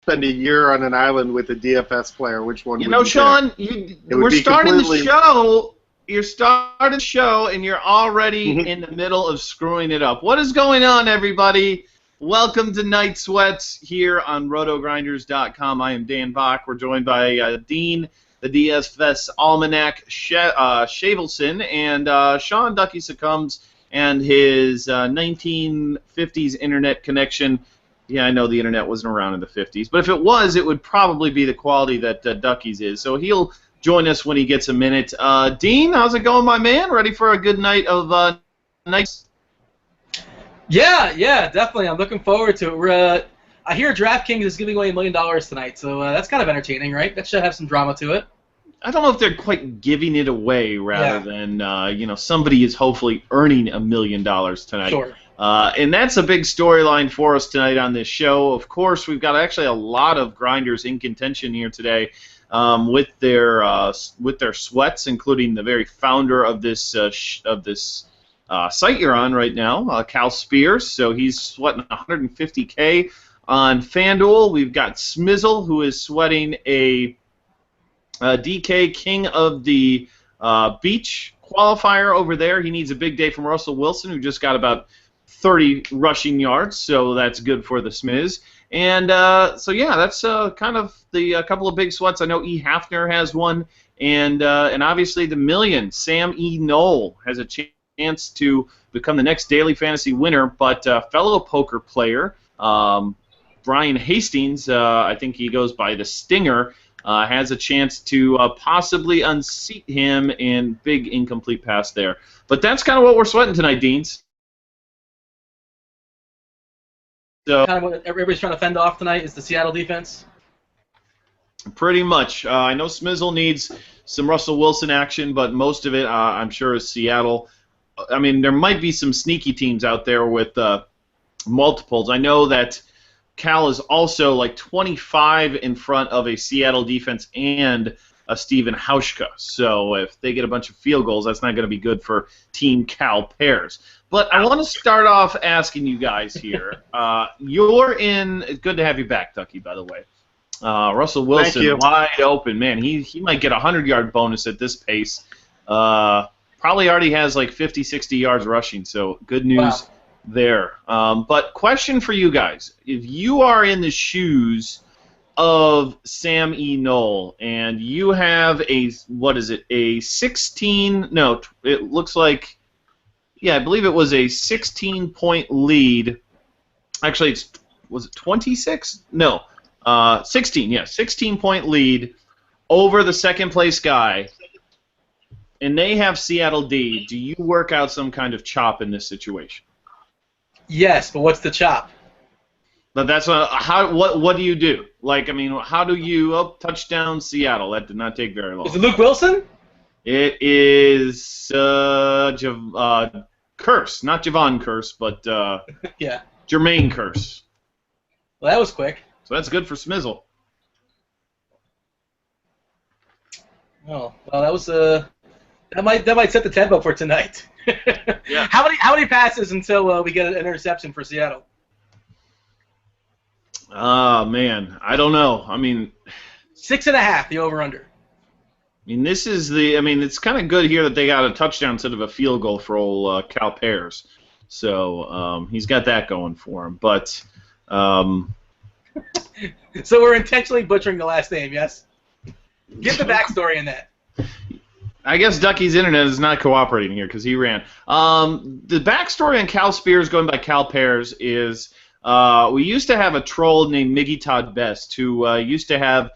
spend a year on an island with a DFS player, which one You would know, you Sean, we're be starting completely- the show. You're starting the show, and you're already Mhm. in the middle of screwing it up. What is going on, everybody? Welcome to Night Sweats here on rotogrinders.com. I am Dan Bach. We're joined by Dean, the DFS Almanac, Shavelson, and Sean Ducky Succumbs and his 1950s internet connection. Yeah, I know the internet wasn't around in the 50s, but if it was, it would probably be the quality that Ducky's is. So he'll join us when he gets a minute. Dean, how's it going, my man? Ready for a good night of nights? Yeah, definitely. I'm looking forward to it. I hear DraftKings is giving away $1 million tonight, so that's kind of entertaining, right? That should have some drama to it. I don't know if they're quite giving it away, rather than somebody is hopefully earning $1 million tonight. Sure. And that's a big storyline for us tonight on this show. Of course, we've got actually a lot of grinders in contention here today with their sweats, including the very founder of this site you're on right now, Cal Spears. So he's sweating 150K on FanDuel. We've got Smizzle, who is sweating a DK King of the Beach qualifier over there. He needs a big day from Russell Wilson, who just got about 30 rushing yards, so that's good for the Smiz. And so yeah, that's kind of the couple of big sweats. I know E. Hafner has one, and obviously the million. Sam E. Knoll has a chance to become the next daily fantasy winner, but fellow poker player Brian Hastings, I think he goes by the Stinger, has a chance to possibly unseat him in big incomplete pass there. But that's kind of what we're sweating tonight, Deans. So, Kind of what everybody's trying to fend off tonight is the Seattle defense. Pretty much. I know Smizzle needs some Russell Wilson action, but most of it, I'm sure, is Seattle. I mean, there might be some sneaky teams out there with multiples. I know that Cal is also like 25 in front of a Seattle defense and a Steven Hauschka. So if they get a bunch of field goals, that's not going to be good for Team Cal pairs. But I want to start off asking you guys here. You're in. It's good to have you back, Ducky, by the way. Russell Wilson, wide open. Man, he might get a 100-yard bonus at this pace. Probably already has like 50, 60 yards rushing, so good news there. But question for you guys. If you are in the shoes of Sam E. Knoll and you have a 16, no, it looks like, yeah, I believe it was a 16-point lead. Actually, was it 26? No, 16, yeah, 16-point lead over the second-place guy, and they have Seattle D. Do you work out some kind of chop in this situation? Yes, but what's the chop? But that's what do you do? Like, I mean, how do you touchdown Seattle? That did not take very long. Is it Luke Wilson? It is Curse, not Javon Curse, but yeah, Jermaine Curse. Well, that was quick. So that's good for Smizzle. Oh, well, that was that might set the tempo for tonight. Yeah. How many passes until we get an interception for Seattle? Man, I don't know. I mean, 6.5, the over/under. I mean, it's kind of good here that they got a touchdown instead of a field goal for old Cal Pears. So he's got that going for him. But so we're intentionally butchering the last name, yes? Give the backstory in that. I guess Ducky's internet is not cooperating here because he ran. The backstory on Cal Spears going by Cal Pears is we used to have a troll named Miggy Todd Best who used to have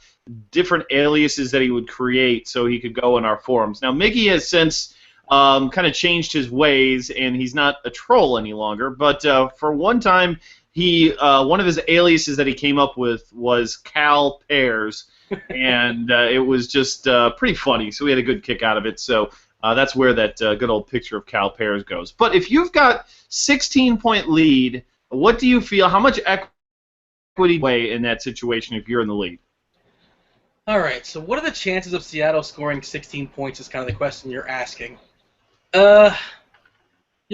different aliases that he would create so he could go in our forums. Now, Miggy has since kind of changed his ways, and he's not a troll any longer. But for one time, one of his aliases that he came up with was Cal Pears, and it was just pretty funny. So we had a good kick out of it. So that's where that good old picture of Cal Pears goes. But if you've got 16-point lead, what do you feel? How much equity weigh in that situation if you're in the lead? All right, so what are the chances of Seattle scoring 16 points is kind of the question you're asking. You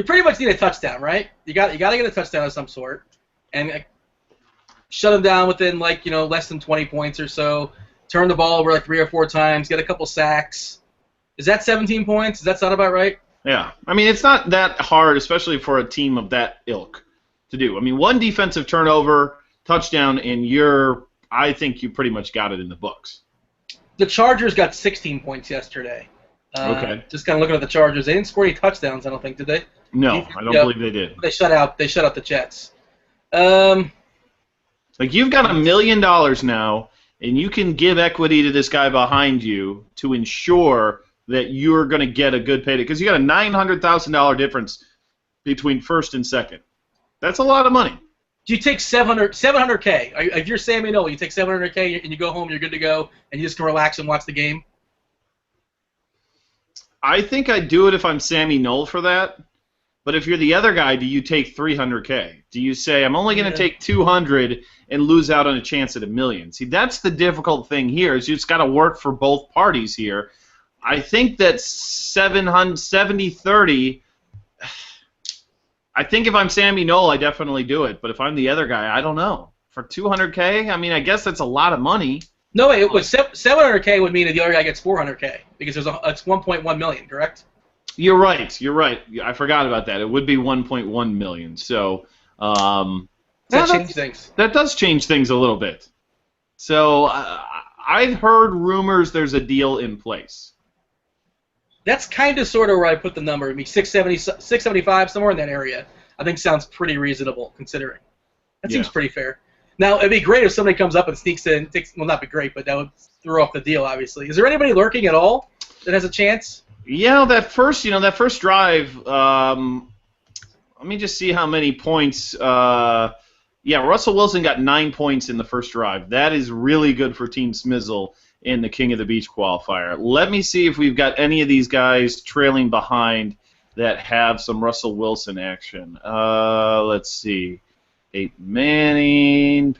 pretty much need a touchdown, right? You got to get a touchdown of some sort. And shut them down within less than 20 points or so, turn the ball over like 3 or 4 times, get a couple sacks. Is that 17 points? Does that sound about right? Yeah. I mean, it's not that hard, especially for a team of that ilk, to do. I mean, one defensive turnover, touchdown, and I think you pretty much got it in the books. The Chargers got 16 points yesterday. Okay. Just kind of looking at the Chargers, they didn't score any touchdowns, I don't think, did they? No, I don't believe they did. They shut out the Jets. Like, you've got $1 million now, and you can give equity to this guy behind you to ensure that you're going to get a good payday, because you got a $900,000 difference between first and second. That's a lot of money. Do you take $700K? If you're Sammy Noel, you take $700K and you go home, you're good to go, and you just can relax and watch the game? I think I'd do it if I'm Sammy Noel for that. But if you're the other guy, do you take $300K? Do you say, I'm only going to take $200 and lose out on a chance at $1 million? See, that's the difficult thing here, is it's got to work for both parties here. I think that 70-30, I think if I'm Sammy Noel, I definitely do it. But if I'm the other guy, I don't know. For $200K, I mean, I guess that's a lot of money. No, wait, 700K would mean that the other guy gets 400K, because it's $1.1 million, correct? You're right. I forgot about that. It would be $1.1 million. So That changes things. That does change things a little bit. So I've heard rumors there's a deal in place. That's kind of sort of where I put the number. I mean, 675, somewhere in that area. I think sounds pretty reasonable, considering. That seems pretty fair. Now, it'd be great if somebody comes up and sneaks in. Well, not be great, but that would throw off the deal, obviously. Is there anybody lurking at all that has a chance? Yeah, that first drive. Let me just see how many points. Russell Wilson got 9 points in the first drive. That is really good for Team Smizzle in the King of the Beach qualifier. Let me see if we've got any of these guys trailing behind that have some Russell Wilson action. Let's see. Peyton Manning,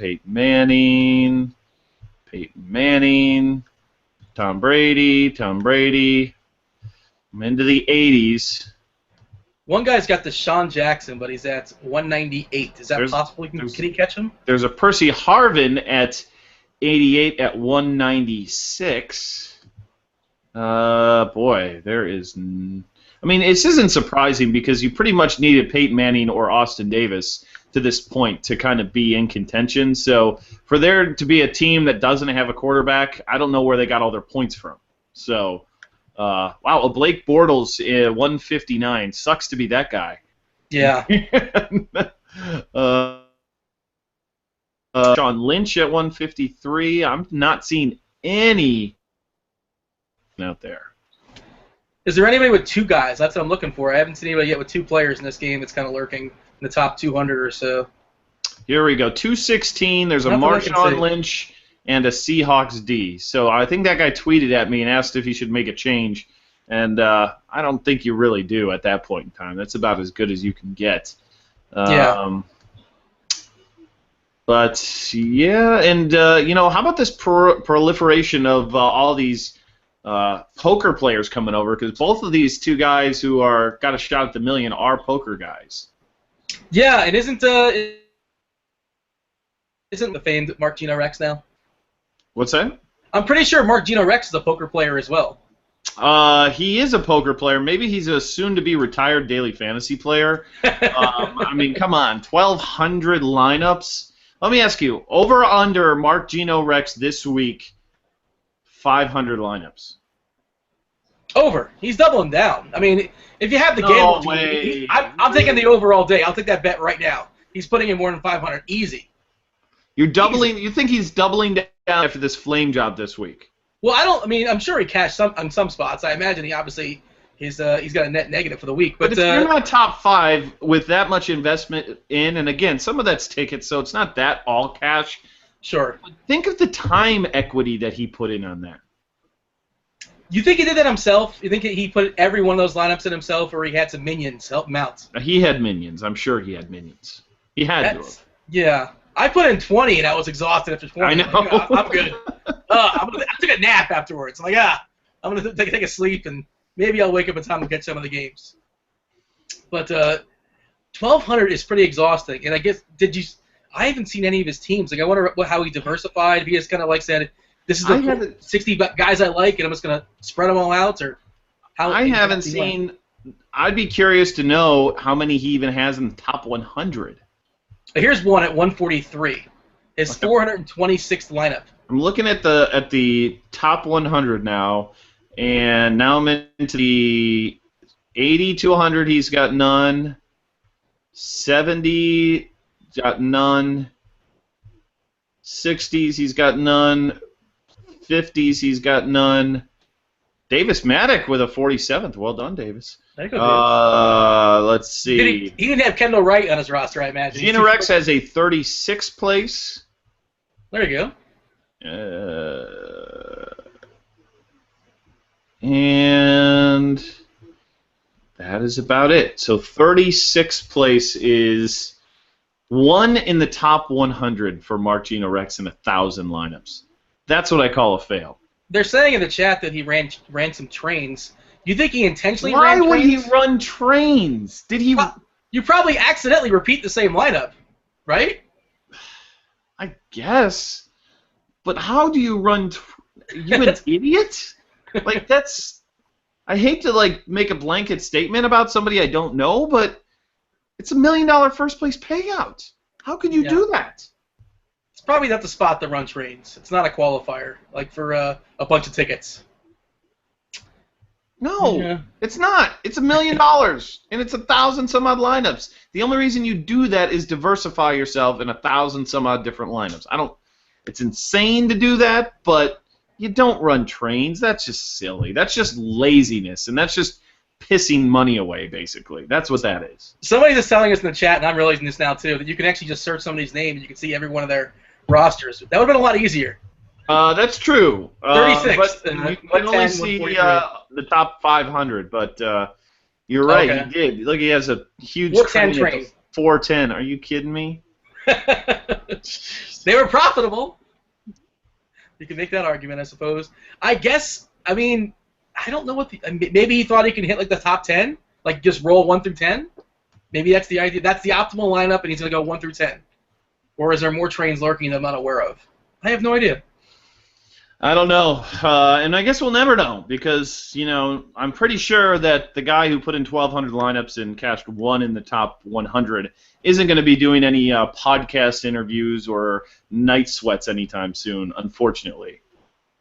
Tom Brady. I'm into the 80s. One guy's got Deshaun Jackson, but he's at 198. Is that possible? Can he catch him? There's a Percy Harvin at 88 at 196. Boy, there is... I mean, this isn't surprising because you pretty much needed Peyton Manning or Austin Davis to this point to kind of be in contention. So for there to be a team that doesn't have a quarterback, I don't know where they got all their points from. So... wow, a Blake Bortles 159. Sucks to be that guy. Yeah. Sean Lynch at 153. I'm not seeing any out there. Is there anybody with 2 guys? That's what I'm looking for. I haven't seen anybody yet with 2 players in this game that's kind of lurking in the top 200 or so. Here we go. 216. There's a Marshawn Lynch and a Seahawks D. So I think that guy tweeted at me and asked if he should make a change, and I don't think you really do at that point in time. That's about as good as you can get. Yeah. But, yeah, and, how about this proliferation of all these poker players coming over? Because both of these 2 guys who got a shot at the million are poker guys. Yeah, and isn't the famed Mark Gino Rex now? What's that? I'm pretty sure Mark Gino Rex is a poker player as well. He is a poker player. Maybe he's a soon-to-be retired daily fantasy player. I mean, come on, 1,200 lineups. Let me ask you, over or under Mark Gino Rex this week, 500 lineups? Over. He's doubling down. I mean, if you have the gamble, I'm taking the over all day. I'll take that bet right now. He's putting in more than 500, easy. You're doubling. You think he's doubling down after this flame job this week? Well, I'm sure he cashed on some spots. I imagine he's got a net negative for the week. But if you're not top 5 with that much investment in, and again, some of that's tickets, so it's not that all cash. Sure. Think of the time equity that he put in on that. You think he did that himself? You think he put every one of those lineups in himself, or he had some minions help him out? He had minions. I'm sure he had minions. He had to have. Yeah. I put in 20, and I was exhausted after 20. I know. Like, I'm good. I took a nap afterwards. I'm like, I'm going to take a sleep, and maybe I'll wake up in time to get some of the games. But 1,200 is pretty exhausting. And I guess, I haven't seen any of his teams. Like, I wonder how he diversified. If he just kind of like said, "This is the 60 guys I like, and I'm just gonna spread them all out," or how. I haven't seen. I'd be curious to know how many he even has in the top 100. Here's one at 143. His 426th lineup. I'm looking at the top 100 now, and now I'm into the 80 to 100. He's got none. 70 got none. 60s he's got none. 50s he's got none. Davis Maddock with a 47th. Well done, Davis. There you go, Davis. Let's see. He didn't have Kendall Wright on his roster, I imagine. Gina Rex has a 36th place. There you go. And that is about it. So 36th place is one in the top 100 for Mark Gino Rex in 1,000 lineups. That's what I call a fail. They're saying in the chat that he ran some trains. Do you think he intentionally ran trains? Why would he run trains? Did he? You probably accidentally repeat the same lineup, right? I guess. But how do you run? You an idiot? Like, that's. I hate to like make a blanket statement about somebody I don't know, but it's $1 million first place payout. How could you do that? It's probably not the spot to run trains. It's not a qualifier, like for a bunch of tickets. No, it's not. It's $1 million, and it's 1,000 some odd lineups. The only reason you do that is diversify yourself in 1,000 some odd different lineups. It's insane to do that, but you don't run trains. That's just silly. That's just laziness, and that's just pissing money away, basically. That's what that is. Somebody's just telling us in the chat, and I'm realizing this now too, that you can actually just search somebody's name and you can see every one of their rosters. That would have been a lot easier. That's true. 36. But you can only see the top 500, but you're right. Okay. He did. Look, he has a huge train. 410. Are you kidding me? They were profitable. You can make that argument, I suppose. I guess. I mean, I don't know what maybe he thought he could hit like the top 10, like just roll 1 through 10. Maybe that's the idea. That's the optimal lineup, and he's gonna go 1 through 10. Or is there more trains lurking that I'm not aware of? I have no idea. I don't know, and I guess we'll never know because, I'm pretty sure that the guy who put in 1,200 lineups and cashed 1 in the top 100 isn't going to be doing any podcast interviews or night sweats anytime soon, unfortunately.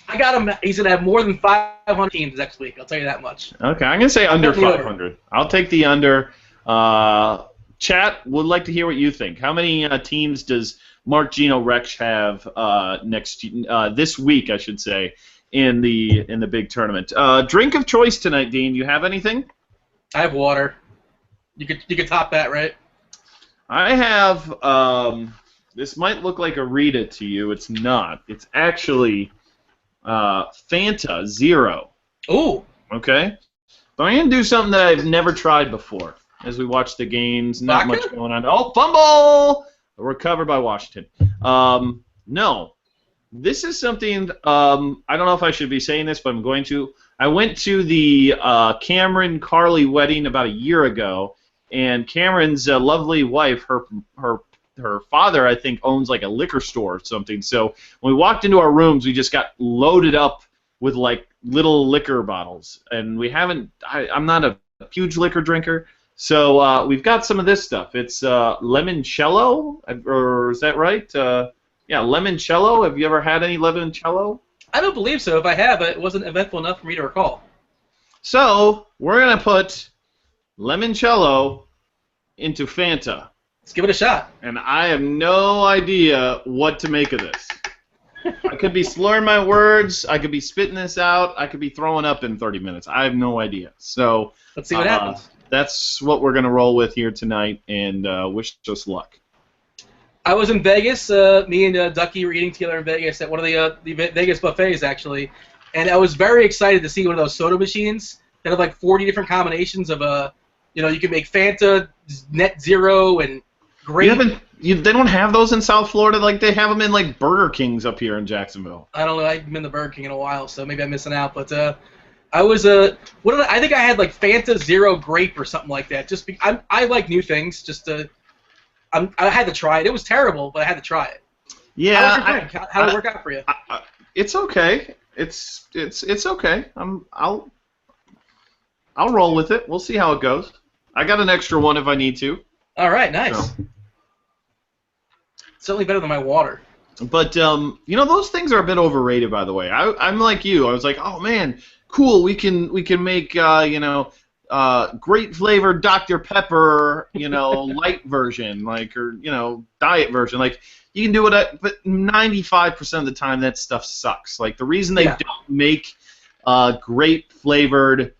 I got him. He's going to have more than 500 teams next week, I'll tell you that much. Okay, I'm going to say under 500. I'll take the under. Chat, would like to hear what you think. How many teams does Mark Gino Rex have this week, I should say, in the big tournament? Drink of choice tonight, Dean. Do you have anything? I have water. You could top that, right? I have. This might look like a Rita to you. It's not. It's actually Fanta Zero. Ooh. Okay. But I'm gonna do something that I've never tried before. As we watch the games, not much going on. Oh, fumble! Recovered by Washington. No. This is something, I don't know if I should be saying this, but I'm going to. I went to the Cameron Carly wedding about a year ago, and Cameron's lovely wife, her father, I think, owns like a liquor store or something. So when we walked into our rooms, we just got loaded up with like little liquor bottles. And we haven't, I'm not a huge liquor drinker. So we've got some of this stuff. It's limoncello, or is that right? Yeah, limoncello. Have you ever had any limoncello? I don't believe so. If I have, it wasn't eventful enough for me to recall. So we're gonna put limoncello into Fanta. Let's give it a shot. And I have no idea what to make of this. I could be slurring my words. I could be spitting this out. I could be throwing up in 30 minutes. I have no idea. So let's see what happens. That's what we're going to roll with here tonight, and wish us luck. I was in Vegas. Me and Ducky were eating together in Vegas at one of the Vegas buffets, actually, and I was very excited to see one of those soda machines that have like 40 different combinations of you can make Fanta, Net Zero, and grape. They don't have those in South Florida. Like they have them in like Burger Kings up here in Jacksonville. I don't know. I haven't been to Burger King in a while, so maybe I'm missing out. But I was I think I had like Fanta Zero Grape or something like that. I like new things. Just I had to try it. It was terrible, but I had to try it. Yeah. How was your drink? How did it work out for you? It's okay. It's okay. I'll roll with it. We'll see how it goes. I got an extra one if I need to. All right, nice. So. Certainly better than my water. But those things are a bit overrated, by the way. I'm like you. I was like, oh man, cool. We can make great flavored Dr. Pepper, light version, or diet version. Like you can do it, but 95% of the time that stuff sucks. Like the reason they don't make grape flavored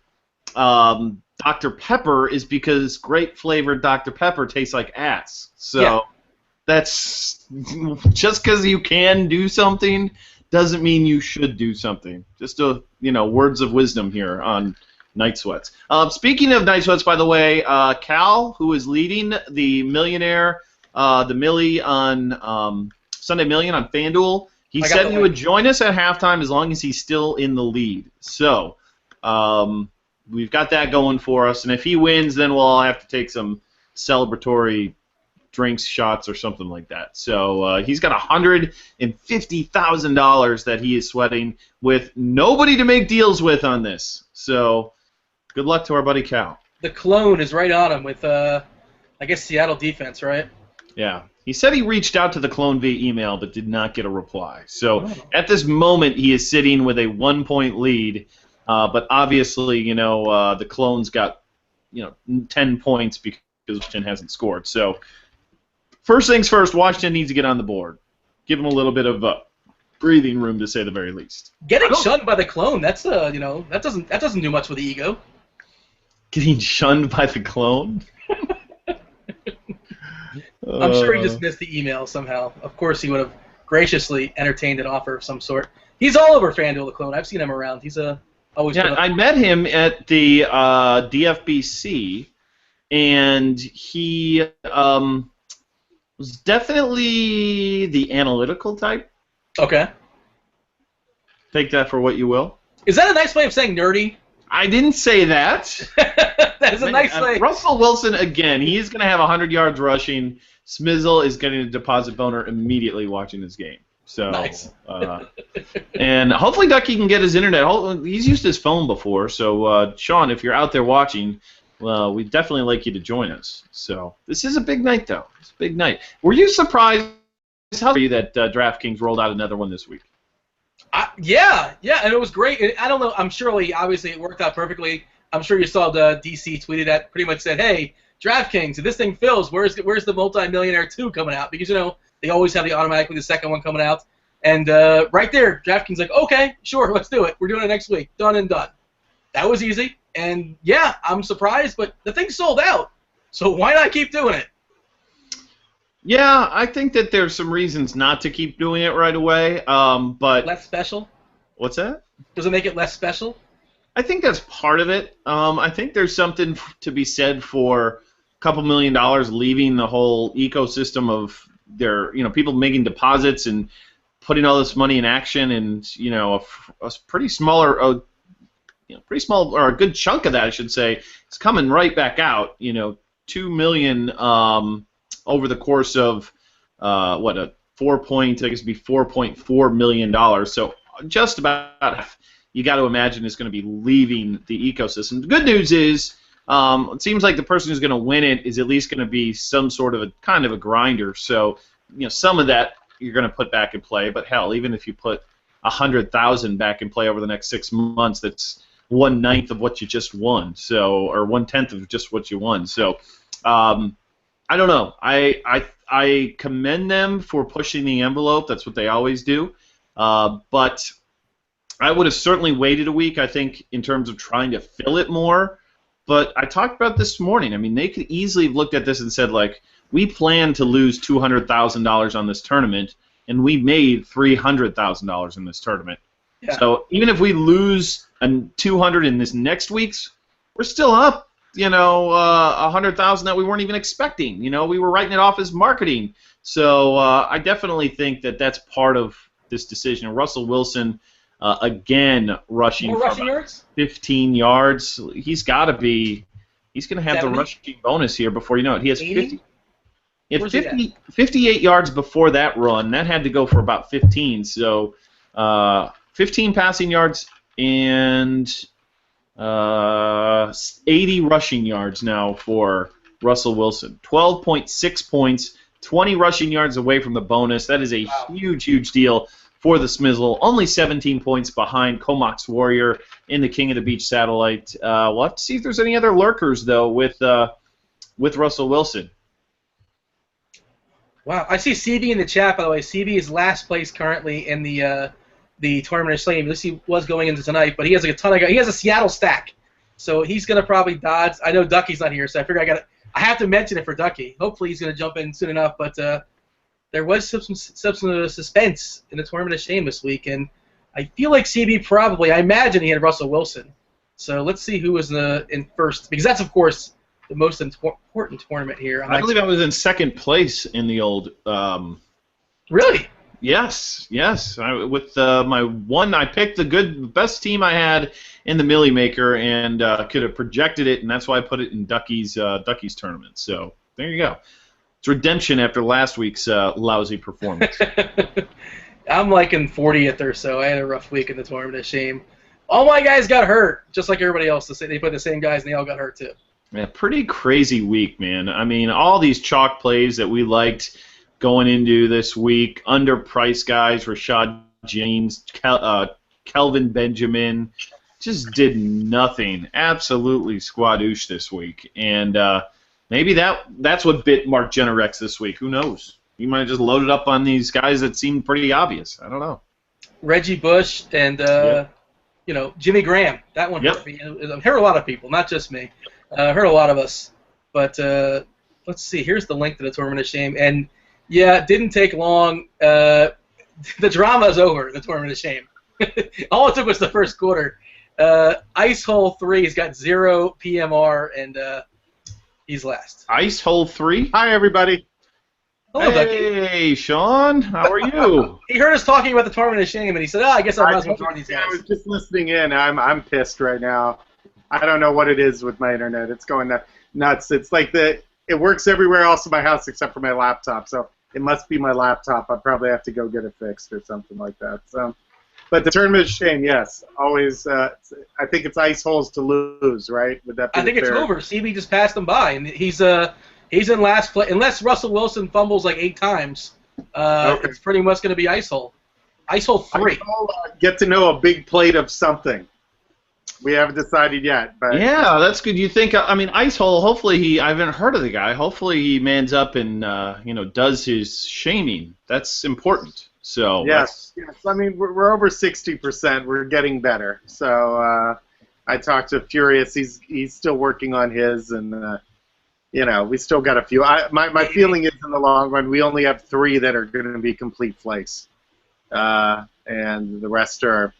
Dr. Pepper is because grape flavored Dr. Pepper tastes like ass. So that's just because you can do something doesn't mean you should do something. Just words of wisdom here on Night Sweats. Speaking of Night Sweats, by the way, Cal, who is leading the Millionaire, the Millie on Sunday Million on FanDuel, he said he would join us at halftime as long as he's still in the lead. So we've got that going for us, and if he wins, then we'll all have to take some celebratory drinks, shots, or something like that. So he's got $150,000 that he is sweating with nobody to make deals with on this. So good luck to our buddy Cal. The clone is right on him with, I guess, Seattle defense, right? Yeah. He said he reached out to the clone via email but did not get a reply. So at this moment, he is sitting with a 1-point lead. But obviously, the clone's got, 10 points because Washington hasn't scored. So first things first, Washington needs to get on the board. Give them a little bit of breathing room, to say the very least. Getting shunned by the clone, that's that doesn't do much with the ego. Getting shunned by the clone? I'm sure he just missed the email somehow. Of course, he would have graciously entertained an offer of some sort. He's all over FanDuel, the clone. I've seen him around. He's always. Yeah, I met him at the DFBC, and he was definitely the analytical type. Okay. Take that for what you will. Is that a nice way of saying nerdy? I didn't say that. That is a nice way. Russell Wilson, again, he's going to have 100 yards rushing. Smizzle is getting a deposit boner immediately watching this game. So, nice. And hopefully Ducky can get his internet. He's used his phone before, so Sean, if you're out there watching, well, we'd definitely like you to join us. So this is a big night, though. It's a big night. Were you surprised that DraftKings rolled out another one this week? Yeah, and it was great. I don't know. Obviously, it worked out perfectly. I'm sure you saw the DC tweeted that, pretty much said, "Hey, DraftKings, if this thing fills, where's the Multi-Millionaire 2 coming out?" Because they always have the second one coming out, and right there, DraftKings like, "Okay, sure, let's do it. We're doing it next week. Done and done." That was easy, and yeah, I'm surprised, but the thing sold out, so why not keep doing it? Yeah, I think that there's some reasons not to keep doing it right away, but... Less special? What's that? Does it make it less special? I think that's part of it. I think there's something to be said for a couple $1 million leaving the whole ecosystem of their, people making deposits and putting all this money in action, and a pretty small, or a good chunk of that, I should say, is coming right back out. $2 million. Over the course of $4.4 million. So just about half, you got to imagine, is going to be leaving the ecosystem. The good news is, it seems like the person who's going to win it is at least going to be some sort of a kind of a grinder. So some of that you're going to put back in play. But hell, even if you put 100,000 back in play over the next 6 months, that's 1/9 of what you just won. So, or 1/10 of just what you won. So. I don't know. I commend them for pushing the envelope. That's what they always do. But I would have certainly waited a week, I think, in terms of trying to fill it more. But I talked about this morning. I mean, they could easily have looked at this and said, like, we plan to lose $200,000 on this tournament, and we made $300,000 in this tournament. Yeah. So even if we lose $200 in this next week's, we're still up. 100,000 that we weren't even expecting. We were writing it off as marketing. So I definitely think that that's part of this decision. Russell Wilson, again, rushing for 15 yards. He's got to be. He's going to have 70? The rushing bonus here before you know it. He has 80? He had Where's he at? 58 yards before that run. That had to go for about 15. So 15 passing yards and 80 rushing yards now for Russell Wilson. 12.6 points, 20 rushing yards away from the bonus. That is a huge, huge deal for the Smizzle. Only 17 points behind Comox Warrior in the King of the Beach Satellite. We'll have to see if there's any other lurkers, though, with Russell Wilson. Wow, I see CB in the chat, by the way. CB is last place currently in the tournament of Slaying. At least he was going into tonight, but he has like a ton of guys. He has a Seattle stack, so he's gonna probably dodge. I know Ducky's not here, so I figure I have to mention it for Ducky. Hopefully he's gonna jump in soon enough. But there was some suspense in the tournament of shame this week, and I feel like CB probably. I imagine he had Russell Wilson. So let's see who was in first, because that's of course the most important tournament here. I believe I was in second place in the old. Really? Yes. With my one, I picked the best team I had in the Millie Maker, and could have projected it, and that's why I put it in Ducky's tournament. So there you go. It's redemption after last week's lousy performance. I'm like in 40th or so. I had a rough week in the tournament of shame. All my guys got hurt, just like everybody else. They put the same guys, and they all got hurt too. Yeah, pretty crazy week, man. I mean, all these chalk plays that we liked going into this week, underpriced guys, Rashad James, Kelvin Benjamin, just did nothing. Absolutely squadoosh this week. And maybe that's what bit Mark Generex this week. Who knows? He might have just loaded up on these guys that seemed pretty obvious. I don't know. Reggie Bush and Jimmy Graham. That one hurt me. It hurt a lot of people, not just me. Hurt a lot of us. But let's see. Here's the link to the Tournament of Shame. And, yeah, it didn't take long. The drama is over, the Tournament of Shame. All it took was the first quarter. Ice Hole 3 has got 0 PMR, and he's last. Ice Hole 3? Hi, everybody. Hello, hey, Sean. How are you? He heard us talking about the Tournament of Shame, and he said, I guess I might as well join these guys. I was just listening in. I'm pissed right now. I don't know what it is with my internet. It's going nuts. It's like it works everywhere else in my house except for my laptop, so it must be my laptop. I probably have to go get it fixed or something like that. So, but the Tournament of Shame, yes, always. I think it's ice holes to lose, right? Would that be I think fair? It's over. CB just passed him by, and he's in last place. Unless Russell Wilson fumbles like 8 times, Okay. it's pretty much going to be Ice Hole. Ice Hole 3. Ice hole, get to know a big plate of something. We haven't decided yet, but Yeah, that's good. You think? I mean, Ice Hole. Hopefully, I haven't heard of the guy. Hopefully, he mans up and does his shaming. That's important. So yes. I mean, we're over 60%. We're getting better. So I talked to Furious. He's still working on his, and we still got a few. My feeling is in the long run, we only have 3 that are going to be complete flakes, and the rest are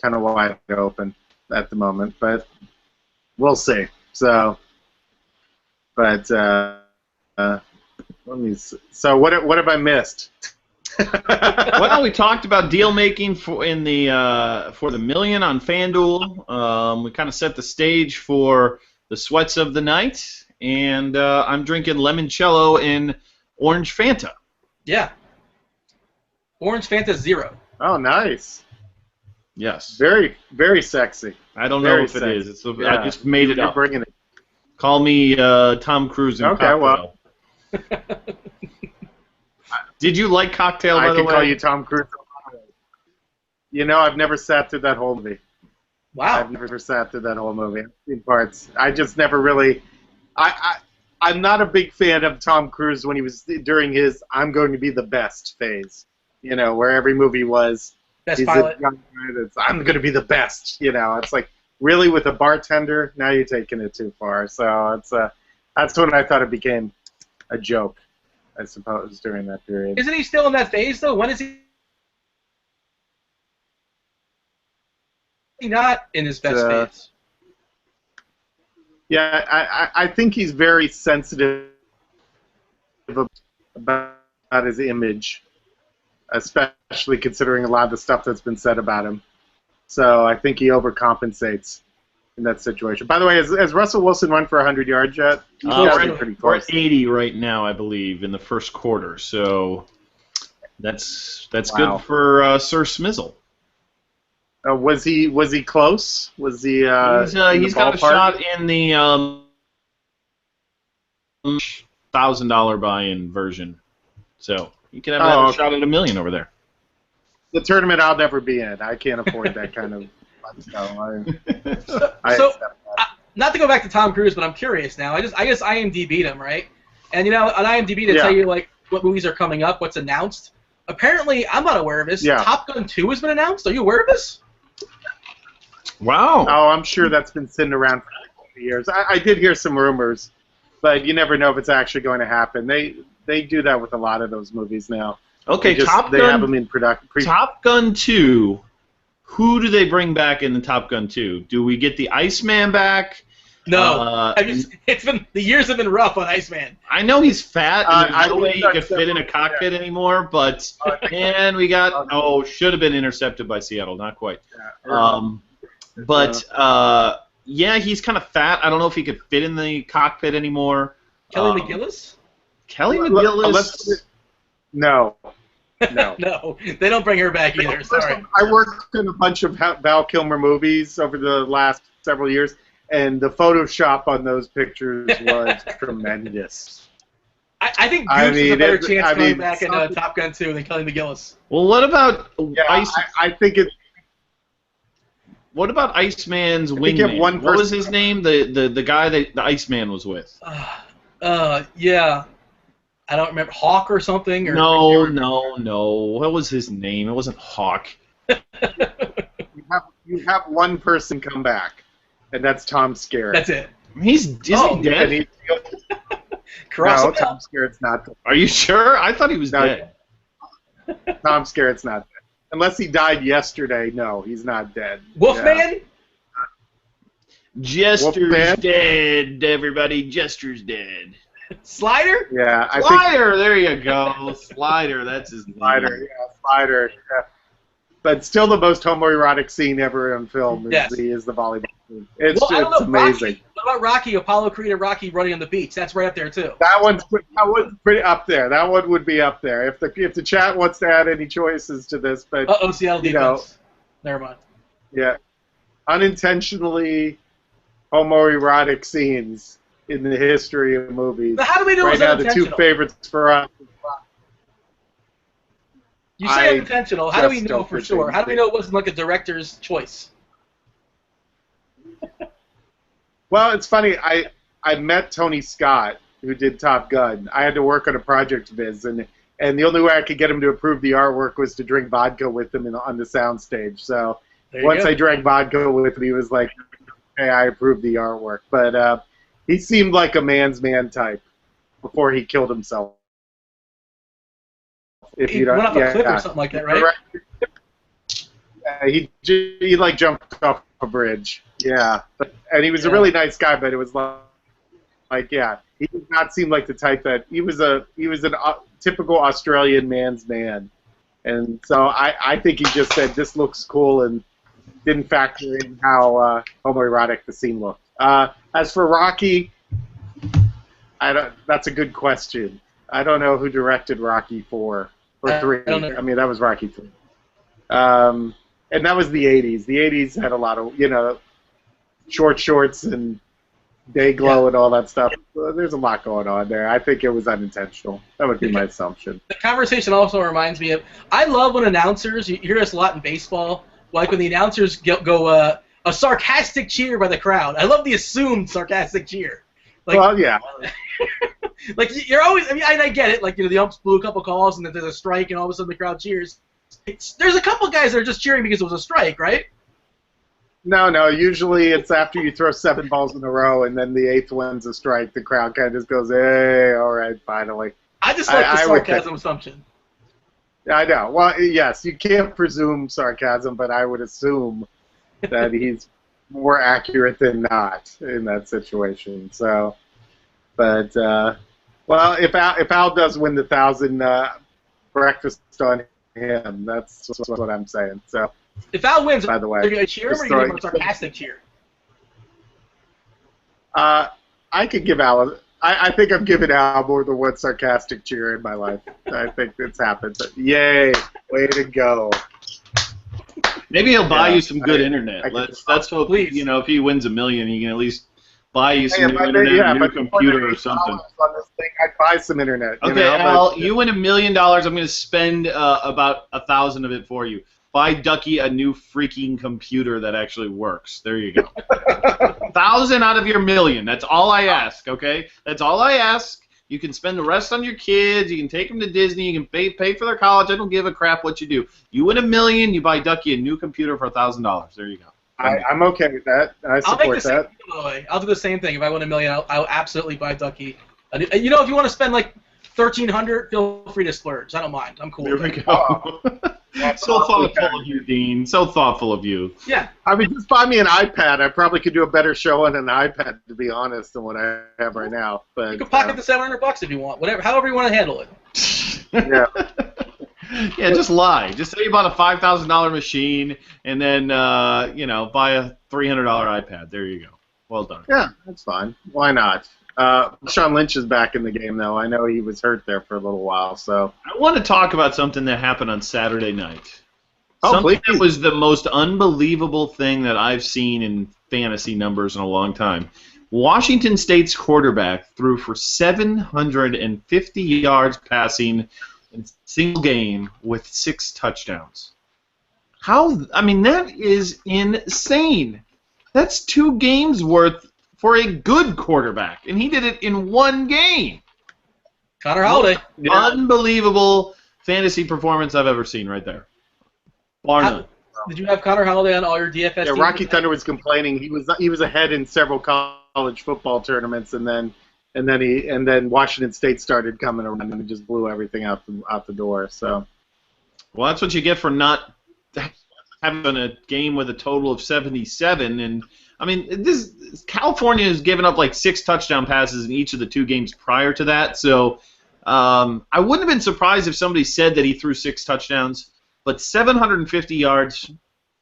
kind of wide open at the moment, but we'll see. So, but let me. So what have I missed? well, we talked about deal making for the million on FanDuel. We kind of set the stage for the sweats of the night, and I'm drinking limoncello in orange Fanta. Yeah. Orange Fanta 0. Oh, nice. Yes. Very, very sexy. I don't know Very if it sexy. is. I just made it You're up. bringing it. Call me Tom Cruise in Okay, Cocktail. well. Did you like Cocktail, by I the can way? call you Tom Cruise. I've never sat through that whole movie. Wow. I've never sat through that whole movie. I've seen parts. I just never really. I'm not a big fan of Tom Cruise when he was during his "I'm going to be the best" phase. Where every movie was. Best he's pilot. a young guy that's, I'm going to be the best. It's like really with a bartender. Now you're taking it too far. So it's that's when I thought it became a joke, I suppose, during that period. Isn't he still in that phase, though? When is he not in his best phase? Yeah, I think he's very sensitive about his image, especially considering a lot of the stuff that's been said about him. So I think he overcompensates in that situation. By the way, has Russell Wilson run for 100 yards yet? He's gotta be pretty We're close. at 80 right now, I believe, in the first quarter. So that's good for Sir Smizzle. Was he close? Was he? He's got a shot in the $1,000 buy-in version, so you can have another shot at $1 million over there. The tournament I'll never be in. I can't afford that kind of lifestyle. Not to go back to Tom Cruise, but I'm curious now. I guess IMDb'd him, right? And on IMDb they tell you like what movies are coming up, what's announced. Apparently, I'm not aware of this. Yeah. Top Gun 2 has been announced. Are you aware of this? Wow. Oh, I'm sure that's been sitting around for a couple of years. I did hear some rumors, but you never know if it's actually going to happen. They do that with a lot of those movies now. Okay, they have them in production. Top Gun 2. Who do they bring back in the Top Gun 2? Do we get the Iceman back? No. The years have been rough on Iceman. I know he's fat, and there's no way he could fit in a cockpit anymore, but and we got should have been intercepted by Seattle, not quite. Yeah, he's kind of fat. I don't know if he could fit in the cockpit anymore. Kelly McGillis? Kelly McGillis? No. No, they don't bring her back either. Sorry. I worked in a bunch of Val Kilmer movies over the last several years, and the Photoshop on those pictures was tremendous. I think Goose has a better chance coming back in Top Gun 2 than Kelly McGillis. Well, what about I think it's. What about Iceman's wingman? What was his name? The guy that the Iceman was with? Yeah. I don't remember. Hawk or something? Or No. What was his name? It wasn't Hawk. You have one person come back, and that's Tom Skerritt. That's it. Is he dead? No, Tom Skerritt's not dead. Are you sure? I thought he was dead. Tom Skerritt's not dead. Unless he died yesterday, no, he's not dead. Wolfman? Jester's dead, everybody. Jester's dead. Slider? Yeah. Slider, there you go. Slider, that's his name. Slider. Yeah. But still the most homoerotic scene ever in film is the volleyball scene. It's amazing. What about Rocky, Apollo Creed and Rocky running on the beach? That's right up there, too. That one's pretty up there. That one would be up there. If the chat wants to add any choices to this, but Seattle defense. Never mind. Yeah. Unintentionally homoerotic scenes in the history of movies. But how do we know right now, the two favorites for us. You say unintentional. How do we know for sure? How do we know it wasn't like a director's choice? Well, it's funny. I met Tony Scott, who did Top Gun. I had to work on a project viz, and the only way I could get him to approve the artwork was to drink vodka with him on the soundstage. So once I drank vodka with him, he was like, "Hey, I approve the artwork." But he seemed like a man's man type before he killed himself. If he went off a cliff or something like that, right? He like jumped off a bridge. Yeah, and he was a really nice guy, but it was like he did not seem like the type that he was a typical Australian man's man, and so I think he just said this looks cool and didn't factor in how homoerotic the scene looked. As for Rocky, that's a good question. I don't know who directed Rocky 4 or 3. I mean, that was Rocky 3. And that was the 80s. The 80s had a lot of, short shorts and day glow and all that stuff. There's a lot going on there. I think it was unintentional. That would be my assumption. The conversation also reminds me of, I love when announcers, you hear this a lot in baseball, like when the announcers go a sarcastic cheer by the crowd. I love the assumed sarcastic cheer. Like, well, yeah. Like, you're always, I get it. Like, the umps blew a couple calls and then there's a strike and all of a sudden the crowd cheers. There's a couple guys that are just cheering because it was a strike, right? No. Usually it's after you throw 7 balls in a row and then the 8th one's a strike. The crowd kind of just goes, hey, all right, finally. I just like the sarcasm assumption. I know. Well, yes, you can't presume sarcasm, but I would assume that he's more accurate than not in that situation. So, but well, if Al does win the 1,000, breakfast on him. That's what I'm saying. So, if Al wins, by the way, they're going to cheer him or are you going to give him a sarcastic cheer? I could give Al. I think I've given Al more than one sarcastic cheer in my life. I think it's happened. But yay! Way to go. Maybe he'll buy you some good internet. That's what, please. if he wins $1 million, he can at least buy you some new I internet, yeah, a new computer or something. On this thing, I'd buy some internet. Okay, Al, you win $1 million. I'm going to spend about 1,000 of it for you. Buy Ducky a new freaking computer that actually works. There you go. 1,000 out of your $1 million. That's all I ask. Okay, that's all I ask. You can spend the rest on your kids. You can take them to Disney. You can pay for their college. I don't give a crap what you do. You win $1 million, you buy Ducky a new computer for $1,000. There you go. I'm okay with that. I support that. I'll do the same thing. If I win $1 million, I'll absolutely buy Ducky. If you want to spend like $1,300, feel free to splurge. I don't mind. I'm cool. There with we that. go. So thoughtful of you, Dean. So thoughtful of you. Yeah. I mean, just buy me an iPad. I probably could do a better show on an iPad, to be honest, than what I have right now. But You can pocket the $700 if you want. However you want to handle it. Yeah. Yeah, just lie. Just say you bought a $5,000 machine and then buy a $300 iPad. There you go. Well done. Yeah, that's fine. Why not? Sean Lynch is back in the game, though. I know he was hurt there for a little while, so. I want to talk about something that happened on Saturday night. Oh, something please. that was the most unbelievable thing that I've seen in fantasy numbers in a long time. Washington State's quarterback threw for 750 yards passing in a single game with 6 touchdowns. That is insane. That's 2 games worth for a good quarterback, and he did it in 1 game. Connor Holiday. Unbelievable fantasy performance I've ever seen right there. Bar none. Did you have Connor Holiday on all your DFS Yeah, teams? Rocky Thunder was complaining. He was ahead in several college football tournaments, and then Washington State started coming around and just blew everything out the door. So. Well, that's what you get for not having a game with a total of 77. And California has given up like 6 touchdown passes in each of the 2 games prior to that. So I wouldn't have been surprised if somebody said that he threw 6 touchdowns, but 750 yards,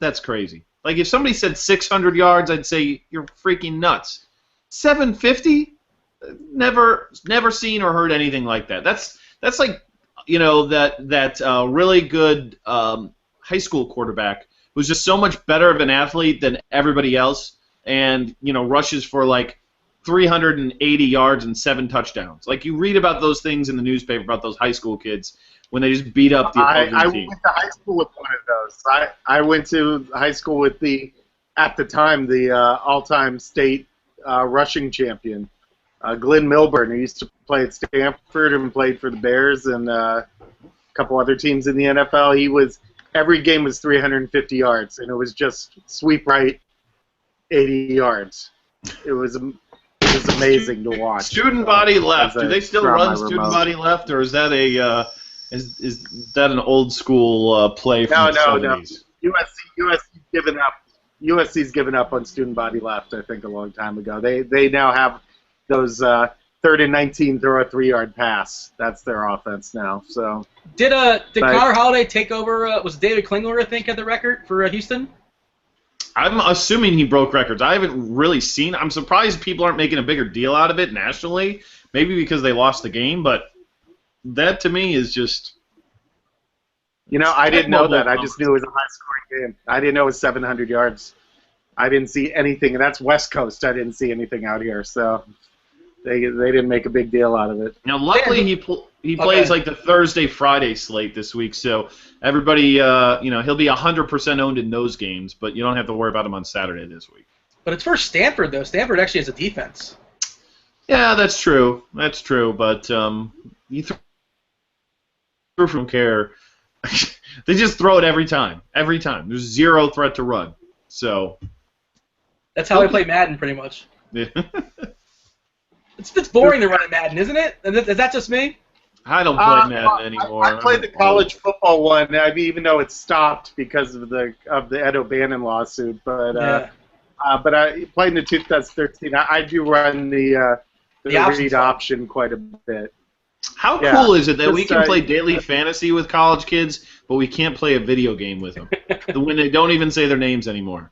that's crazy. Like if somebody said 600 yards, I'd say you're freaking nuts. 750? Never seen or heard anything like that. That's like that really good high school quarterback who's just so much better of an athlete than everybody else, and rushes for like 380 yards and 7 touchdowns. Like you read about those things in the newspaper about those high school kids when they just beat up the opposing team. I went to high school with one of those. I went to high school with at the time the all-time state rushing champion, Glenn Milburn, who used to play at Stanford and played for the Bears and a couple other teams in the NFL. Every game was 350 yards, and it was just sweep right, 80 yards. It was amazing to watch. Student body left. Do they still run student body left, or is that is that an old school play from the 70s? No. USC's given up. USC's given up on student body left. I think a long time ago. They now have those 3rd and 19 throw a 3-yard pass. That's their offense now. So did Connor Holiday take over? Was David Klingler, I think, had the record for Houston? I'm assuming he broke records. I haven't really seen. I'm surprised people aren't making a bigger deal out of it nationally. Maybe because they lost the game, but that to me is just. I didn't know that. I just knew it was a high-scoring game. I didn't know it was 700 yards. I didn't see anything. That's West Coast. I didn't see anything out here, so they didn't make a big deal out of it. Now, luckily, he plays like the Thursday-Friday slate this week, so everybody, he'll be 100% owned in those games, but you don't have to worry about him on Saturday this week. But it's for Stanford, though. Stanford actually has a defense. Yeah, that's true. That's true, but you throw from care. They just throw it every time. Every time. There's 0 threat to run. So that's how I play Madden, pretty much. Yeah. It's boring to run at Madden, isn't it? Is that just me? I don't play Madden anymore. I played the college football one. Even though it stopped because of the Ed O'Bannon lawsuit, but I played in the 2013. I do run the read option quite a bit. How cool is it that we can play daily fantasy with college kids, but we can't play a video game with them when they don't even say their names anymore?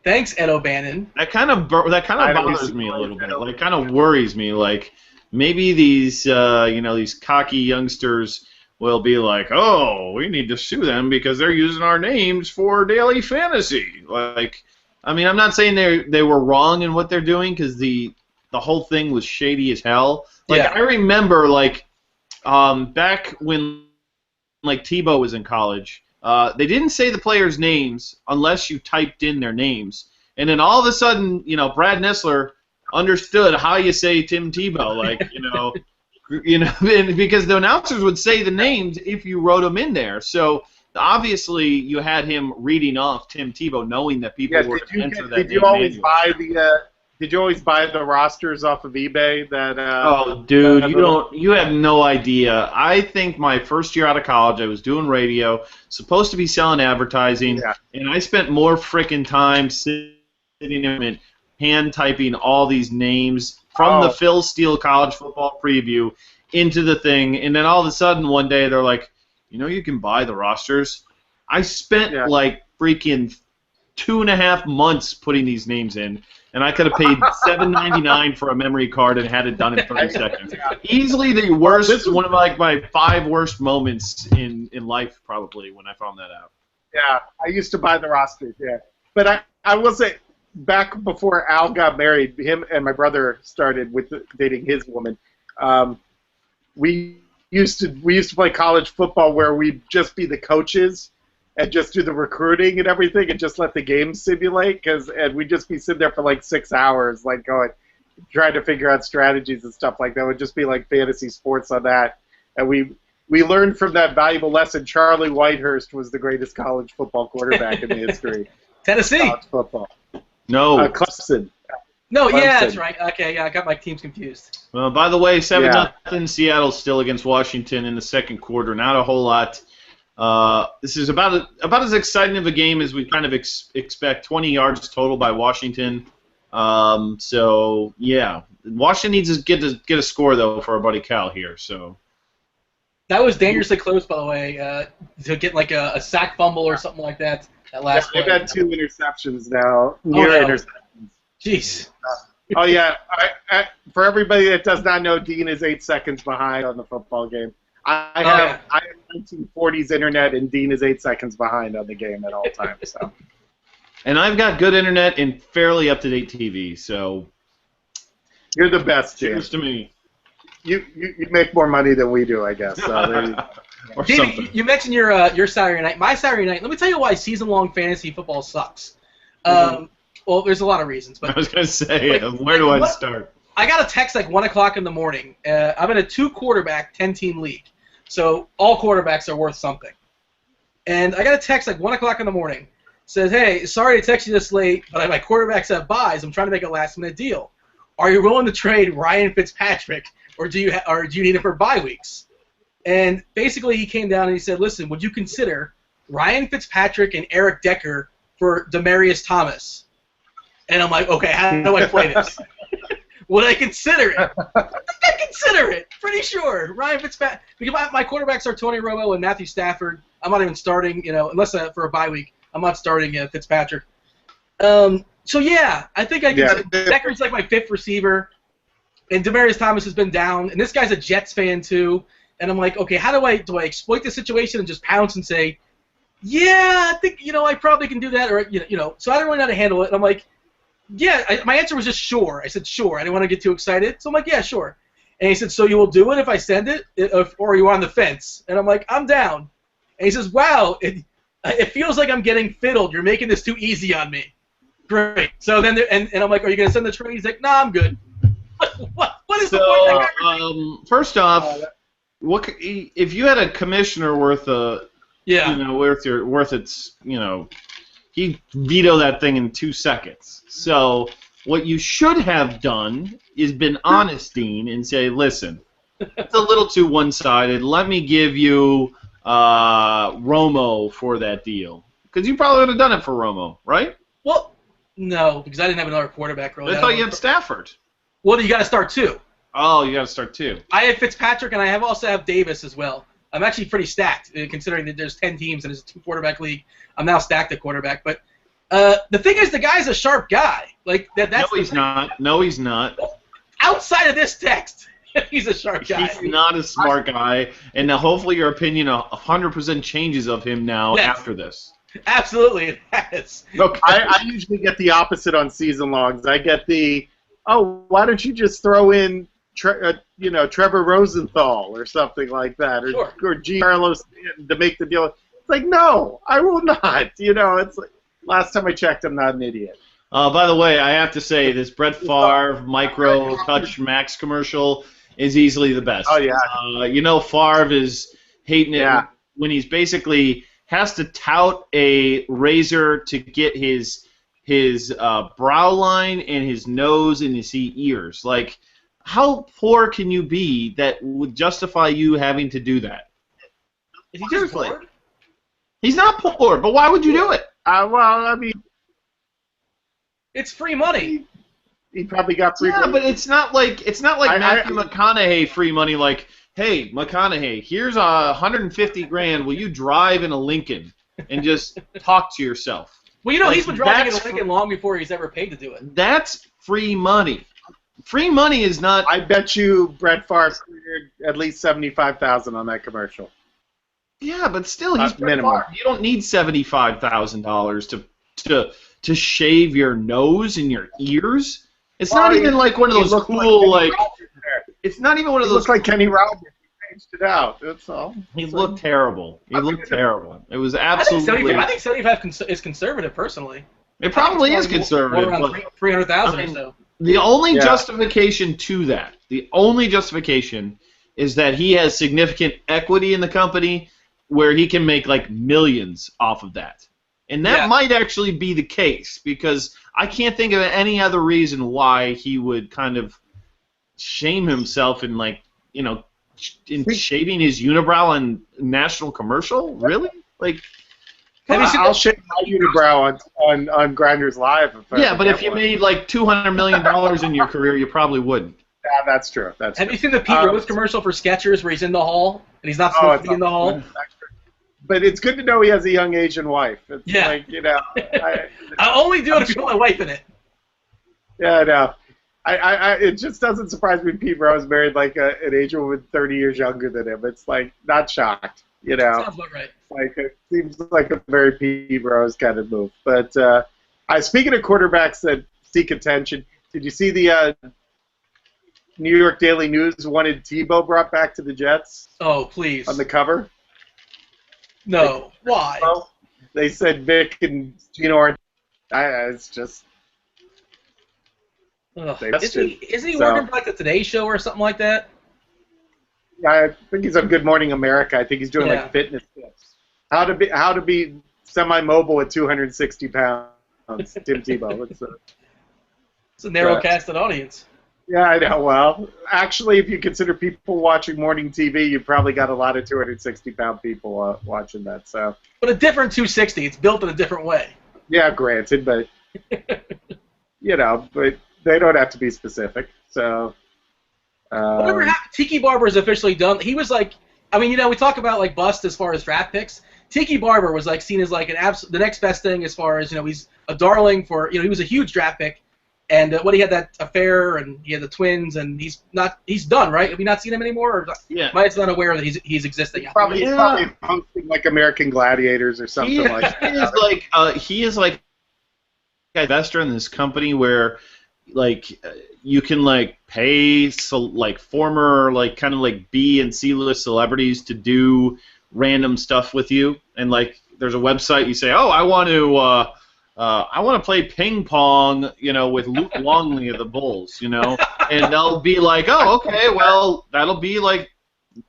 Thanks, Ed O'Bannon. That kind of bothers me a little bit. Like, kind of worries me. Like, maybe these these cocky youngsters will be like, oh, we need to sue them because they're using our names for daily fantasy. Like, I mean, I'm not saying they were wrong in what they're doing because the whole thing was shady as hell. Like, I remember back when Tebow was in college. They didn't say the players' names unless you typed in their names. And then all of a sudden, Brad Nessler understood how you say Tim Tebow. Because the announcers would say the names if you wrote them in there. So obviously you had him reading off Tim Tebow, knowing that people were going to enter that name. Did you always buy the rosters off of eBay? Oh, dude, you have no idea. I think my first year out of college, I was doing radio, supposed to be selling advertising, and I spent more frickin' time sitting and hand typing all these names from the Phil Steele college football preview into the thing, and then all of a sudden one day they're like, you can buy the rosters. I spent freaking 2.5 months putting these names in. And I could have paid $7.99 for a memory card and had it done in 30 seconds. Easily the worst, one of my 5 worst moments in life, probably, when I found that out. Yeah, I used to buy the rosters, But I will say, back before Al got married, him and my brother started with dating his woman, we used to play college football where we'd just be the coaches and just do the recruiting and everything and just let the game simulate, and we'd just be sitting there for 6 hours, trying to figure out strategies and stuff like that. It would just be like fantasy sports on that. And we learned from that valuable lesson. Charlie Whitehurst was the greatest college football quarterback in the history. Tennessee. College football. No. Clemson. No, Clemson. Yeah, that's right. Okay, I got my teams confused. Well, by the way, 7-0 Seattle still against Washington in the second quarter. Not a whole lot. This is about as exciting of a game as we kind of expect. 20 yards total by Washington. So yeah, Washington needs to get a score though for our buddy Cal here. So that was dangerously close, by the way, to get a sack fumble or something like that. That last play. They've had 2 interceptions now. Interceptions. Jeez. Oh yeah. For everybody that does not know, Dean is 8 seconds behind on the football game. I have 1940s internet, and Dean is 8 seconds behind on the game at all times. So. And I've got good internet and fairly up-to-date TV, so you're the best. Cheers to me. You make more money than we do, I guess. So or Dean, something. You mentioned your Saturday night. My Saturday night. Let me tell you why season-long fantasy football sucks. Well, there's a lot of reasons, but I was gonna say, where do I start? I got a text 1 o'clock in the morning. I'm in a 2-quarterback 10-team league. So all quarterbacks are worth something. And I got a text 1 o'clock in the morning. Says, hey, sorry to text you this late, but my quarterbacks have buys. I'm trying to make a last-minute deal. Are you willing to trade Ryan Fitzpatrick, or do you need him for bye weeks? And basically he came down and he said, listen, would you consider Ryan Fitzpatrick and Eric Decker for Demaryius Thomas? And I'm like, okay, how do I play this? Would I consider it? I think I'd consider it. Pretty sure. Ryan Fitzpatrick. Because my quarterbacks are Tony Romo and Matthew Stafford. I'm not even starting, unless for a bye week. I'm not starting Fitzpatrick. So yeah, I think I can. Decker's my 5th receiver, and Demaryius Thomas has been down, and this guy's a Jets fan too. And I'm like, okay, how do I exploit the situation and just pounce and say, yeah, I think I probably can do that, or So I don't really know how to handle it. And I'm like, yeah, my answer was just sure. I said sure. I didn't want to get too excited, so I'm like, yeah, sure. And he said, so you will do it if I send it, or are you on the fence? And I'm like, I'm down. And he says, wow, it feels like I'm getting fiddled. You're making this too easy on me. Great. So then, and I'm like, are you going to send the trade? He's like, nah, I'm good. What is the point? First off, if you had a commissioner worth its, he'd veto that thing in 2 seconds. So what you should have done is been honest, Dean, and say, listen, it's a little too one-sided. Let me give you Romo for that deal. Because you probably would have done it for Romo, right? Well, no, because I didn't have another quarterback. Really. I thought you had Stafford. Well, you got to start 2. Oh, you got to start 2. I have Fitzpatrick, and I also have Davis as well. I'm actually pretty stacked, considering that there's 10 teams and it's a 2-quarterback league. I'm now stacked at quarterback. But The thing is, the guy's a sharp guy. Like that's no, he's not. No, he's not. Outside of this text, he's a sharp guy. He's not a smart guy, and now hopefully your opinion 100% changes of him now after this. Absolutely, it has. Look, I usually get the opposite on season longs. I get why don't you just throw in, Trevor Rosenthal or something like that, or G. Carlos to make the deal. It's like, no, I will not. It's like, last time I checked, I'm not an idiot. By the way, I have to say this Brett Favre Micro Touch Max commercial is easily the best. Oh yeah. Favre is hating it when he's basically has to tout a razor to get his brow line and his nose and his ears. Like, how poor can you be that would justify you having to do that? Is he just bored? He's not poor, but why would you do it? Well, I mean, it's free money. He probably got free. Yeah, but it's not like Matthew McConaughey free money. Like, hey, McConaughey, here's $150,000. Will you drive in a Lincoln and just talk to yourself? Well, he's been driving in a Lincoln long before he's ever paid to do it. That's free money. Free money is not. I bet you Brett Favre cleared at least $75,000 on that commercial. Yeah, but still, he's minimum. You don't need $75,000 to shave your nose and your ears. It's not even like one of those cool like. It's not even one of those. It looks like Kenny Roberts. He changed it out. That's all. He looked terrible. He looked terrible. It was absolutely. I think 75 is conservative, personally. It probably is conservative. More around 300,000 or so. The only justification to that, is that he has significant equity in the company where he can make like millions off of that. And that might actually be the case, because I can't think of any other reason why he would kind of shame himself in in shaving his unibrow on national commercial. Really? Like, I'll shave my unibrow on Grinders Live. But if you made like $200 million in your career, you probably wouldn't. Yeah, that's true. Have you seen the Pete Rose commercial for Skechers where he's in the hall and he's not supposed to be in the hall? But it's good to know he has a young Asian wife. It's like, I'll only do it if you put my wife in it. Yeah, I know. It just doesn't surprise me Pete Rose married like an Asian woman 30 years younger than him. It's like, not shocked, Sounds about right. Like, it seems like a very Pete Rose kind of move. But speaking of quarterbacks that seek attention, did you see the New York Daily News wanted Tebow brought back to the Jets? Oh, please. On the cover? No. Why? They said Vic and Gino are. It's just. Isn't he working for like the Today Show or something like that? Yeah, I think he's on Good Morning America. I think he's doing like fitness tips. How to be semi-mobile at 260 pounds. Tim Tebow. It's a narrow-casted audience. Yeah, I know. Well, actually, if you consider people watching morning TV, you've probably got a lot of 260-pound people watching that. So. But a different 260. It's built in a different way. Yeah, granted, but but they don't have to be specific. So. Whatever happened, Tiki Barber is officially done. He was like, we talk about like bust as far as draft picks. Tiki Barber was like seen as like the next best thing as far as he's a darling for he was a huge draft pick. And when he had that affair, and he had the twins, and he's done, right? Have we not seen him anymore? Or am I just not aware that he's existing? He's probably hosting like American Gladiators or something like that. He is like an investor in this company where, like, you can like pay former kind of like B and C list celebrities to do random stuff with you, and like there's a website you say, oh, I want to play ping pong, with Luke Longley of the Bulls, and they'll be like, oh, okay, well, that'll be like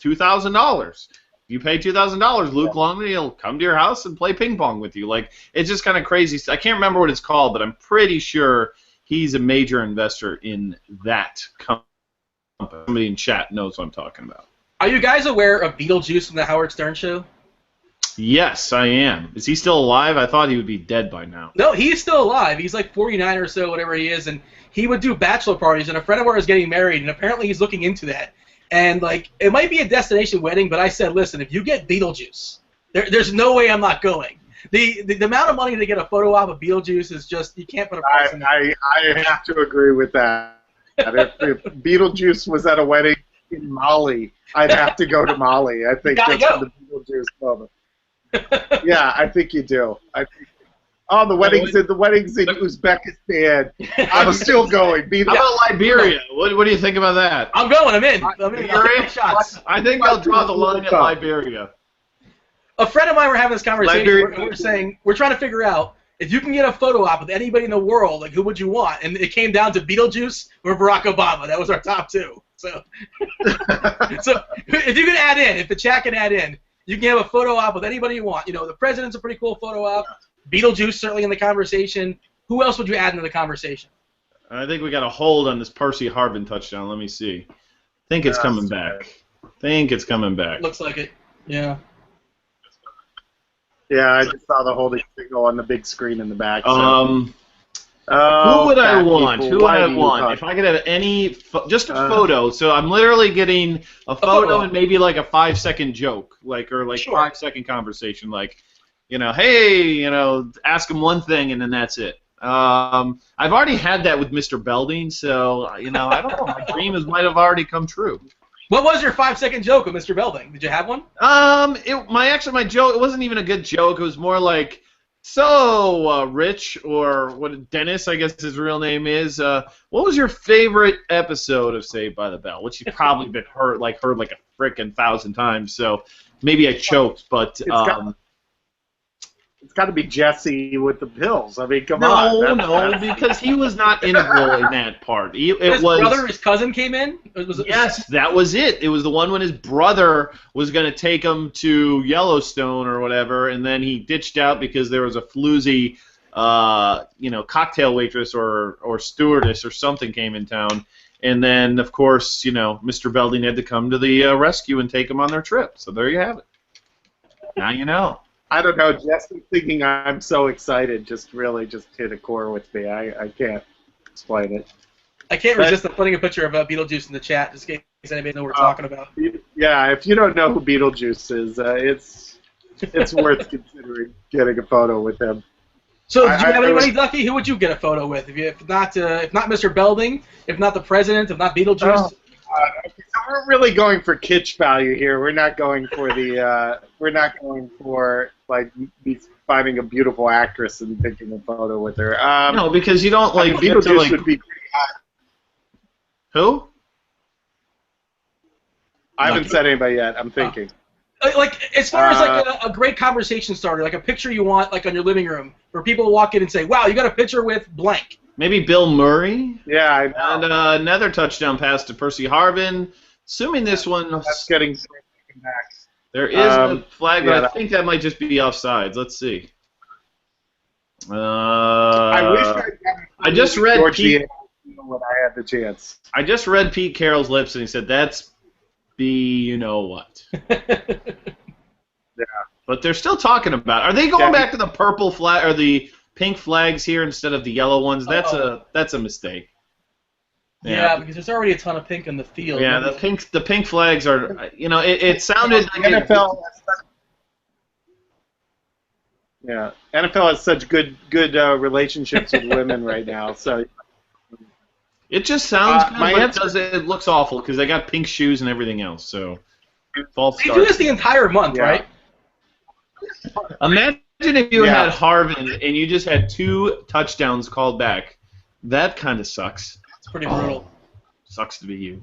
$2,000. If you pay $2,000, Luke Longley will come to your house and play ping pong with you. Like, it's just kind of crazy. I can't remember what it's called, but I'm pretty sure he's a major investor in that company. Somebody in chat knows what I'm talking about. Are you guys aware of Beetlejuice from the Howard Stern Show? Yes, I am. Is he still alive? I thought he would be dead by now. No, he's still alive. He's like 49 or so, whatever he is, and he would do bachelor parties, and a friend of ours is getting married, and apparently he's looking into that. And, like, it might be a destination wedding, but I said, listen, if you get Beetlejuice, there's no way I'm not going. The amount of money to get a photo op of Beetlejuice is just, you can't put a price on it. I have to agree with that. If Beetlejuice was at a wedding in Mali, I'd have to go to Mali. I think that's the Beetlejuice moment. Yeah, I think you do. The weddings in Uzbekistan. I'm still going. How about Liberia? What do you think about that? I'm going. I'm in. Liberia? Shots. I think I'll draw the line at Liberia. A friend of mine were having this conversation. We're saying we're trying to figure out if you can get a photo op with anybody in the world, like who would you want? And it came down to Beetlejuice or Barack Obama. That was our top two. So if you can add in, if the chat can add in, you can have a photo op with anybody you want. You know, the president's a pretty cool photo op. Beetlejuice certainly in the conversation. Who else would you add into the conversation? I think we got a hold on this Percy Harvin touchdown. Let me see. I think it's coming back. Looks like it. Yeah. Yeah, I just saw the holding signal on the big screen in the back. So. Who would I want? If I could have any, just a photo. So I'm literally getting a photo and maybe like a 5-second joke, or 5-second conversation, like, hey, ask him one thing and then that's it. I've already had that with Mr. Belding, so I don't know. My dream might have already come true. What was your 5-second joke with Mr. Belding? Did you have one? My joke, it wasn't even a good joke. It was more like, so, Rich, or what Dennis, I guess his real name is, what was your favorite episode of Saved by the Bell? Which you've probably been heard like a frickin' 1,000 times, so maybe I choked, but it's got to be Jesse with the pills. I mean, come on. No, because he was not integral in that part. His cousin came in? Yes, that was it. It was the one when his brother was going to take him to Yellowstone or whatever, and then he ditched out because there was a floozy, cocktail waitress or stewardess or something came in town. And then, of course, Mr. Belding had to come to the rescue and take him on their trip. So there you have it. Now you know. I don't know, Jesse thinking I'm so excited just hit a core with me. I can't explain it. I can't resist putting a picture of Beetlejuice in the chat just in case anybody knows what we're talking about. Yeah, if you don't know who Beetlejuice is, it's worth considering getting a photo with him. So, do you have anybody, Ducky? Who would you get a photo with? If not Mr. Belding, if not the president, if not Beetlejuice? So we're really going for kitsch value here. We're not going for like finding a beautiful actress and taking a photo with her. No, because you don't like Beetlejuice would be pretty hot. Who? I haven't said anybody yet. I'm thinking. Like as far as like a great conversation starter, like a picture you want like on your living room, where people walk in and say, "Wow, you got a picture with blank." Maybe Bill Murray. Yeah, I know. And another touchdown pass to Percy Harvin. Assuming this one. That's getting back. There is a flag, but I think that might just be offsides. Let's see. I wish I just read Pete. When I had the chance. I just read Pete Carroll's lips, and he said, "That's you know what." Yeah. But they're still talking about it. Are they going back to the purple flag or the pink flags here instead of the yellow ones? That's a mistake. Yeah, because there's already a ton of pink in the field. Yeah, the pink flags are. It sounded like NFL. Yeah, NFL has such good relationships with women right now. So it just sounds good, but it looks awful because they got pink shoes and everything else. So false start. They do this the entire month, right? Imagine if you had Harvin and you just had 2 touchdowns called back. That kind of sucks. It's pretty brutal. Sucks to be you.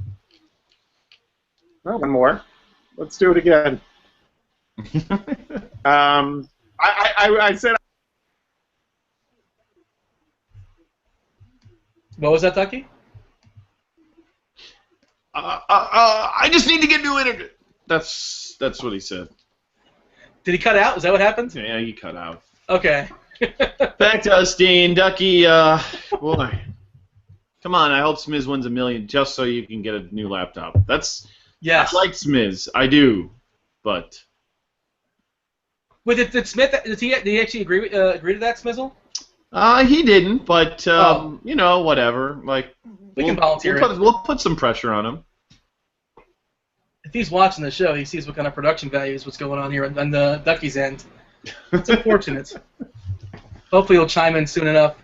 Well, one more. Let's do it again. I said. What was that, Ducky? I just need to get new internet. That's what he said. Did he cut out? Is that what happened? Yeah, he cut out. Okay. Back to us, Dean. Ducky, boy. Come on, I hope Smiz wins $1 million just so you can get a new laptop. Yes. I like Smiz. I do, but. Wait, did Smith? Did he actually agree to that, Smizzle? He didn't, but whatever. Like we can volunteer. We'll put some pressure on him. If he's watching the show, he sees what kind of production values, what's going on here on the Ducky's end. It's unfortunate. Hopefully he'll chime in soon enough.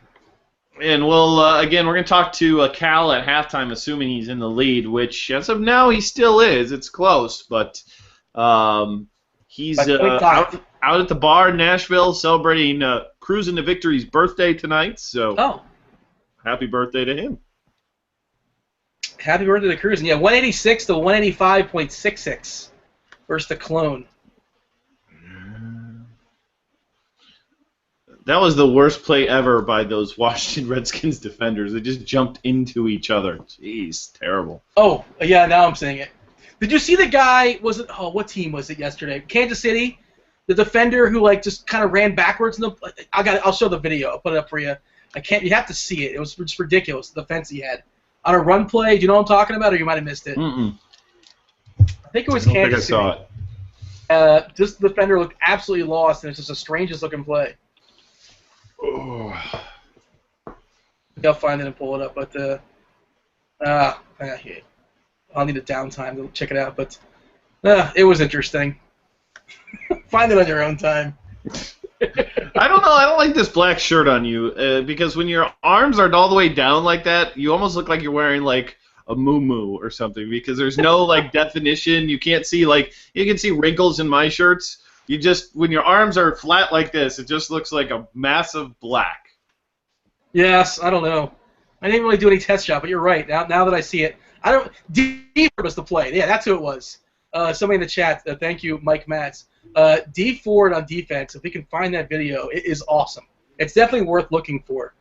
And we'll again, we're going to talk to Cal at halftime, assuming he's in the lead, which as of now he still is. It's close, but he's out at the bar in Nashville celebrating cruising to Victory's birthday tonight. So, happy birthday to him! Happy birthday to Cruz. And yeah, 186 to 185.66 versus the Clone. That was the worst play ever by those Washington Redskins defenders. They just jumped into each other. Jeez, terrible. Oh, yeah, now I'm seeing it. Did you see the guy, what team was it yesterday? Kansas City? The defender who, like, just kind of ran backwards. I'll show the video. I'll put it up for you. You have to see it. It was just ridiculous, the defense he had. On a run play, do you know what I'm talking about, or you might have missed it? Mm-mm. I think it was Kansas City. I think I saw it. Just the defender looked absolutely lost, and it's just the strangest looking play. Oh. I'll find it and pull it up, but I'll need a downtime to check it out. But it was interesting. Find it on your own time. I don't know. I don't like this black shirt on you because when your arms are all the way down like that, you almost look like you're wearing like a muumuu or something because there's no like definition. You can't see you can see wrinkles in my shirts. You just when your arms are flat like this, it just looks like a massive black. Yes, I don't know. I didn't really do any test shot, but you're right. Now that I see it, I don't. D was the play. Yeah, that's who it was. Somebody in the chat. Thank you, Mike Matz. D Ford on defense. If we can find that video, it is awesome. It's definitely worth looking for.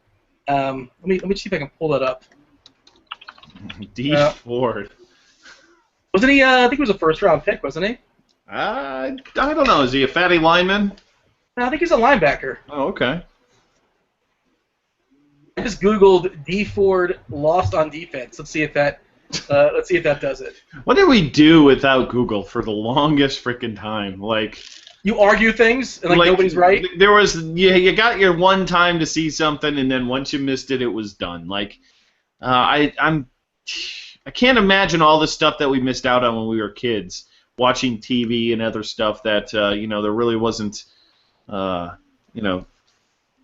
Let me see if I can pull that up. D Ford. Wasn't he? I think he was a first-round pick, wasn't he? I don't know. Is he a fatty lineman? No, I think he's a linebacker. Oh, okay. I just googled D Ford lost on defense. Let's see if that does it. What did we do without Google for the longest freaking time? Like you argue things and like nobody's right. There was you got your one time to see something and then once you missed it, it was done. Like I can't imagine all the stuff that we missed out on when we were kids. Watching TV and other stuff that there really wasn't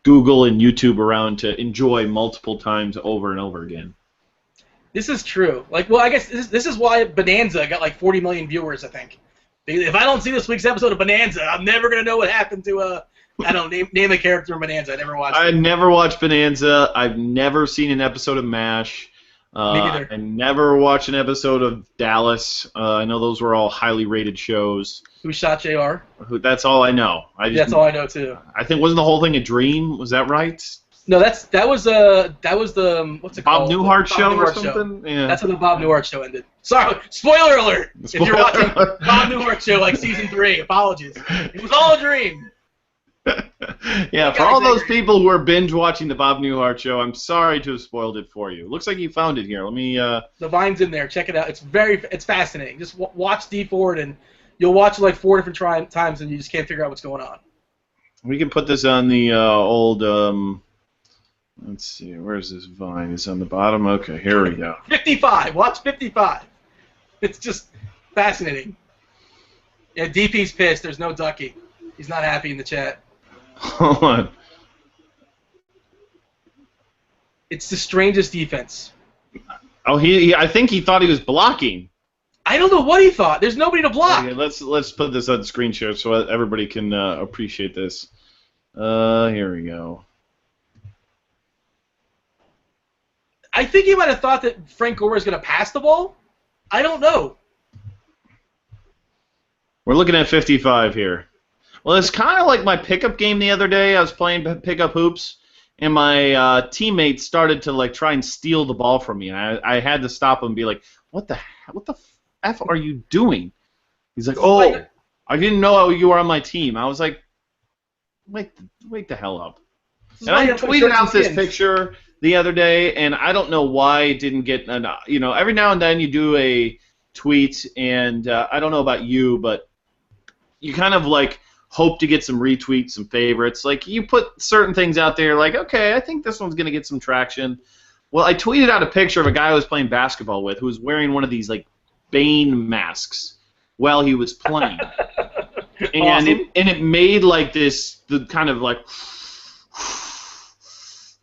Google and YouTube around to enjoy multiple times over and over again. This is true. I guess this is why Bonanza got like 40 million viewers, I think. If I don't see this week's episode of Bonanza, I'm never gonna know what happened to name a character in Bonanza. I never watched. I never watched Bonanza. I've never seen an episode of MASH. Me neither. I never watched an episode of Dallas. I know those were all highly rated shows. Who shot JR? That's all I know. That's all I know too. I think wasn't the whole thing a dream? Was that right? No, that was the what's it Bob called? Newhart Bob show Newhart or something? Show. Yeah. That's how the Bob Newhart show ended. Sorry, spoiler alert! If you're watching Bob Newhart show like season 3, apologies. It was all a dream. Yeah, for all those people who are binge watching the Bob Newhart show, I'm sorry to have spoiled it for you. Looks like you found it here. Let me. The Vine's in there. Check it out. It's fascinating. Just watch D Ford and you'll watch it like 4 different times and you just can't figure out what's going on. We can put this on the old. Let's see. Where's this Vine? It's on the bottom. Okay, here we go. 55. Watch 55. It's just fascinating. Yeah, DP's pissed. There's no Ducky. He's not happy in the chat. Hold on. It's the strangest defense. Oh, I think he thought he was blocking. I don't know what he thought. There's nobody to block. Okay, let's put this on screen share so everybody can appreciate this. Here we go. I think he might have thought that Frank Gore was going to pass the ball. I don't know. We're looking at 55 here. Well, it's kind of like my pickup game the other day. I was playing pickup hoops, and my teammate started to try and steal the ball from me. And I had to stop him and be like, "What the f are you doing?" He's like, "Oh, I didn't know you were on my team." I was like, "Wake the hell up!" And I tweeted out this picture the other day, and I don't know why it didn't get. Every now and then you do a tweet, and I don't know about you, but you kind of hope to get some retweets, some favorites. You put certain things out there, okay, I think this one's gonna get some traction. Well, I tweeted out a picture of a guy I was playing basketball with who was wearing one of these Bane masks while he was playing. and Awesome. it made like the kind of like,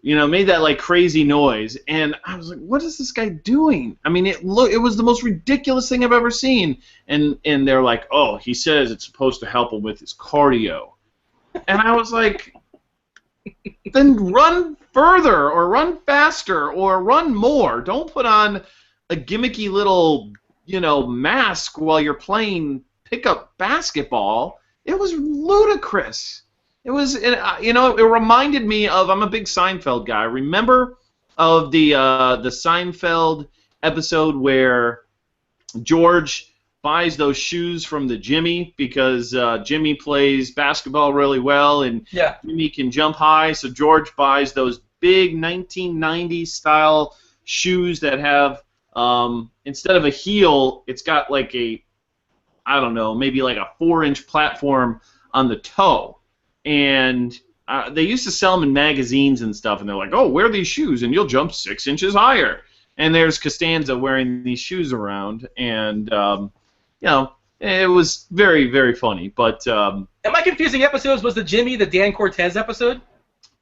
made that like crazy noise, and I was like, what is this guy doing? I mean, it was the most ridiculous thing I've ever seen, and they're like, oh, he says it's supposed to help him with his cardio, and I was like, then run further or run faster or run more. Don't put on a gimmicky little, mask while you're playing pickup basketball. It was ludicrous. It was, it reminded me of, I'm a big Seinfeld guy. Remember of the Seinfeld episode where George buys those shoes from the Jimmy because Jimmy plays basketball really well and Jimmy can jump high, so George buys those big 1990s style shoes that have, instead of a heel, it's got like maybe like a 4-inch platform on the toe. And they used to sell them in magazines and stuff, and they're like, oh, wear these shoes and you'll jump 6 inches higher. And there's Costanza wearing these shoes around, and, it was very, very funny. But am I confusing episodes? Was the Jimmy the Dan Cortez episode?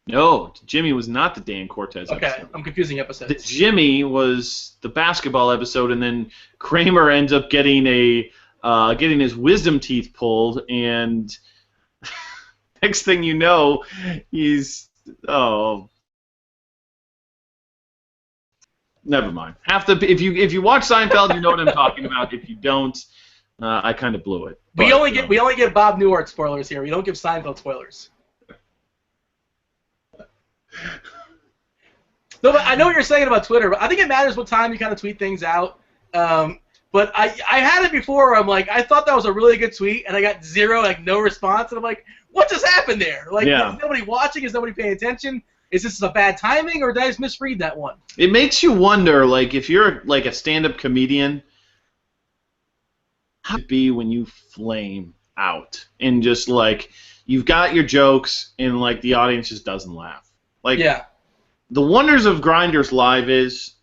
No, Jimmy was not the Dan Cortez episode. Okay, I'm confusing episodes. The Jimmy was the basketball episode, and then Kramer ends up getting his wisdom teeth pulled, and next thing you know, he's never mind. If you watch Seinfeld, you know what I'm talking about. If you don't, I kind of blew it. We only give Bob Newhart spoilers here. We don't give Seinfeld spoilers. No, but I know what you're saying about Twitter, but I think it matters what time you kind of tweet things out. But I had it before where I'm like, I thought that was a really good tweet, and I got zero, no response, and I'm like, what just happened there? Is nobody watching? Is nobody paying attention? Is this a bad timing, or did I just misread that one? It makes you wonder, if you're a stand-up comedian, how it be when you flame out and just you've got your jokes and the audience just doesn't laugh. The wonders of Grinders Live is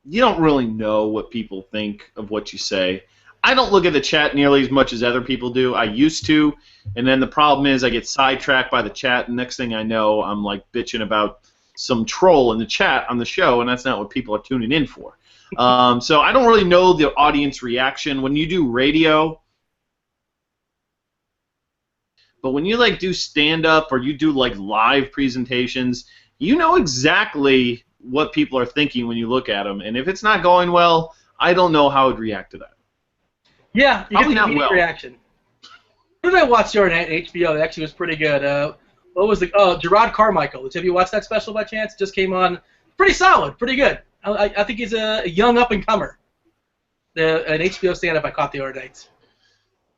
you don't really know what people think of what you say. I don't look at the chat nearly as much as other people do. I used to, and then the problem is I get sidetracked by the chat, and next thing I know, I'm bitching about some troll in the chat on the show, and that's not what people are tuning in for. So I don't really know the audience reaction. When you do radio, but when you do stand-up or you do live presentations, you know exactly what people are thinking when you look at them, and if it's not going well, I don't know how I'd react to that. Yeah, you Probably get the not immediate well. reaction. What did I watch the other night on HBO? That actually was pretty good. What was Gerard Carmichael. Have you watched that special by chance? It just came on. Pretty solid, pretty good. I think he's a young up-and-comer. An HBO stand-up I caught the other night.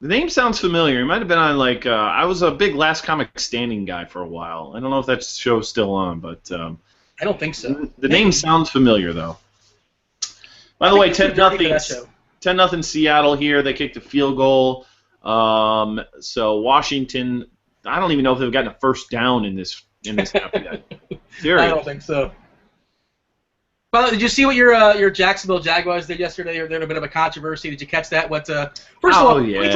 The name sounds familiar. It might have been on I was a big Last Comic Standing guy for a while. I don't know if that show's still on, but I don't think so. The name sounds familiar though. By the way, 10-0 Seattle here. They kicked a field goal. So Washington, I don't even know if they've gotten a first down in this half yet. Serious. I don't think so. Well, did you see what your Jacksonville Jaguars did yesterday? They're in a bit of a controversy. Did you catch that? First of all, yeah. we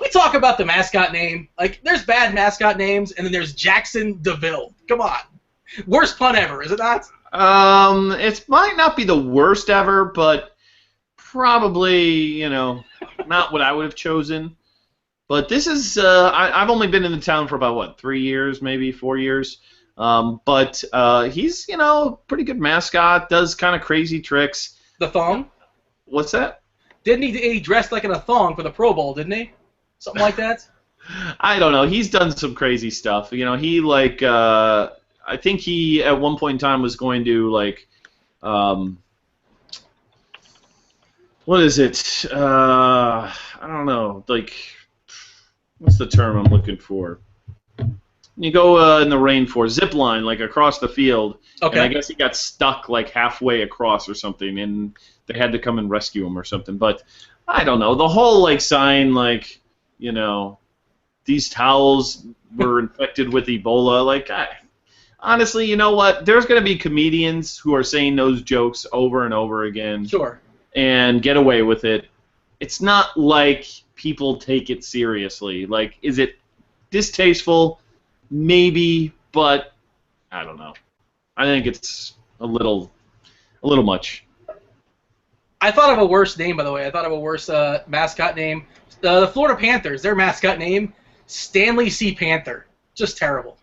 talk about the mascot name. There's bad mascot names, and then there's Jackson DeVille. Come on, worst pun ever, is it not? It might not be the worst ever, but probably not what I would have chosen. But this is I've only been in the town for about 3 years, maybe 4 years. But he's, pretty good mascot, does kind of crazy tricks. The thong? What's that? Didn't he dress in a thong for the Pro Bowl, didn't he? Something like that? I don't know. He's done some crazy stuff. He I think he at one point in time was going to what is it? I don't know. What's the term I'm looking for? You go in the rainforest, zip line, across the field. Okay. And I guess he got stuck halfway across or something, and they had to come and rescue him or something. But I don't know. The whole sign these towels were infected with Ebola. Honestly, you know what? There's going to be comedians who are saying those jokes over and over again. Sure. And get away with it. It's not like people take it seriously. Like, is it distasteful? Maybe, but I don't know. I think it's a little much. I thought of a worse name, by the way. I thought of a worse mascot name. The Florida Panthers, their mascot name, Stanley C. Panther. Just terrible.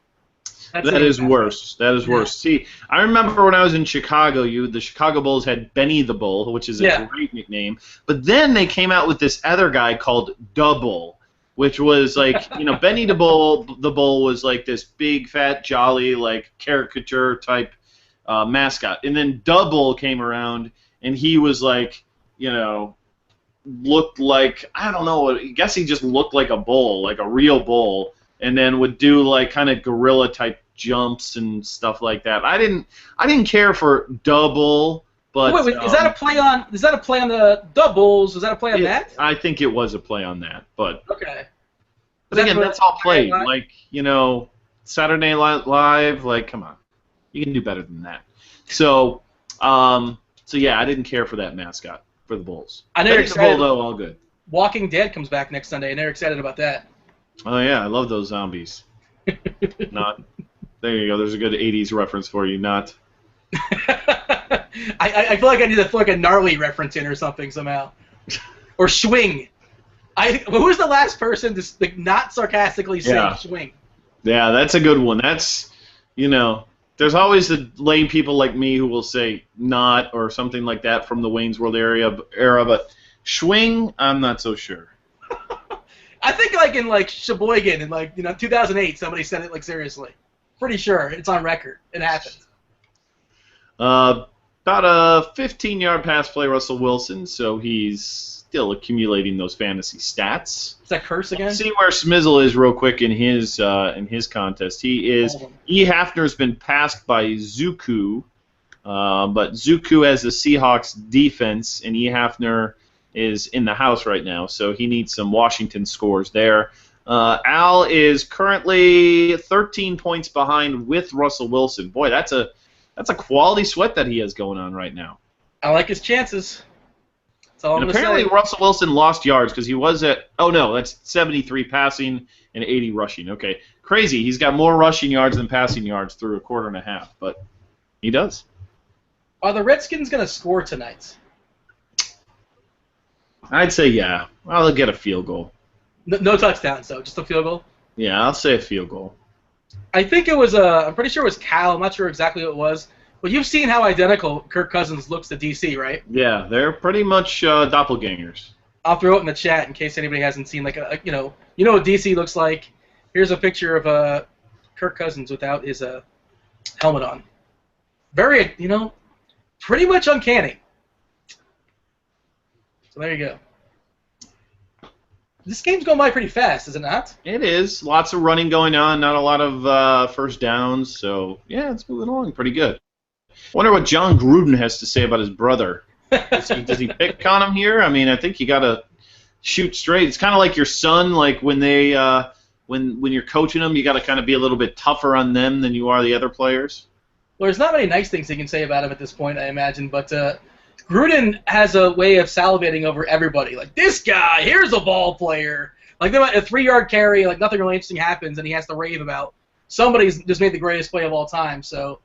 That is worse. That is worse. See, I remember when I was in Chicago, the Chicago Bulls had Benny the Bull, which is a great nickname. But then they came out with this other guy called Double, which was like, Benny the Bull was like this big, fat, jolly, like caricature type mascot. And then Double came around, and he was like, looked like, I don't know, I guess he just looked like a bull, like a real bull, and then would do like kind of gorilla type jumps and stuff like that. I didn't care for Double, but wait, is that a play on? Is that a play on the Doubles? Is that a play on that? I think it was a play on that, but okay. But again, that's all played. Like Saturday Night Live. Like, come on, you can do better than that. So yeah, I didn't care for that mascot for the Bulls. I never excited. Though, all good. Walking Dead comes back next Sunday. I never excited about that. Oh yeah, I love those zombies. Not. There you go. There's a good '80s reference for you. Not. I feel like I need to throw like a gnarly reference in or something somehow. Or swing. Who was the last person to not sarcastically say swing? Yeah, that's a good one. That's there's always the lame people like me who will say not or something like that from the Wayne's World era, but swing, I'm not so sure. I think like in like Sheboygan in 2008 somebody said it like seriously. Pretty sure it's on record. It happened. About a 15-yard pass play, Russell Wilson, so he's still accumulating those fantasy stats. Is that curse again? Let's see where Smizzle is real quick in his contest. E. Hafner's been passed by Zuku, but Zuku has the Seahawks defense, and E. Hafner is in the house right now, so he needs some Washington scores there. Al is currently 13 points behind with Russell Wilson. Boy, that's a quality sweat that he has going on right now. I like his chances. That's all I'm going to say. Apparently Russell Wilson lost yards because he was at, that's 73 passing and 80 rushing. Okay, crazy. He's got more rushing yards than passing yards through a quarter and a half, but he does. Are the Redskins going to score tonight? I'd say yeah. Well, they'll get a field goal. No touchdowns, though. Just a field goal? Yeah, I'll say a field goal. I think it was I'm pretty sure it was Cal. I'm not sure exactly what it was. But you've seen how identical Kirk Cousins looks to DC, right? Yeah, they're pretty much doppelgangers. I'll throw it in the chat in case anybody hasn't seen like you know what DC looks like. Here's a picture of Kirk Cousins without his helmet on. Very, pretty much uncanny. So there you go. This game's going by pretty fast, is it not? It is. Lots of running going on, not a lot of first downs, so yeah, it's moving along pretty good. Wonder what John Gruden has to say about his brother. Does he pick on him here? I mean, I think you got to shoot straight. It's kind of like your son, like when they when you're coaching them, you got to kind of be a little bit tougher on them than you are the other players. Well, there's not many nice things he can say about him at this point, I imagine, but Gruden has a way of salivating over everybody. Like, this guy, here's a ball player. Like, a 3-yard carry, like nothing really interesting happens, and he has to rave about somebody's just made the greatest play of all time. So,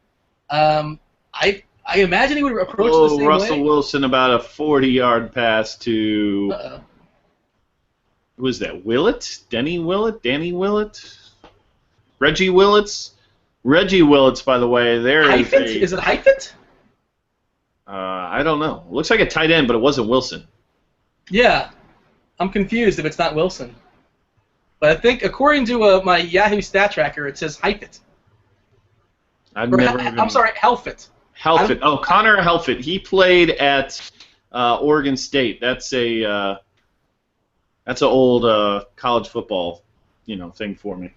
I imagine he would approach it the same Russell way. Wilson about a 40-yard pass to... Who was that? Willett? Danny Willett? Reggie Willits? Reggie Willits, by the way, Is it Heifetz? I don't know. It looks like a tight end, but it wasn't Wilson. Yeah. I'm confused if it's not Wilson. But I think, according to my Yahoo stat tracker, it says Heifetz. I'm sorry, Helfet. Helfet. Oh, Connor Helfet. He played at Oregon State. That's an old college football, thing for me.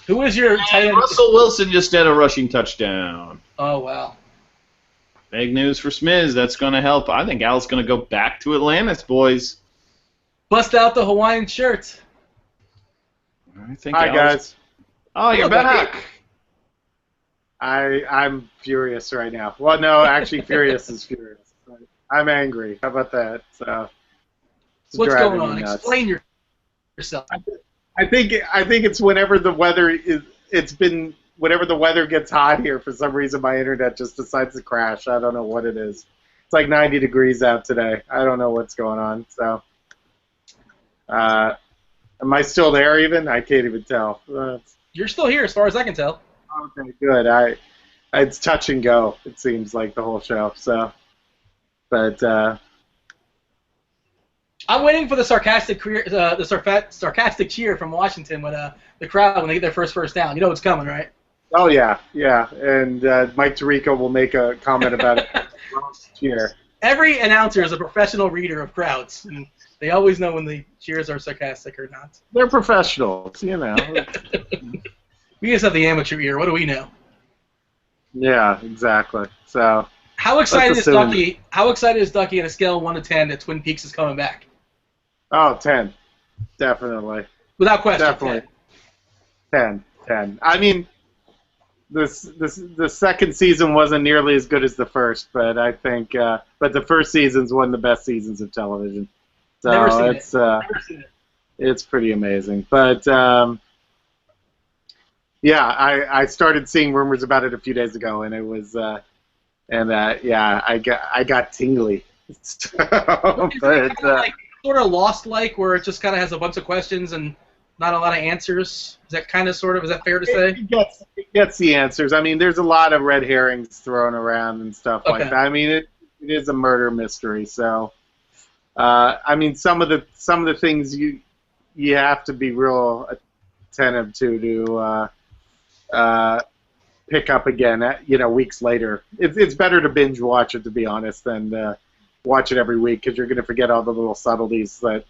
Who is your tight end? Russell Wilson just had a rushing touchdown. Oh, wow. Big news for Smiz. That's going to help. I think Al's going to go back to Atlantis, boys. Bust out the Hawaiian shirt. Hi, guys. Oh, you're back. I'm furious right now. Well, no, actually, furious is furious. I'm angry. How about that? So, It's What's driving going on? me nuts. Explain yourself. I think it's whenever the weather is. It's been whenever the weather gets hot here. For some reason, my internet just decides to crash. I don't know what it is. It's like 90 degrees out today. I don't know what's going on. So, am I still there? Even I can't even tell. You're still here, as far as I can tell. Okay, good. It's touch and go. It seems like the whole show. So, but I'm waiting for the sarcastic cheer from Washington when the crowd when they get their first down. You know what's coming, right? oh yeah, yeah. And Mike Tirico will make a comment about it here. Every announcer is a professional reader of crowds. And they always know when the cheers are sarcastic or not. They're professionals, you know. We just have the amateur ear. What do we know? Yeah, exactly. So. How excited is assume. Ducky? How excited is Ducky on a scale of 1 to 10 that Twin Peaks is coming back? Oh, 10. Definitely. Without question. Definitely. 10. I mean, the second season wasn't nearly as good as the first, but I think, but the first season's one of the best seasons of television. So Never seen it's, it. Never seen it. It's pretty amazing. But yeah, I started seeing rumors about it a few days ago, and it was, yeah, I got tingly. But Like sort of Lost-like, where it just kind of has a bunch of questions and not a lot of answers. Is that kind of sort of? Is that fair to say? It gets the answers. I mean, there's a lot of red herrings thrown around and stuff like that. I mean, it is a murder mystery, so. I mean, some of the things you have to be real attentive to pick up again, weeks later. It's better to binge watch it, to be honest, than watch it every week, because you're going to forget all the little subtleties that,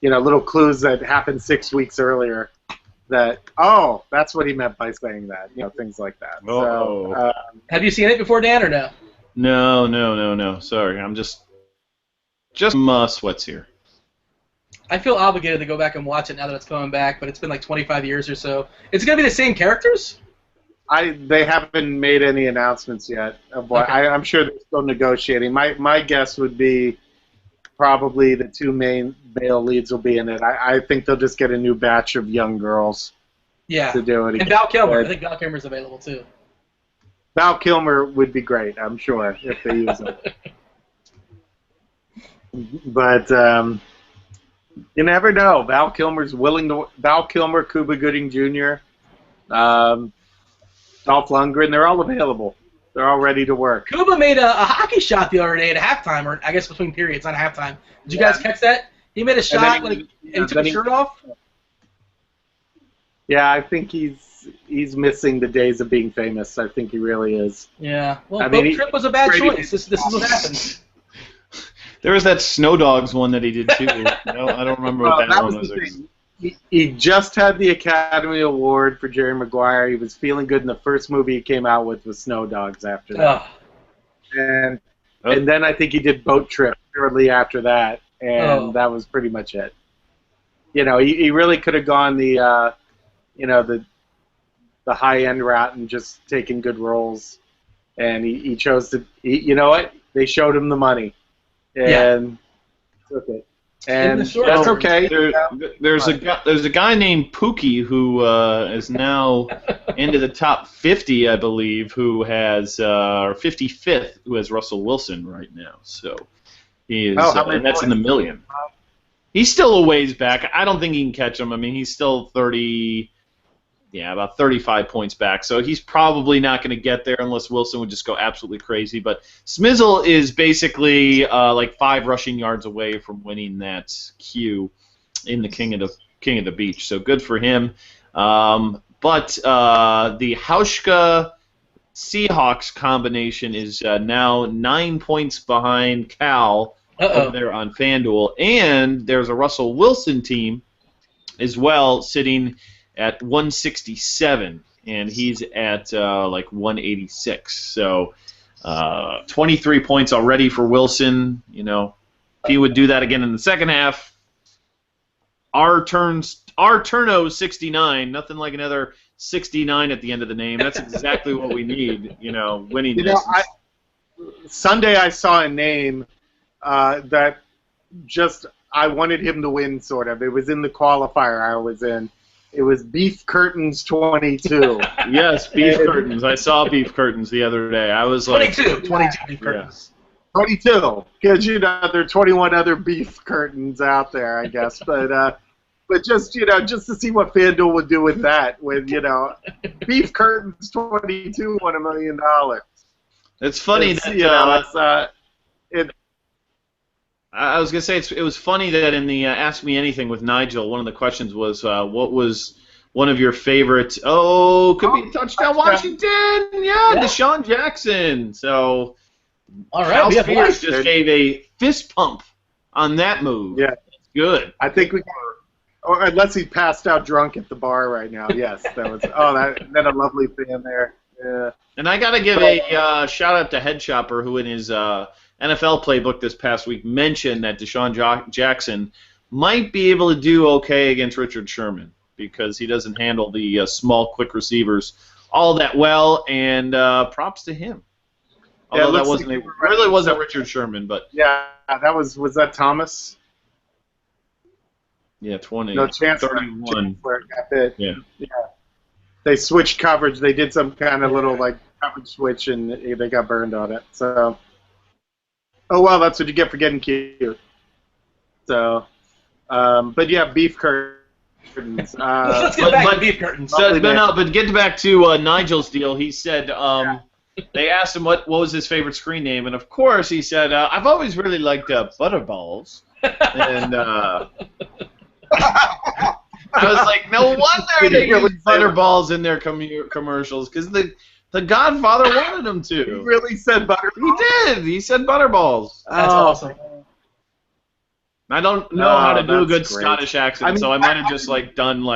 little clues that happened 6 weeks earlier. That that's what he meant by saying that, things like that. Oh. So, Have you seen it before, Dan, or no? No. Sorry, I'm just sweats here. I feel obligated to go back and watch it now that it's coming back, but it's been like 25 years or so. It's going to be the same characters? They haven't made any announcements yet. I'm sure they're still negotiating. My guess would be probably the two main male leads will be in it. I think they'll just get a new batch of young girls to do it again. And Val Kilmer. I think Val Kilmer's available too. Val Kilmer would be great, I'm sure, if they use him. But you never know. Val Kilmer's willing to. Val Kilmer, Cuba Gooding Jr., Dolph Lundgren, they're all available. They're all ready to work. Cuba made a hockey shot the other day at halftime, or I guess between periods, not halftime. Did you guys catch that? He made a shot and he took his shirt off. Yeah, I think he's missing the days of being famous. I think he really is. Yeah. Well, Boat Trip was a bad choice. This is what happened. There was that Snow Dogs one that he did too. I don't remember what that one was. He just had the Academy Award for Jerry Maguire. He was feeling good, and the first movie he came out with was Snow Dogs after that. And then I think he did Boat Trip shortly after that, and that was pretty much it. He really could have gone the high-end route and just taken good roles, and he chose to. You know what? They showed him the money, and took it. And that's okay. There's a guy named Pookie who is now into the top 50, I believe, who has or 55th, who has Russell Wilson right now. So he is, and that's in the million. He's still a ways back. I don't think he can catch him. I mean, he's still 30. Yeah, about 35 points back. So he's probably not going to get there unless Wilson would just go absolutely crazy. But Smizzle is basically like 5 rushing yards away from winning that Q in the King of the Beach. So good for him. But the Hauschka Seahawks combination is now 9 points behind Cal over there on FanDuel. And there's a Russell Wilson team as well sitting at 167, and he's at like 186. So 23 points already for Wilson. If he would do that again in the second half, our turno 69. Nothing like another 69 at the end of the name. That's exactly what we need. Winning this. Sunday I saw a name that just I wanted him to win, sort of. It was in the qualifier I was in. It was Beef Curtains 22. Yes, beef curtains. I saw beef curtains the other day. I was like 22 beef curtains. 22, because there are 21 other beef curtains out there, I guess. But just just to see what FanDuel would do with that, when Beef Curtains 22 won $1 million. It's funny that I was gonna say it was funny that in the Ask Me Anything with Nigel, one of the questions was what was one of your favorites? Oh, could be touchdown Washington. Yeah, Deshaun Jackson. So. All right, House Spears just gave a fist pump on that move. Yeah, that's good. I think or unless he passed out drunk at the bar right now. Yes, that was. Oh, that a lovely fan there. Yeah. And I gotta give a shout out to Head Chopper, who in his NFL playbook this past week mentioned that Deshaun Jackson might be able to do okay against Richard Sherman because he doesn't handle the small, quick receivers all that well. And props to him. Although that wasn't Richard Sherman, but yeah, was that Thomas? Yeah, 20. No, Chancellor 31. Got bit. Yeah. They switched coverage. They did some kind of little coverage switch, and they got burned on it. So, oh well, that's what you get for getting cute. So, but yeah, beef curtains. Let's get back to beef curtains. But get back to Nigel's deal. He said. They asked him what was his favorite screen name, and of course he said, "I've always really liked Butterballs." And I was like, "No wonder they use Butterballs in their commercials because the Godfather wanted them to." He really said Butterballs. He did. He said Butterballs. That's awesome. I don't know how to do a good Scottish accent, so I might have just done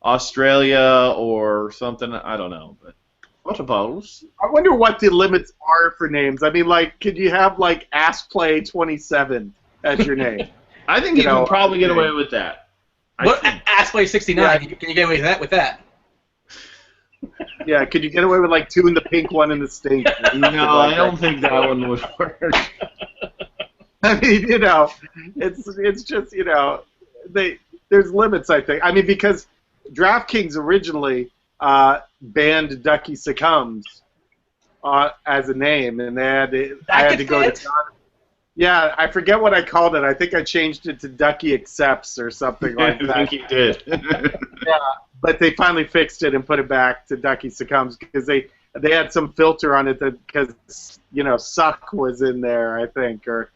Australia or something. I don't know, but. Butterballs. I wonder what the limits are for names. I mean, could you have Assplay 27 as your name? I think you can probably get away with that. But Assplay 69, can you get away with that? Yeah, could you get away with 2 in the pink, 1 in the stink? No, I don't think that one would work. I mean, it's just there's limits. I think. I mean, because DraftKings originally. Banned Ducky Succumbs as a name, and I had to go to. Yeah, I forget what I called it. I think I changed it to Ducky Accepts or something like that. I think you did. Yeah, but they finally fixed it and put it back to Ducky Succumbs because they had some filter on it because suck was in there, I think, or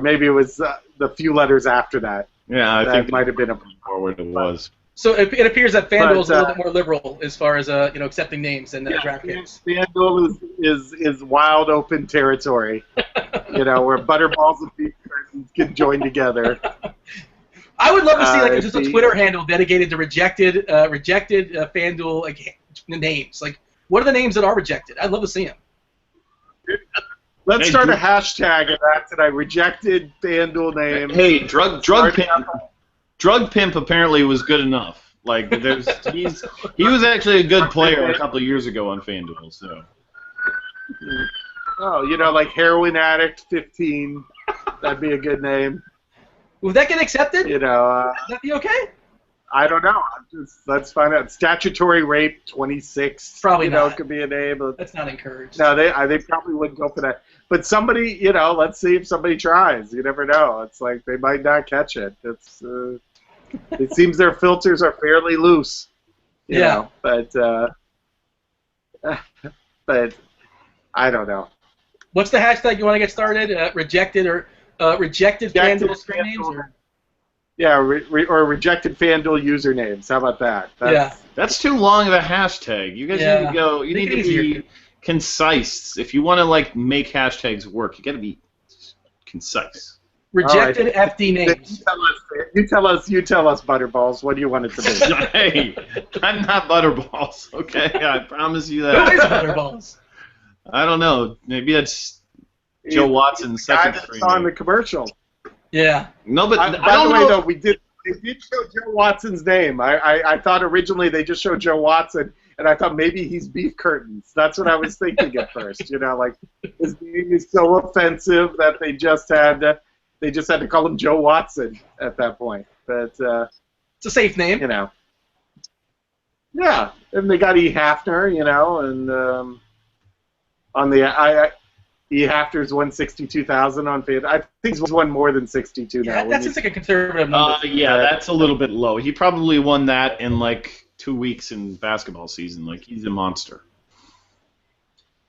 maybe it was the few letters after that. Yeah, I think might have been a forward it was. So it appears that FanDuel is a little bit more liberal as far as accepting names and DraftKings. FanDuel is wild open territory, where Butterballs and beef curtains can join together. I would love to see just a Twitter handle dedicated to rejected FanDuel names. What are the names that are rejected? I'd love to see them. Let's start a hashtag of that today. Rejected FanDuel name. Hey, drug pimp. Drug Pimp apparently was good enough. He was actually a good player a couple of years ago on FanDuel. So. Oh, Heroin Addict 15. That'd be a good name. Would that get accepted? Would that be okay? I don't know. Let's find out. Statutory Rape 26. Probably not. Could be a name. That's not encouraged. No, they probably wouldn't go for that. But somebody, let's see if somebody tries. You never know. It's they might not catch it. It seems their filters are fairly loose. You know, but I don't know. What's the hashtag you want to get started? Rejected FanDuel screen names? Yeah, or rejected FanDuel usernames. How about that? That's too long of a hashtag. You guys need to go. You need to be concise. If you want to make hashtags work, you got to be concise. Rejected FD names. You tell us, Butterballs. What do you want it to be? Hey, I'm not Butterballs. Okay, I promise you that. Who is Butterballs? I don't know. Maybe that's Joe Watson's second screen. On the commercial. Yeah. No, but by the way, though, they did show Joe Watson's name. I thought originally they just showed Joe Watson, and I thought maybe he's Beef Curtains. That's what I was thinking at first. His name is so offensive that they just had to. They just had to call him Joe Watson at that point. But It's a safe name. you know, yeah. And they got E. Hafner, you know, and on the E. Hafner's won 62,000 on Fan. I think he's won more than 62 now. That seems like a conservative number. Yeah, that's a little bit low. He probably won that in like 2 weeks in basketball season. Like, he's a monster.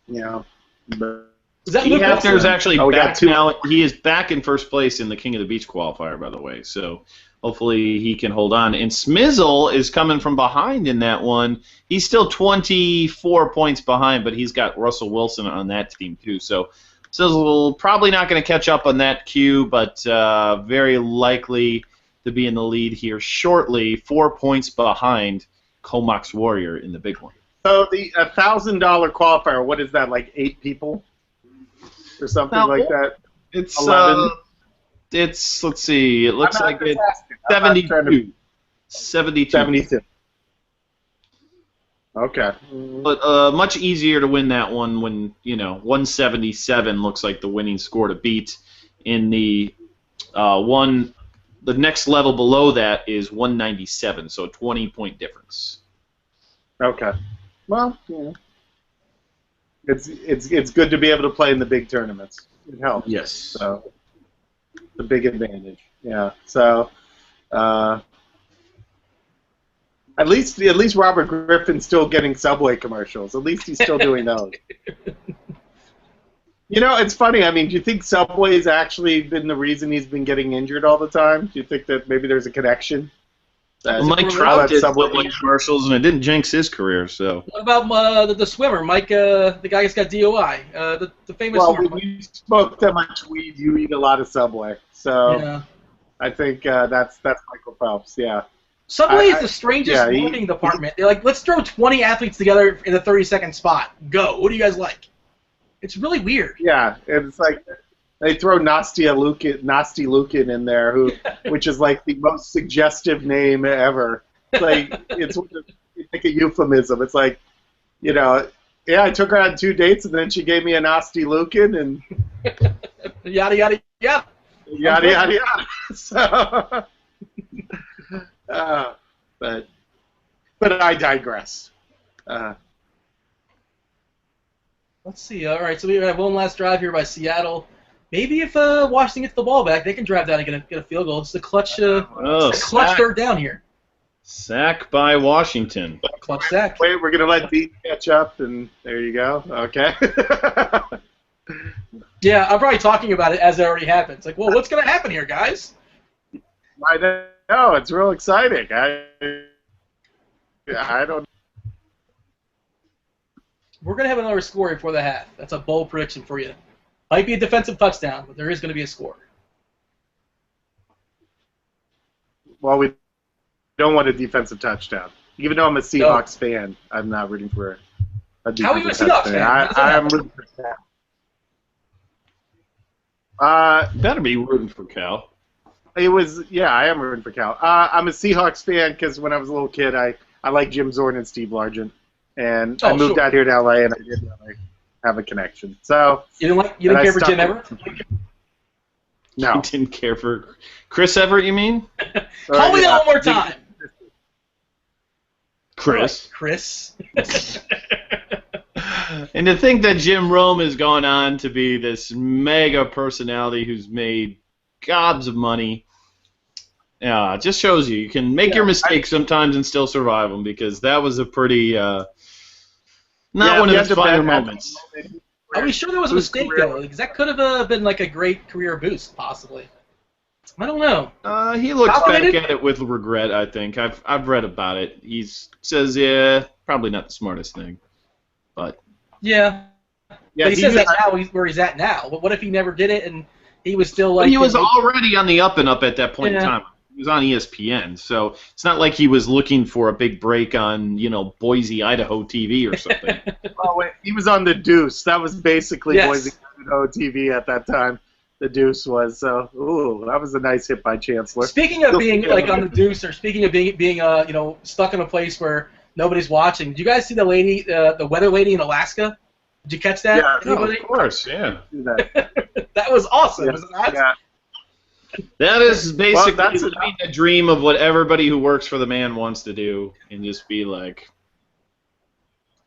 Yeah. But Is that E. Luke Hafner is Wilson? actually we got back two. now. He is back in first place in the King of the Beach qualifier, by the way. So hopefully he can hold on. And Smizzle is coming from behind in that one. He's still 24 points behind, but he's got Russell Wilson on that team too. So Smizzle probably not going to catch up on that queue, but very likely to be in the lead here shortly. 4 points behind Comox Warrior in the big one. So the $1,000 qualifier, what is that, like 8 people? Or something like that? It's 11? it's, let's see, it looks like it's 72. 72. 72. Okay. But much easier to win that one when, 177 looks like the winning score to beat. In the the next level below that is 197, so a 20-point difference. Okay. Well, it's good to be able to play in the big tournaments. It helps. Yes. So the big advantage. Yeah. So at least Robert Griffin's still getting Subway commercials. At least he's still doing those. It's funny. I mean, do you think Subway's actually been the reason he's been getting injured all the time? Do you think that maybe there's a connection? Mike Trout did Subway commercials, and it didn't jinx his career. So. What about the swimmer, Mike? The guy who's got DOI, the famous. Well, swimmer. when you spoke to my tweet, you eat a lot of Subway, so Yeah. I think that's Michael Phelps. Yeah. Subway is the strangest marketing department. They're like, let's throw 20 athletes together in a 30-second spot. Go. What do you guys like? It's really weird. Yeah, it's like they throw Nasty Lukin in there, which is like the most suggestive name ever. It's like it's like a euphemism. It's like, I took her on 2 dates and then she gave me a Nasty Lukin and Yada yada yada. yada yada yada. So, but I digress. Let's see. All right, so we have one last drive here by Seattle. Maybe if Washington gets the ball back, they can drive down and get a field goal. It's the clutch, clutch third down here. Sack by Washington. Clutch sack. Wait, we're gonna let Dean catch up, and there you go. Okay. Yeah, I'm probably talking about it as it already happened. It's like, well, what's gonna happen here, guys? I know, it's real exciting. I don't. We're gonna have another score before the half. That's a bold prediction for you. Might be a defensive touchdown, but there is going to be a score. Well, we don't want a defensive touchdown. Even though I'm a Seahawks fan, I'm not rooting for a defensive touchdown. How are you a Seahawks fan? I'm rooting for Cal. Better be rooting for Cal. I am rooting for Cal. I'm a Seahawks fan because when I was a little kid, I liked Jim Zorn and Steve Largent. And I moved out here to LA, and I didn't really have a connection. So you didn't care for Jim Everett? No, you didn't care for Chris Everett. You mean? Call me that one more time. Chris. Chris. And to think that Jim Rome has gone on to be this mega personality who's made gobs of money. Yeah, it just shows you can make your mistakes sometimes and still survive them, because that was a pretty not one of his finer moments. Are we sure there was a mistake though? Because that could have been like a great career boost, possibly. I don't know. He looks back at it with regret. I think I've read about it. He says, yeah, probably not the smartest thing, but yeah. But he says that now where he's at now. But what if he never did it and he was still like? He was already on the up and up at that point in time. He was on ESPN, so it's not like he was looking for a big break on, Boise, Idaho TV or something. Oh, wait, he was on The Deuce. That was basically Boise, Idaho TV at that time. The Deuce was. So, that was a nice hit by Chancellor. Speaking of being like on The Deuce, or speaking of being stuck in a place where nobody's watching, did you guys see the lady, the weather lady in Alaska? Did you catch that? Yeah, of course, yeah. That was awesome, wasn't it? Yeah. That is basically that's living a dream of what everybody who works for the man wants to do, and just be like.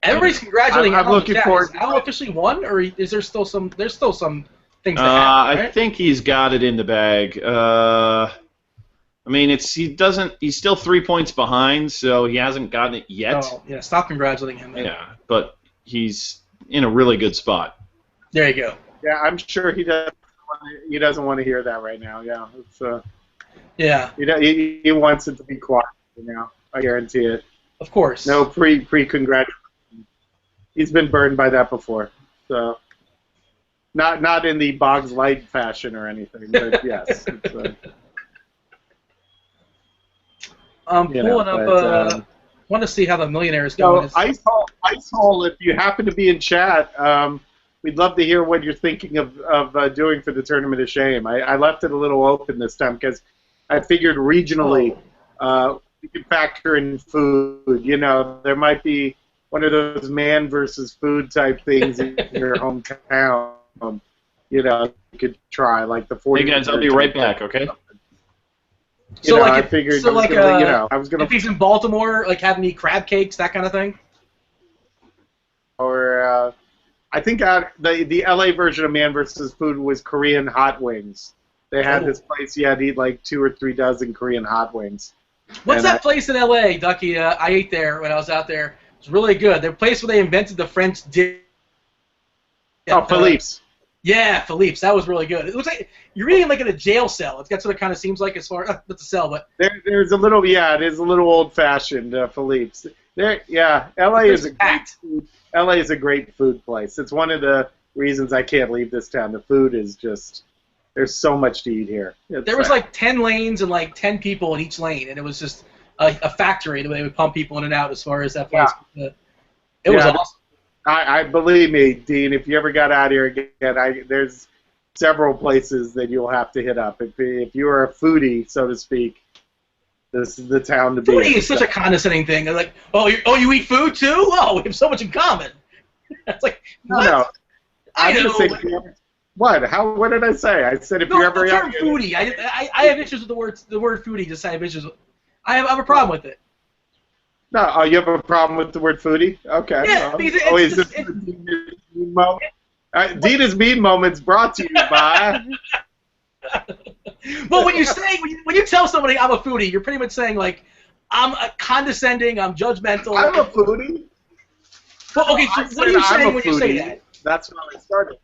Everybody's congratulating I'm Al. looking forward. Is Al officially won, or is there still some? There's still some things to happen, right? I think he's got it in the bag. I mean, he's still 3 points behind, so he hasn't gotten it yet. Oh, yeah. Stop congratulating him. Then. Yeah, but he's in a really good spot. There you go. Yeah, I'm sure he doesn't want to hear that right now. Yeah, it's Yeah. He wants it to be quiet. I guarantee it. Of course. No pre-congratulations. He's been burned by that before, so not in the Boggs Light fashion or anything, but yes. It's, I'm pulling up. Want to see how the millionaire is going. So Ice Hole, if you happen to be in chat, we'd love to hear what you're thinking of doing for the Tournament of Shame. I left it a little open this time because I figured regionally we could factor in food. There might be one of those man versus food type things in your hometown. You could try like the 40. Hey guys, I'll be right back. Okay. I figured I was gonna. If he's in Baltimore, like having me crab cakes, that kind of thing. Or I think the LA version of Man vs. Food was Korean hot wings. They had this place you had to eat like 2 or 3 dozen Korean hot wings. What's that place in LA, Ducky? I ate there when I was out there. It was really good. The place where they invented the French dip. Oh, Philippe's. Yeah, Philippe's. That was really good. It looks like you're eating like in a jail cell. That's what it kind of seems like as far not the cell, but there's a little it is a little old-fashioned Philippe's. LA is a great food place. It's one of the reasons I can't leave this town. The food is just there's so much to eat here. There was like 10 lanes and like 10 people in each lane, and it was just a factory the way they would pump people in and out as far as that place. It was awesome. I believe me, Dean. If you ever got out here again, there's several places that you'll have to hit up. If you are a foodie, so to speak, this is the town to be. Foodie is such a condescending thing. They're like, you eat food too? Oh, we have so much in common. It's like, what? No. I didn't say what? What did I say? I said if you ever the term foodie. I have issues with the word foodie. Just I have issues. I have a problem with it. No, you have a problem with the word foodie? Okay. Yeah, because Dina's Mean Moments brought to you by. Well, when you tell somebody I'm a foodie, you're pretty much saying like I'm condescending, I'm judgmental. I'm a foodie. Well, okay, so what are you saying when you say that? That's when I started.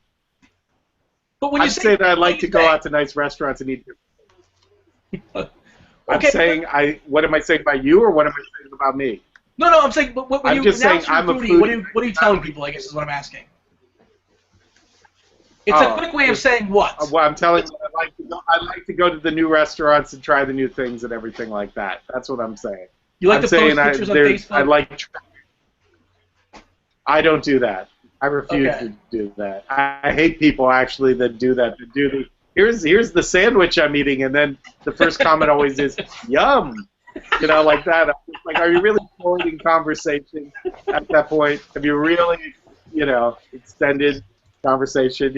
But when you say that I like to go out to nice restaurants and eat. I'm saying what am I saying about you, or what am I saying about me? No, I'm saying, but when I'm you just saying I'm a foodie, what are you telling people? I guess is what I'm asking. It's a quick way of saying what? Well, I'm telling you, I like to go to the new restaurants and try the new things and everything like that. That's what I'm saying. You like to post pictures on Facebook? I don't do that. I refuse to do that. I hate people actually that do that. Here's the sandwich I'm eating, and then the first comment always is yum, like that. I'm just like, are you really avoiding conversation at that point? Have you really, extended conversation?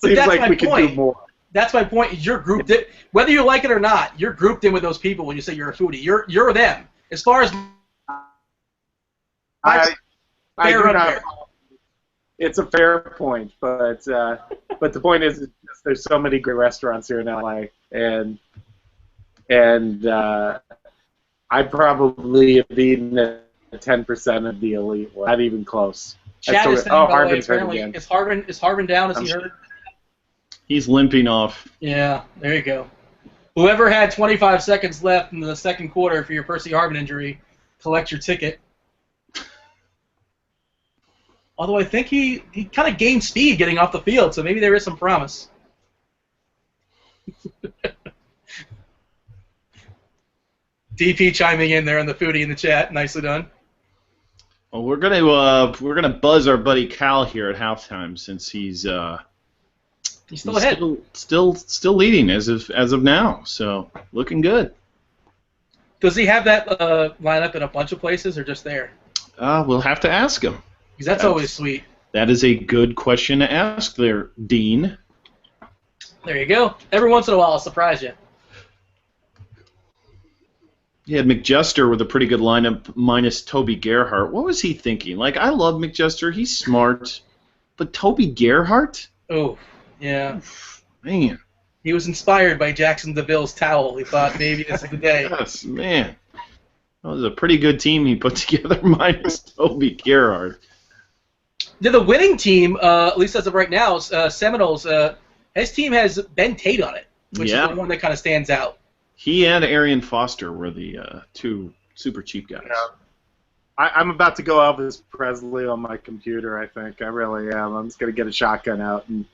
Seems like we could do more. That's my point. Is you're grouped in, whether you like it or not, you're grouped in with those people when you say you're a foodie. You're them. As far as I do not. It's a fair point, but the point is just there's so many great restaurants here in LA, and I probably have eaten 10% of the elite. Not even close. Chad is saying, Harvin's hurt again. Is Harvin down? Is he hurt? He's limping off. Yeah, there you go. Whoever had 25 seconds left in the second quarter for your Percy Harvin injury, collect your ticket. Although I think he kind of gained speed getting off the field, so maybe there is some promise. DP chiming in there on the foodie in the chat. Nicely done. Well, we're gonna buzz our buddy Cal here at halftime since he's still ahead. Still leading as of now. So looking good. Does he have that lineup in a bunch of places or just there? We'll have to ask him. Because that's always sweet. That is a good question to ask there, Dean. There you go. Every once in a while, I'll surprise you. He had McJester with a pretty good lineup minus Toby Gerhart. What was he thinking? Like, I love McJester. He's smart. But Toby Gerhart? Oh, yeah. Man. He was inspired by Jackson DeVille's towel. He thought maybe this is the day. Yes, man. That was a pretty good team he put together minus Toby Gerhart. Yeah, the winning team, at least as of right now, Seminoles, his team has Ben Tate on it, which is the one that kind of stands out. He and Arian Foster were the two super cheap guys. Yeah. I'm about to go Elvis Presley on my computer, I think. I really am. I'm just going to get a shotgun out and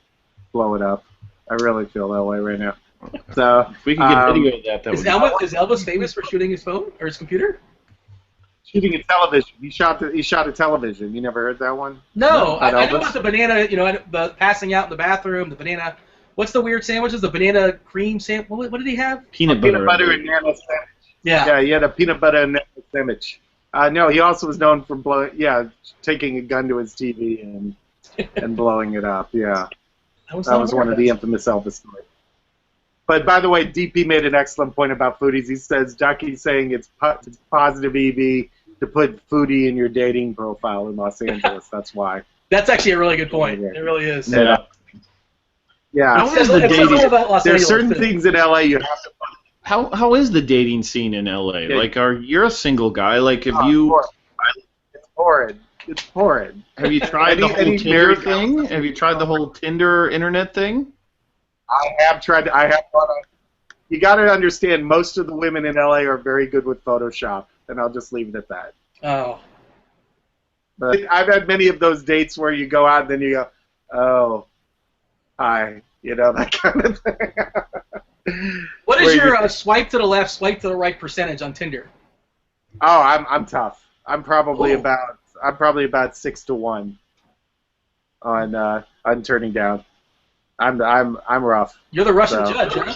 blow it up. I really feel that way right now. So if we could get video of that is would be... Is Elvis famous for shooting his phone or his computer? Shooting a television. He shot a television. You never heard that one? No, I know about the banana, the passing out in the bathroom, the banana. What's the weird sandwiches? The banana cream sandwich. What did he have? Peanut butter and nano sandwich. Yeah, he had a peanut butter and nano sandwich. No, he also was known for taking a gun to his TV and blowing it up. Yeah, that was one of the infamous Elvis stories. But by the way, DP made an excellent point about foodies. He says Ducky's saying it's positive EV to put foodie in your dating profile in Los Angeles. That's why. That's actually a really good point. It really is. Yeah. Yeah. There's certain things in LA you have to. How is the dating scene in LA? Like, you're a single guy? Like, have you? It's horrid. It's horrid. Have you tried the whole Tinder thing? Have you tried the whole Tinder internet thing? I have tried. I have thought. You got to understand, most of the women in LA are very good with Photoshop, and I'll just leave it at that. Oh. But I've had many of those dates where you go out and then you go, oh, hi, that kind of thing. What is your swipe to the left, swipe to the right percentage on Tinder? Oh, I'm tough. I'm probably about 6 to 1 on turning down. I'm rough. You're the Russian judge, huh?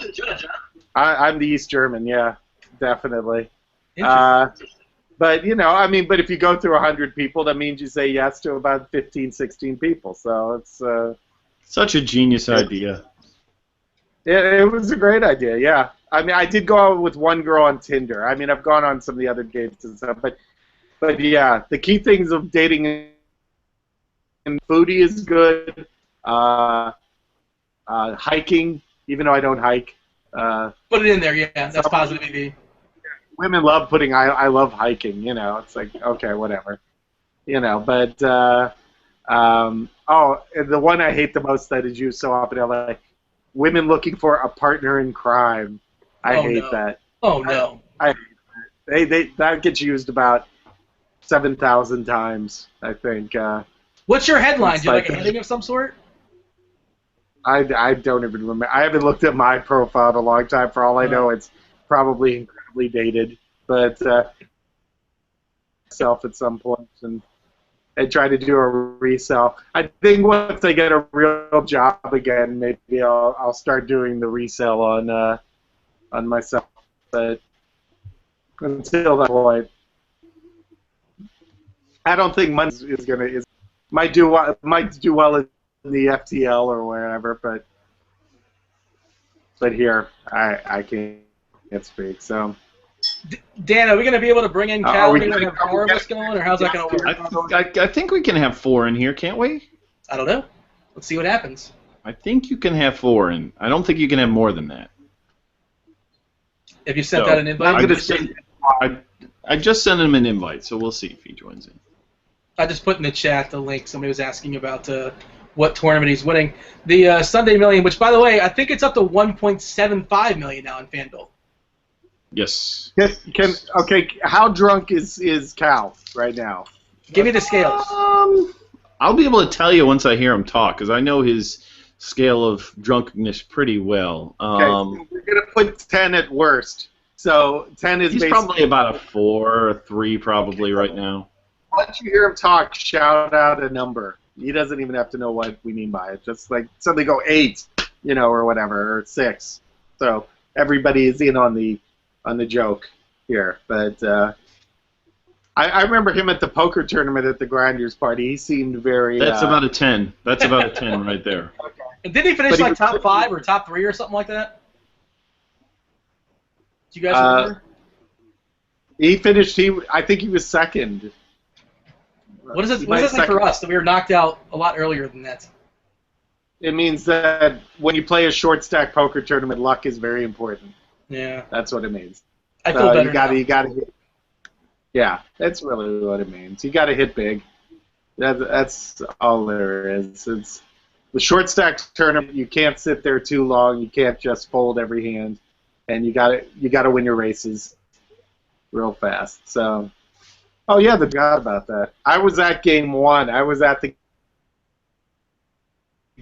I'm the East German, yeah, definitely. But but if you go through 100 people, that means you say yes to about 15, 16 people. So it's such a genius idea. It was a great idea, yeah. I mean, I did go out with one girl on Tinder. I mean, I've gone on some of the other dates and stuff, but yeah, the key things of dating and foodie is good. Hiking, even though I don't hike. Put it in there, yeah. That's positive EV. Women love putting I love hiking, It's like, okay, whatever. But and the one I hate the most that is used so often in LA, women looking for a partner in crime. I hate that. Oh no. I hate that. That gets used about 7,000 times, I think. What's your headline? Do you like a heading of some sort? I don't even remember. I haven't looked at my profile in a long time. For all I know, it's probably incredibly dated. But myself at some point and try to do a resell. I think once I get a real job again, maybe I'll start doing the resell on myself. But until that point, I don't think money might do well in the FTL or wherever, but here I can't speak. So, Dan, are we going to be able to bring in Cal and have 4 of us going, or how's that going to work? I think we can have 4 in here, can't we? I don't know. Let's see what happens. I think you can have 4 in. I don't think you can have more than that. Have you sent out an invite? I just sent him an invite, so we'll see if he joins in. I just put in the chat the link. Somebody was asking about what tournament he's winning. The Sunday Million, which, by the way, I think it's up to $1.75 million now in FanDuel. Yes. Okay, how drunk is Cal right now? Give me the scales. I'll be able to tell you once I hear him talk, because I know his scale of drunkenness pretty well. Okay, so we're going to put 10 at worst. So 10 is he's probably about a 4 or 3 probably right now. Once you hear him talk, shout out a number. He doesn't even have to know what we mean by it. Just like suddenly go 8, or whatever, or 6. So everybody is in on the joke here. But I remember him at the poker tournament at the Grinders party. He seemed very. That's about a 10. That's about a 10 right there. Okay. And didn't he finish like top 5 or top 3 or something like that? Do you guys remember? He finished. I think he was second. What does it like for us that we were knocked out a lot earlier than that? It means that when you play a short stack poker tournament, luck is very important. Yeah. That's what it means. I feel better now. You gotta hit. Yeah, that's really what it means. You gotta hit big. That's all there is. It's the short stack tournament. You can't sit there too long. You can't just fold every hand, and you gotta win your races real fast. So, oh yeah, I forgot about that. I was at game 1. I was at the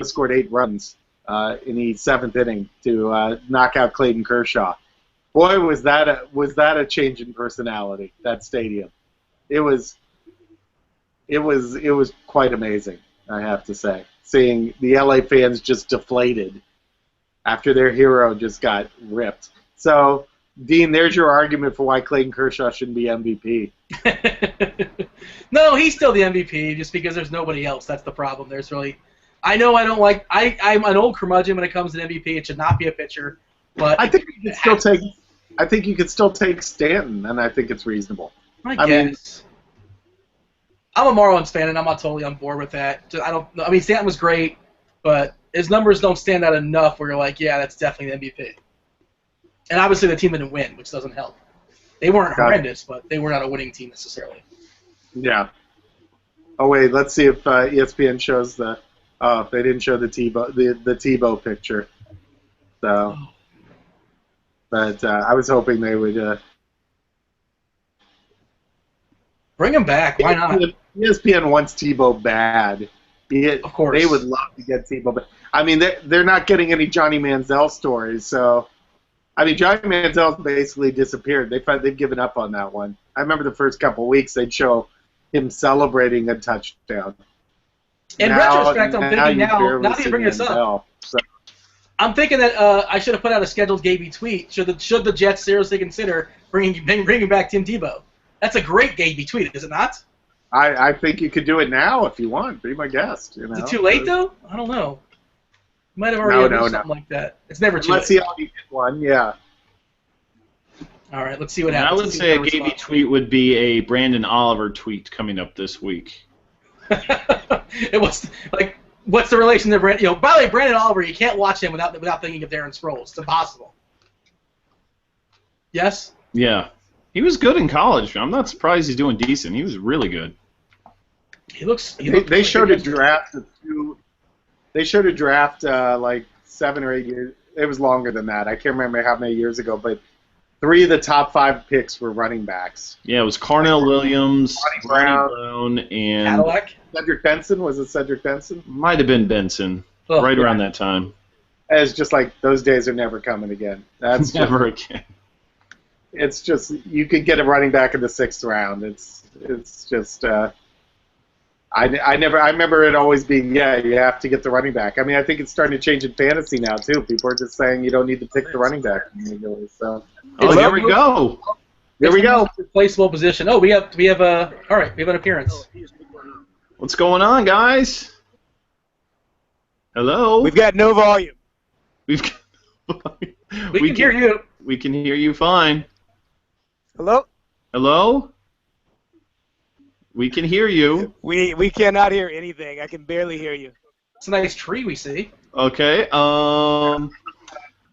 scored 8 runs in the 7th inning to knock out Clayton Kershaw. Boy, was that a change in personality, that stadium. It was quite amazing, I have to say, seeing the LA fans just deflated after their hero just got ripped. So, Dean, there's your argument for why Clayton Kershaw shouldn't be MVP. No, he's still the MVP just because there's nobody else. That's the problem. There's really, I know I don't like. I'm an old curmudgeon when it comes to MVP. It should not be a pitcher, but I think you can still take. I think you could still take Stanton, and I think it's reasonable. I guess. I'm a Marlins fan, and I'm not totally on board with that. I don't. I mean, Stanton was great, but his numbers don't stand out enough where you're like, yeah, that's definitely the MVP. And obviously the team didn't win, which doesn't help. They weren't horrendous, but they were not a winning team necessarily. Yeah. Oh wait, let's see if ESPN shows the. Oh, they didn't show the Tebow picture. So, but I was hoping they would. Bring him back. Why not? ESPN wants Tebow bad. Of course. They would love to get Tebow back. I mean, they're not getting any Johnny Manziel stories, so. I mean, Johnny Manziel's basically disappeared. They've given up on that one. I remember the first couple of weeks they'd show him celebrating a touchdown. In retrospect, I'm thinking now that you bring this up, I'm thinking that I should have put out a scheduled Gaby tweet. Should the Jets seriously consider bringing back Tim Tebow? That's a great Gaby tweet, is it not? I think you could do it now if you want. Be my guest. You know? Is it too late though? I don't know. Might have already done something like that. It's never too late. Let's see how you get one, yeah. All right, let's see what happens. I would say a Gaby tweet would be a Brandon Oliver tweet coming up this week. It was like, what's the relation to Brandon? By the way, Brandon Oliver, you can't watch him without thinking of Darren Sproles. It's impossible. Yes? Yeah. He was good in college. I'm not surprised he's doing decent. He was really good. They showed a draft of two. They showed a draft like 7 or 8 years. It was longer than that. I can't remember how many years ago, but 3 of the top 5 picks were running backs. Yeah, it was Carnell Williams, Brown, and Cadillac. Cedric Benson. Was it Cedric Benson? Might have been Benson. Right around that time. It's just like those days are never coming again. That's never again. It's just you could get a running back in the 6th round. It's just. I remember it always being, you have to get the running back. I mean, I think it's starting to change in fantasy now, too. People are just saying you don't need to pick the running back immediately. So. Here we go. Here we go. Replaceable position. Oh, we have an appearance. What's going on, guys? Hello? We've got no volume. We can hear you. We can hear you fine. Hello? Hello? We can hear you. We cannot hear anything. I can barely hear you. It's a nice tree we see. Okay.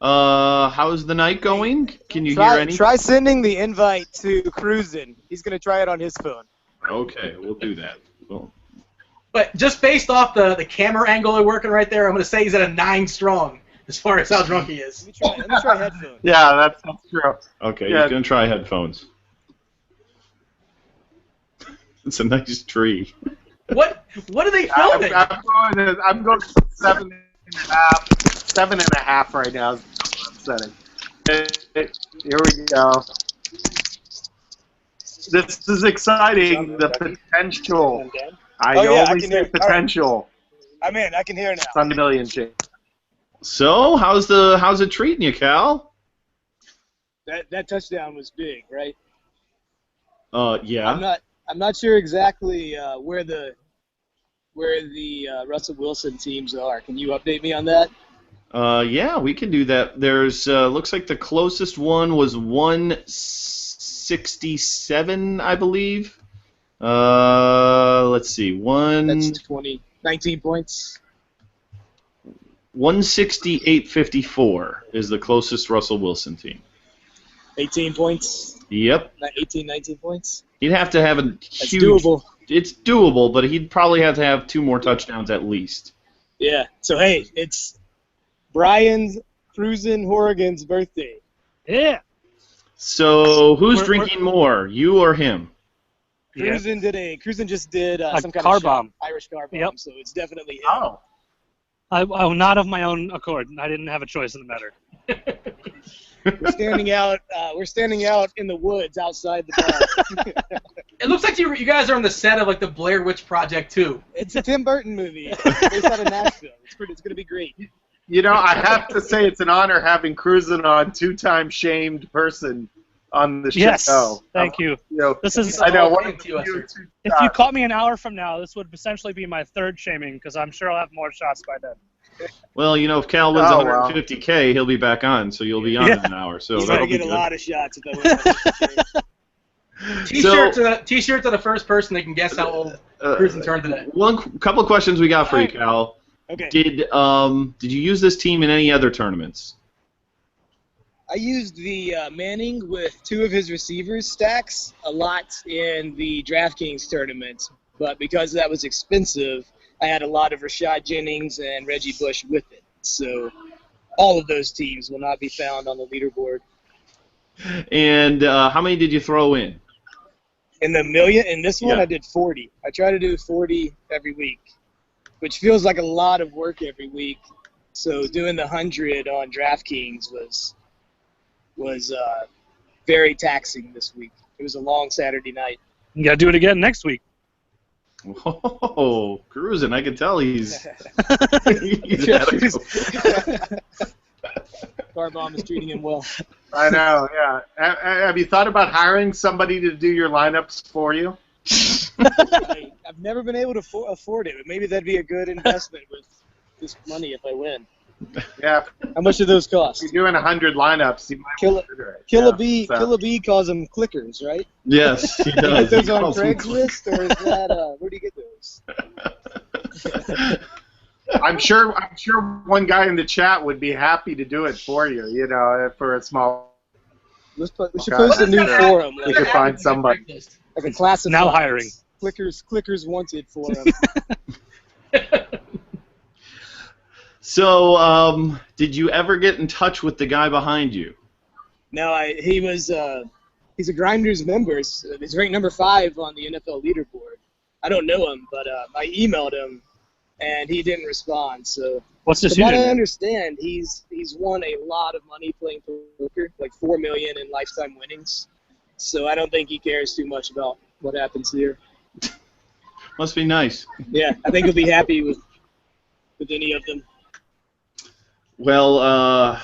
How's the night going? Can you hear anything? Try sending the invite to Cruisin'. He's gonna try it on his phone. Okay, we'll do that. Cool. But just based off the camera angle they're working right there, I'm gonna say he's at a 9 strong as far as how drunk he is. Let me try headphones. Yeah, that's true. Okay, he's gonna try headphones. It's a nice tree. What are they filming? I'm going 7.5. 7.5 right now. I'm setting. Here we go. This is exciting. The potential. I only say potential. Right. I'm in. I can hear now. It's on the million change. So, how's it treating you, Cal? That touchdown was big, right? Yeah. I'm not sure exactly where the where the Russell Wilson teams are. Can you update me on that? Yeah, we can do that. There's looks like the closest one was 167, I believe. Let's see, That's 19 points. 168.54 is the closest Russell Wilson team. 18 points. Yep. 19 points. He'd have to have a That's huge. doable. It's doable, but he'd probably have to have 2 more touchdowns at least. Yeah. So hey, it's Brian Cruisin Horrigan's birthday. Yeah. So who's We're- drinking more, you or him? Yeah. Cruisin just did some kind car of shot, bomb. Irish car bomb. Yep. So it's definitely him. Oh. Not of my own accord. I didn't have a choice in the matter. We're standing out. We're standing out in the woods outside the bar. It looks like you guys are on the set of like the Blair Witch Project too. It's a Tim Burton movie based out of Nashville. It's gonna be great. You know, I have to say it's an honor having Cruisin on, 2-time shamed person on the show. Yes. Thank you. You know, This is. I know. What Thank you, Esther. If you caught me an hour from now, this would essentially be my 3rd shaming because I'm sure I'll have more shots by then. Well, you know, if Cal wins Oh, well. 150K, he'll be back on, so you'll be on in an hour. So He's that'll gonna be get a good. lot of shots if I win. T-shirt to the first person that can guess how old Cruisin turned today. Couple of questions we got for you, Cal. Okay. Did you use this team in any other tournaments? I used the Manning with 2 of his receivers stacks a lot in the DraftKings tournament, but because that was expensive, I had a lot of Rashad Jennings and Reggie Bush with it. So all of those teams will not be found on the leaderboard. And how many did you throw in? In this one, Yeah. I did 40. I try to do 40 every week, which feels like a lot of work every week. So doing the 100 on DraftKings was very taxing this week. It was a long Saturday night. You gotta do it again next week. Whoa, Cruisin', I can tell he's he's had a go. Car bomb is treating him well. I know, yeah. Have you thought about hiring somebody to do your lineups for you? I've never been able to afford it, but maybe that'd be a good investment with this money if I win. Yeah, How much do those cost? if you're doing 100 lineups, you might consider it. Kill a Yeah, bee. so- Kill a bee calls them clickers, right? Yes, he You does. get He those on calls them Craigslist, or is that where do you get those? I'm sure one guy in the chat would be happy to do it for you, you know, for a small. We should Okay. post a new Sure. forum, We could find somebody. like a class of Now hiring. clickers wanted forum. So, did you ever get in touch with the guy behind you? No, he's a Grinders member. So he's ranked number 5 on the NFL leaderboard. I don't know him, but I emailed him, and he didn't respond. So What's this from what I unit? understand, he's won a lot of money playing poker, like $4 million in lifetime winnings. So I don't think he cares too much about what happens here. Must be nice. Yeah, I think he'll be happy with any of them. Well,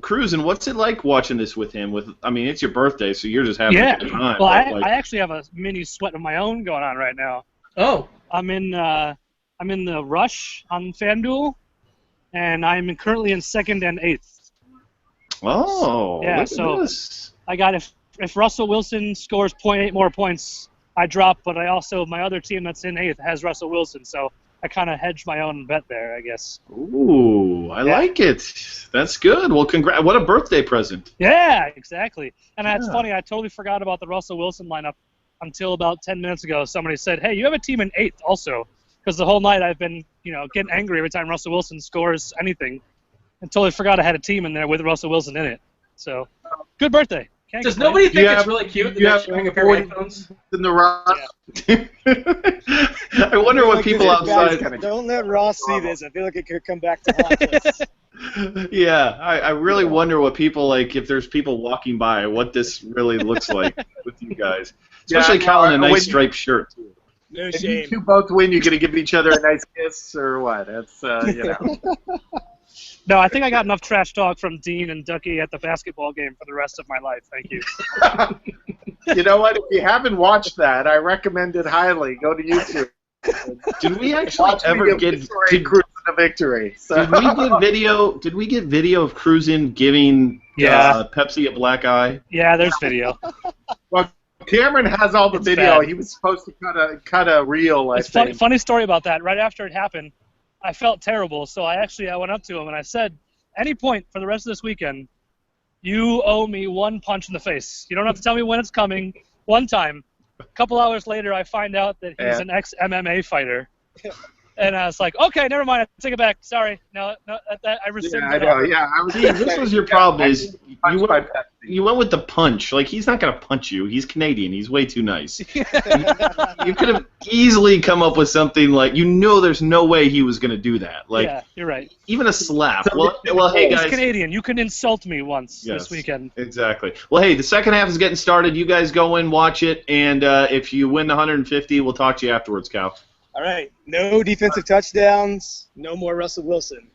Cruisin', what's it like watching this with him? I mean, it's your birthday, so you're just having Yeah. a good time. Well, but, like, I actually have a mini sweat of my own going on right now. Oh, I'm in the rush on FanDuel, and I'm currently in 2nd and 8th. oh, Yeah, look at so- this. I got if Russell Wilson scores 0.8 more points, I drop. But my other team that's in 8th has Russell Wilson, so I kind of hedged my own bet there, I guess. Ooh, I like it. That's good. Well, what a birthday present. Yeah, exactly. And it's Yeah. funny, I totally forgot about the Russell Wilson lineup until about 10 minutes ago. Somebody said, "Hey, you have a team in 8th also," because the whole night I've been, getting angry every time Russell Wilson scores anything, and totally forgot I had a team in there with Russell Wilson in it. So, good birthday. Can't does complain. nobody think Yeah, it's really cute that you they're have showing a pair of 40 headphones? In the rock. I wonder what Like people this outside. guy's- Don't let Ross see this. I feel like it could come back to haunt us. Yeah, I really wonder what people like if there's people walking by, what this really looks like with you guys. Especially Yeah, Cal in a no, nice when- striped shirt. Too. No If you shame. two both win, you're going to give each other a nice kiss or what? That's, you know. No, I think I got enough trash talk from Dean and Ducky at the basketball game for the rest of my life. Thank you. You know what? If you haven't watched that, I recommend it highly. Go to YouTube. Did we actually ever get Cruising to victory? So. Did we get video? Did we get video of Cruisin giving Pepsi a black eye? Yeah, there's video. Well, Cameron has all the It's video. bad. He was supposed to cut a reel. It's funny story about that. Right after it happened, I felt terrible, so I went up to him and I said, any point for the rest of this weekend, you owe me one punch in the face. You don't have to tell me when it's coming. One time. A couple hours later, I find out that he's an ex-MMA fighter. And I was like, okay, never mind. I take it back. Sorry. No, I rescinded I know. it. Yeah, I was. See, this was your problem is you went with the punch. Like, he's not going to punch you. He's Canadian. He's way too nice. You could have easily come up with something like, there's no way he was going to do that. Like, yeah, you're right. even a slap. Well, hey, guys. He's Canadian. You can insult me once Yes, this weekend. Exactly. Well, hey, the second half is getting started. You guys go in, watch it, and if you win the 150, we'll talk to you afterwards, Cal. All right. No defensive touchdowns. No more Russell Wilson.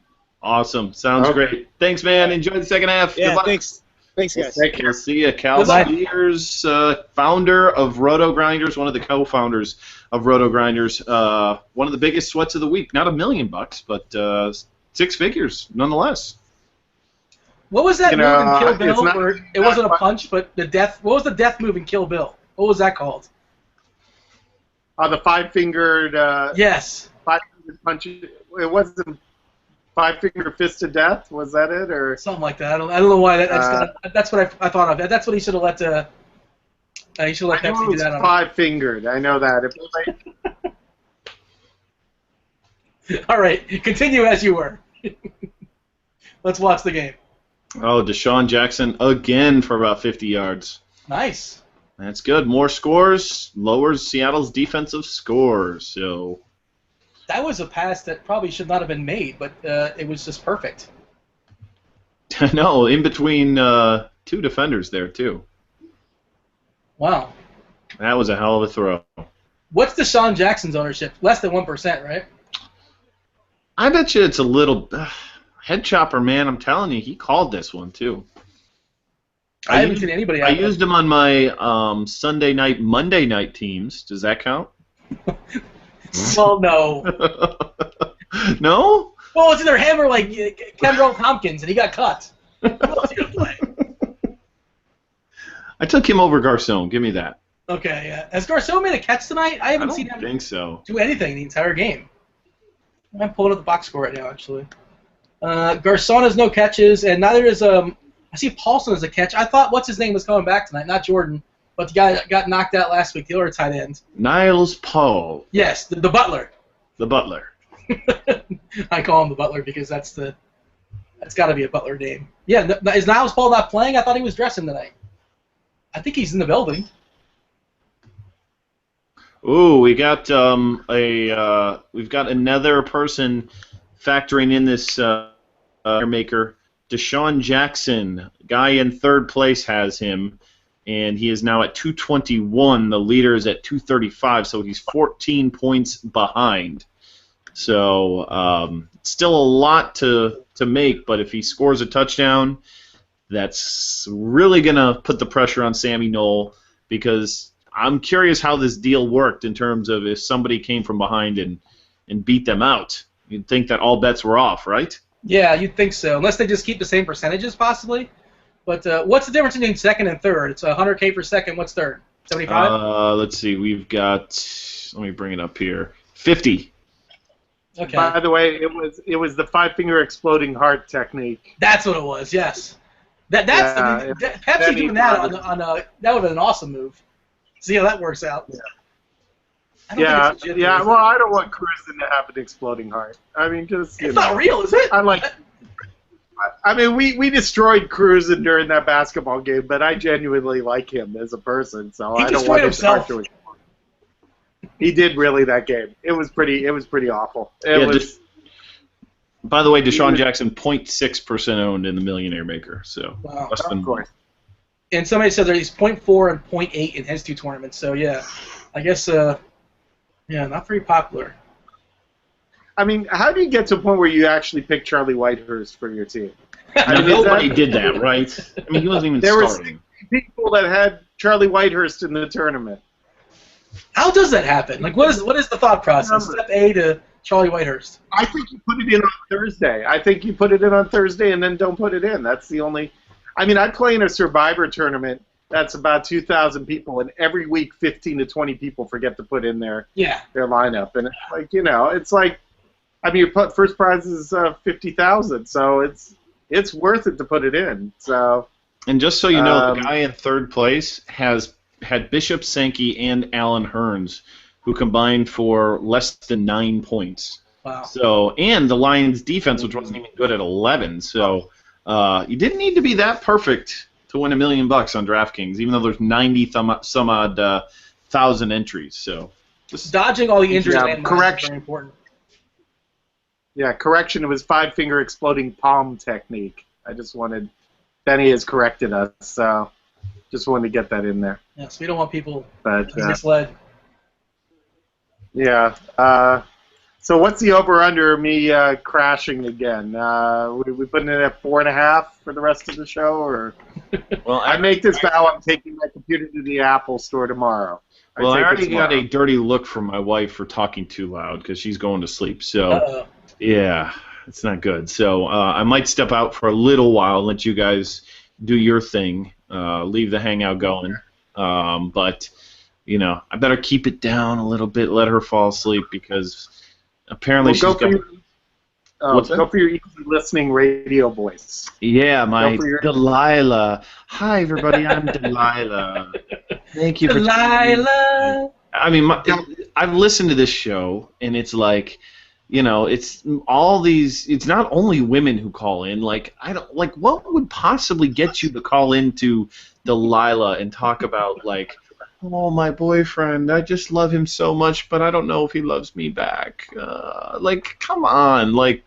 Awesome. Sounds great. Thanks, man. Enjoy the second half. Yeah, Good luck. thanks. Thanks, guys. Take care. We'll see you. Cal Goodbye. Spears, founder of Roto Grinders, one of the co-founders of Roto Grinders. One of the biggest sweats of the week. Not $1 million, but 6 figures nonetheless. What was that move in Kill Bill? not- Where it wasn't a punch, but the death. What was the death move in Kill Bill? What was that called? The five-fingered. Yes. Five-fingered punch. It wasn't five-finger fist of death. Was that it, or? Something like that. I don't know why. That's what I thought of. That's what he should have let. He should have let I know Pepsi it do was that on. five-fingered. I know that. All right, continue as you were. Let's watch the game. Oh, Deshaun Jackson again for about 50 yards. Nice. That's good. More scores, lowers Seattle's defensive scores. So That was a pass that probably should not have been made, but it was just perfect. no, in between 2 defenders there too. Wow. That was a hell of a throw. What's Deshaun Jackson's ownership? Less than 1%, right? I bet you it's a little head chopper, man. I'm telling you, he called this one too. I haven't seen anybody. I used him on my Sunday night, Monday night teams. Does that count? Well, no. No? Well, it's either him or like Kendall Tompkins, and he got cut. Who else you gonna play? I took him over Garcon. Give me that. Okay, yeah. Has Garcon made a catch tonight? I haven't seen him think so. do anything the entire game. I'm pulling up the box score right now, actually. Garcon has no catches, and neither is I see Paulson has a catch. I thought what's his name was coming back tonight, not Jordan, but the guy that got knocked out last week, the other tight end. Niles Paul, Yes, the butler. the butler. I call him the butler because that's got to be a butler name. Yeah, is Niles Paul not playing? I thought he was dressing tonight. I think he's in the building. Ooh, we got we've got another person factoring in this maker. Deshaun Jackson, guy in third place, has him, and he is now at 221. The leader is at 235, so he's 14 points behind. So still a lot to make, but if he scores a touchdown, that's really going to put the pressure on Sammy Knoll, because I'm curious how this deal worked in terms of if somebody came from behind and beat them out. You'd think that all bets were off, right? Yeah, you'd think so, unless they just keep the same percentages, possibly. But what's the difference between second and third? It's 100K for second. What's third? 75? Let's see. We've got. Let me bring it up here. 50. Okay. By the way, it was the five-finger exploding heart technique. That's what it was. Yes. Pepsi Benny doing that Martin. on that would have been an awesome move. See how that works out. Yeah. I don't think it's legit, though, is it? Well, I don't want Cruisin to have an exploding heart. I mean, just It's not real, is it? I mean, we destroyed Cruisin during that basketball game, but I genuinely like him as a person, so He I don't destroyed want himself. him to. He did really that game. It was pretty awful. By the way, Deshaun Jackson 0.6% owned in the Millionaire Maker, so Wow. less than Of course. And somebody said that he's 0.4 and 0.8 in his 2 tournaments. So yeah, I guess not very popular. I mean, how do you get to a point where you actually pick Charlie Whitehurst for your team? Now, nobody did that, right? I mean, he wasn't even There were starting. 60 people that had Charlie Whitehurst in the tournament. How does that happen? Like, what is the thought process? Step A to Charlie Whitehurst. I think you put it in on Thursday. I think you put it in on Thursday and then don't put it in. That's the only. I mean, I play in a Survivor tournament that's about 2,000 people, and every week 15 to 20 people forget to put in their lineup, and it's like it's like, I mean, your first prize is 50,000, so it's worth it to put it in. So. And just so you know, the guy in third place had Bishop Sankey and Alan Hearns, who combined for less than 9 points. Wow. So, and the Lions' defense, which wasn't even good at 11. So, you didn't need to be that perfect to win $1 million on DraftKings, even though there's 90 some odd thousand entries. So, just dodging all the injuries and correction. Is very important. Yeah, correction. It was 5-finger exploding palm technique. I just wanted. Benny has corrected us, so just wanted to get that in there. Yes, we don't want people misled. Yeah. So what's the over/under me crashing again? We putting it at 4.5 for the rest of the show, or? Well, I make this vow. I'm taking my computer to the Apple Store tomorrow. I already got a dirty look from my wife for talking too loud because she's going to sleep. So, yeah. It's not good. So I might step out for a little while and let you guys do your thing, leave the hangout going. But, I better keep it down a little bit, let her fall asleep, because apparently she's going... Go for your easy listening radio voice. Yeah, my Delilah. Hi, everybody. I'm Delilah. Thank you for Delilah. I mean, I've listened to this show, and it's like... it's all these. It's not only women who call in. Like, what would possibly get you to call into Delilah and talk about, like, oh, my boyfriend, I just love him so much, but I don't know if he loves me back. Like, come on. Like,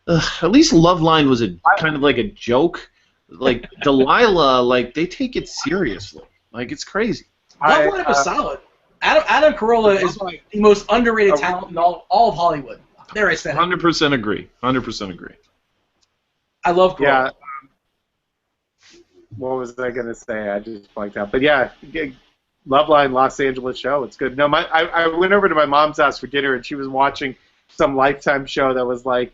at least Loveline was kind of like a joke. Like, Delilah, like, they take it seriously. Like, it's crazy. Loveline was solid. Adam Carolla is the most underrated talent in all of Hollywood. There I said it. 100% agree. 100% agree. I love Carolla. Yeah. What was I going to say? I just blanked out. But yeah, Loveline Los Angeles show. It's good. No, I went over to my mom's house for dinner, and she was watching some Lifetime show that was like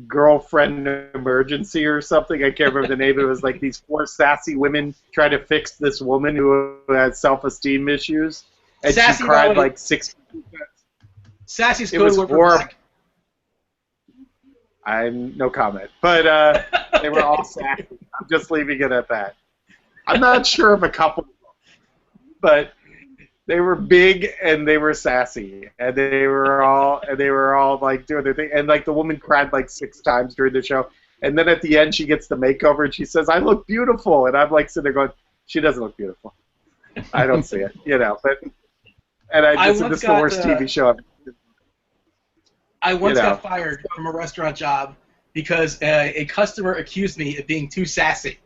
Girlfriend Emergency or something. I can't remember the name. It was like these 4 sassy women try to fix this woman who has self-esteem issues. And Sassy she cried like 6 times. Sassy's code word for black. I'm no comment. But they were all sassy. I'm just leaving it at that. I'm not sure of a couple, but they were big and they were sassy, and they were all like doing their thing. And like the woman cried like 6 times during the show, and then at the end she gets the makeover and she says, "I look beautiful," and I'm like sitting there going, "She doesn't look beautiful. I don't see it," But. And this is the worst TV show ever. I once got fired from a restaurant job because a customer accused me of being too sassy.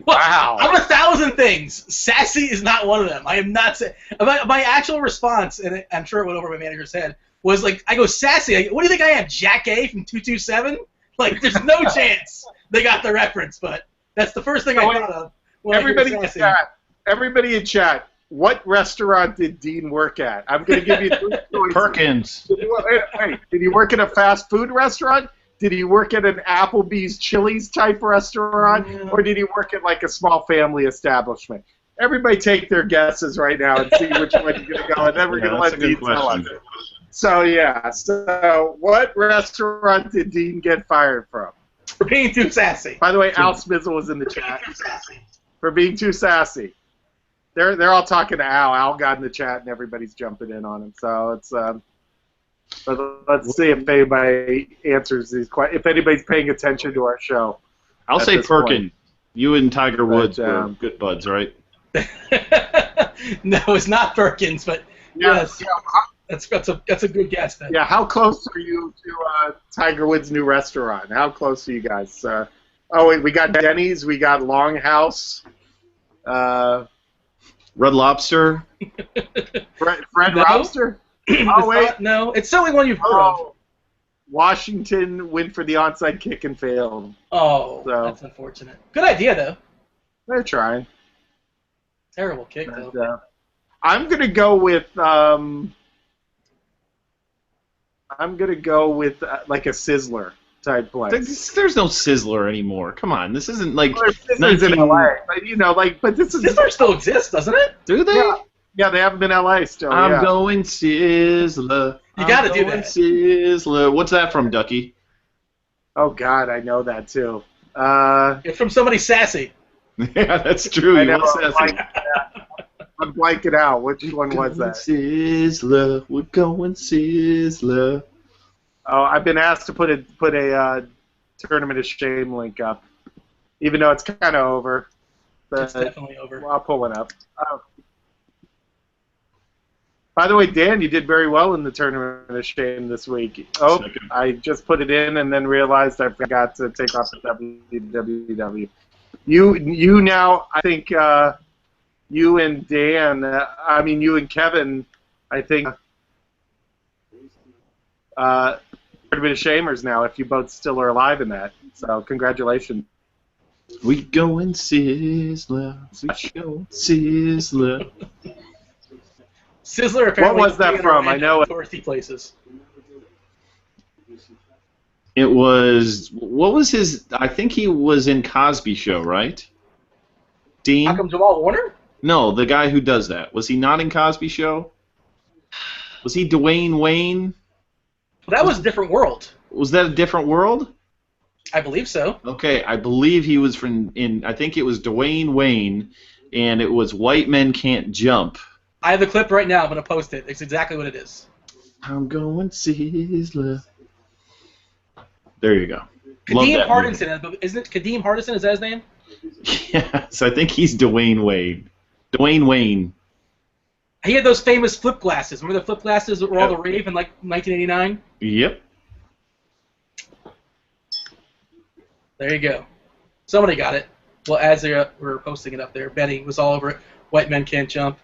Wow. I'm 1,000 things. Sassy is not one of them. I am not. My actual response, and I'm sure it went over my manager's head, was like, I go, sassy? What do you think I am, Jack A from 227? Like, there's no chance they got the reference, but that's the first thing I thought of. Everybody in chat. What restaurant did Dean work at? I'm going to give you 3 choices. Perkins. Did he work at a fast food restaurant? Did he work at an Applebee's Chili's type restaurant? Yeah. Or did he work at like a small family establishment? Everybody take their guesses right now and see which one you're going to go, and then we're going to let Dean tell us. So what restaurant did Dean get fired from? For being too sassy. By the way, Al Smizzle was in the chat. For being too sassy. They're all talking to Al. Al got in the chat, and everybody's jumping in on him. So it's let's see if anybody answers these questions. If anybody's paying attention to our show. I'll say Perkin. You and Tiger Woods were good buds, right? No, it's not Perkins, but yes, that's a good guess. Then. Yeah, how close are you to Tiger Woods' new restaurant? How close are you guys? We got Denny's, we got Longhouse. Red Lobster. Fred Lobster? Oh, wait. No, it's certainly one you've heard of. Washington went for the onside kick and failed. Oh, that's unfortunate. Good idea, though. They're trying. Terrible kick, though. I'm gonna go with like a Sizzler type place. There's no Sizzler anymore. Come on, this isn't like Well, Sizzler's in 19... LA, but but this is. Sizzler still exists, doesn't it? Do they? Yeah, they haven't been LA still. I'm going Sizzler. You gotta do that. Sizzler. What's that from, Ducky? Oh God, I know that too. It's from somebody sassy. Yeah, that's true. I You know. want Sassy. I'm blanking out. Which one was that? Sizzler. We're going Sizzler. Oh, I've been asked to put a Tournament of Shame link up, even though it's kind of over. But It's definitely over. I'll pull it up. By the way, Dan, you did very well in the Tournament of Shame this week. Oh, I just put it in and then realized I forgot to take off the www. You now, I think, you and Dan, you and Kevin, I think, Tournament of Shamers now, if you both still are alive in that. So, congratulations. We going Sizzler. We going Sizzler. Sizzler apparently. What was that from? I know it. Touristy places. It was. What was his? I think he was in Cosby Show, right? Dean? How come Jamal Warner? No, the guy who does that. Was he not in Cosby Show? Was he Dwayne Wayne? Well, that was a different world. Was that a different world? I believe so. Okay, I believe he was I think it was Dwayne Wayne, and it was White Men Can't Jump. I have the clip right now. I'm going to post it. It's exactly what it is. I'm going Sizzler. There you go. Kadeem Hardison. Isn't it Kadeem Hardison? Is that his name? Yes, I think he's Dwayne Wayne. Dwayne Wayne. He had those famous flip glasses. Remember the flip glasses that were all the rave in like 1989? Yep. There you go. Somebody got it. Well, as they were posting it up there, Benny was all over it. White Men Can't Jump.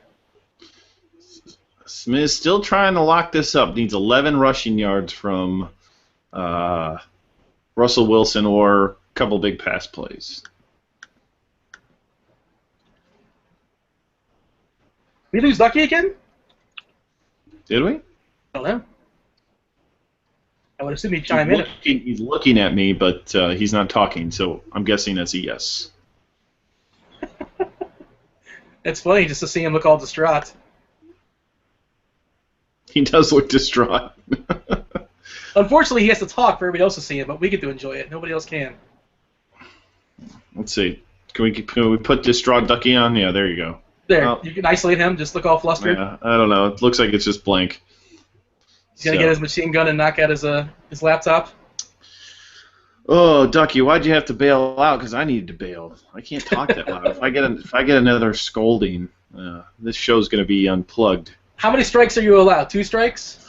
Smith still trying to lock this up. Needs 11 rushing yards from Russell Wilson or a couple big pass plays. We lose Ducky again? Did we? I don't know. I would assume he'd chime in. He's looking at me, but he's not talking, so I'm guessing that's a yes. It's funny just to see him look all distraught. He does look distraught. Unfortunately, he has to talk for everybody else to see it, but we get to enjoy it. Nobody else can. Let's see. Can we put distraught Ducky on? Yeah, there you go. There, you can isolate him. Just look all flustered. Yeah, I don't know. It looks like it's just blank. He's gonna get his machine gun and knock out his laptop. Oh, Ducky, why'd you have to bail out? Because I needed to bail. I can't talk that loud. If I get another scolding, this show's gonna be unplugged. How many strikes are you allowed? 2 strikes?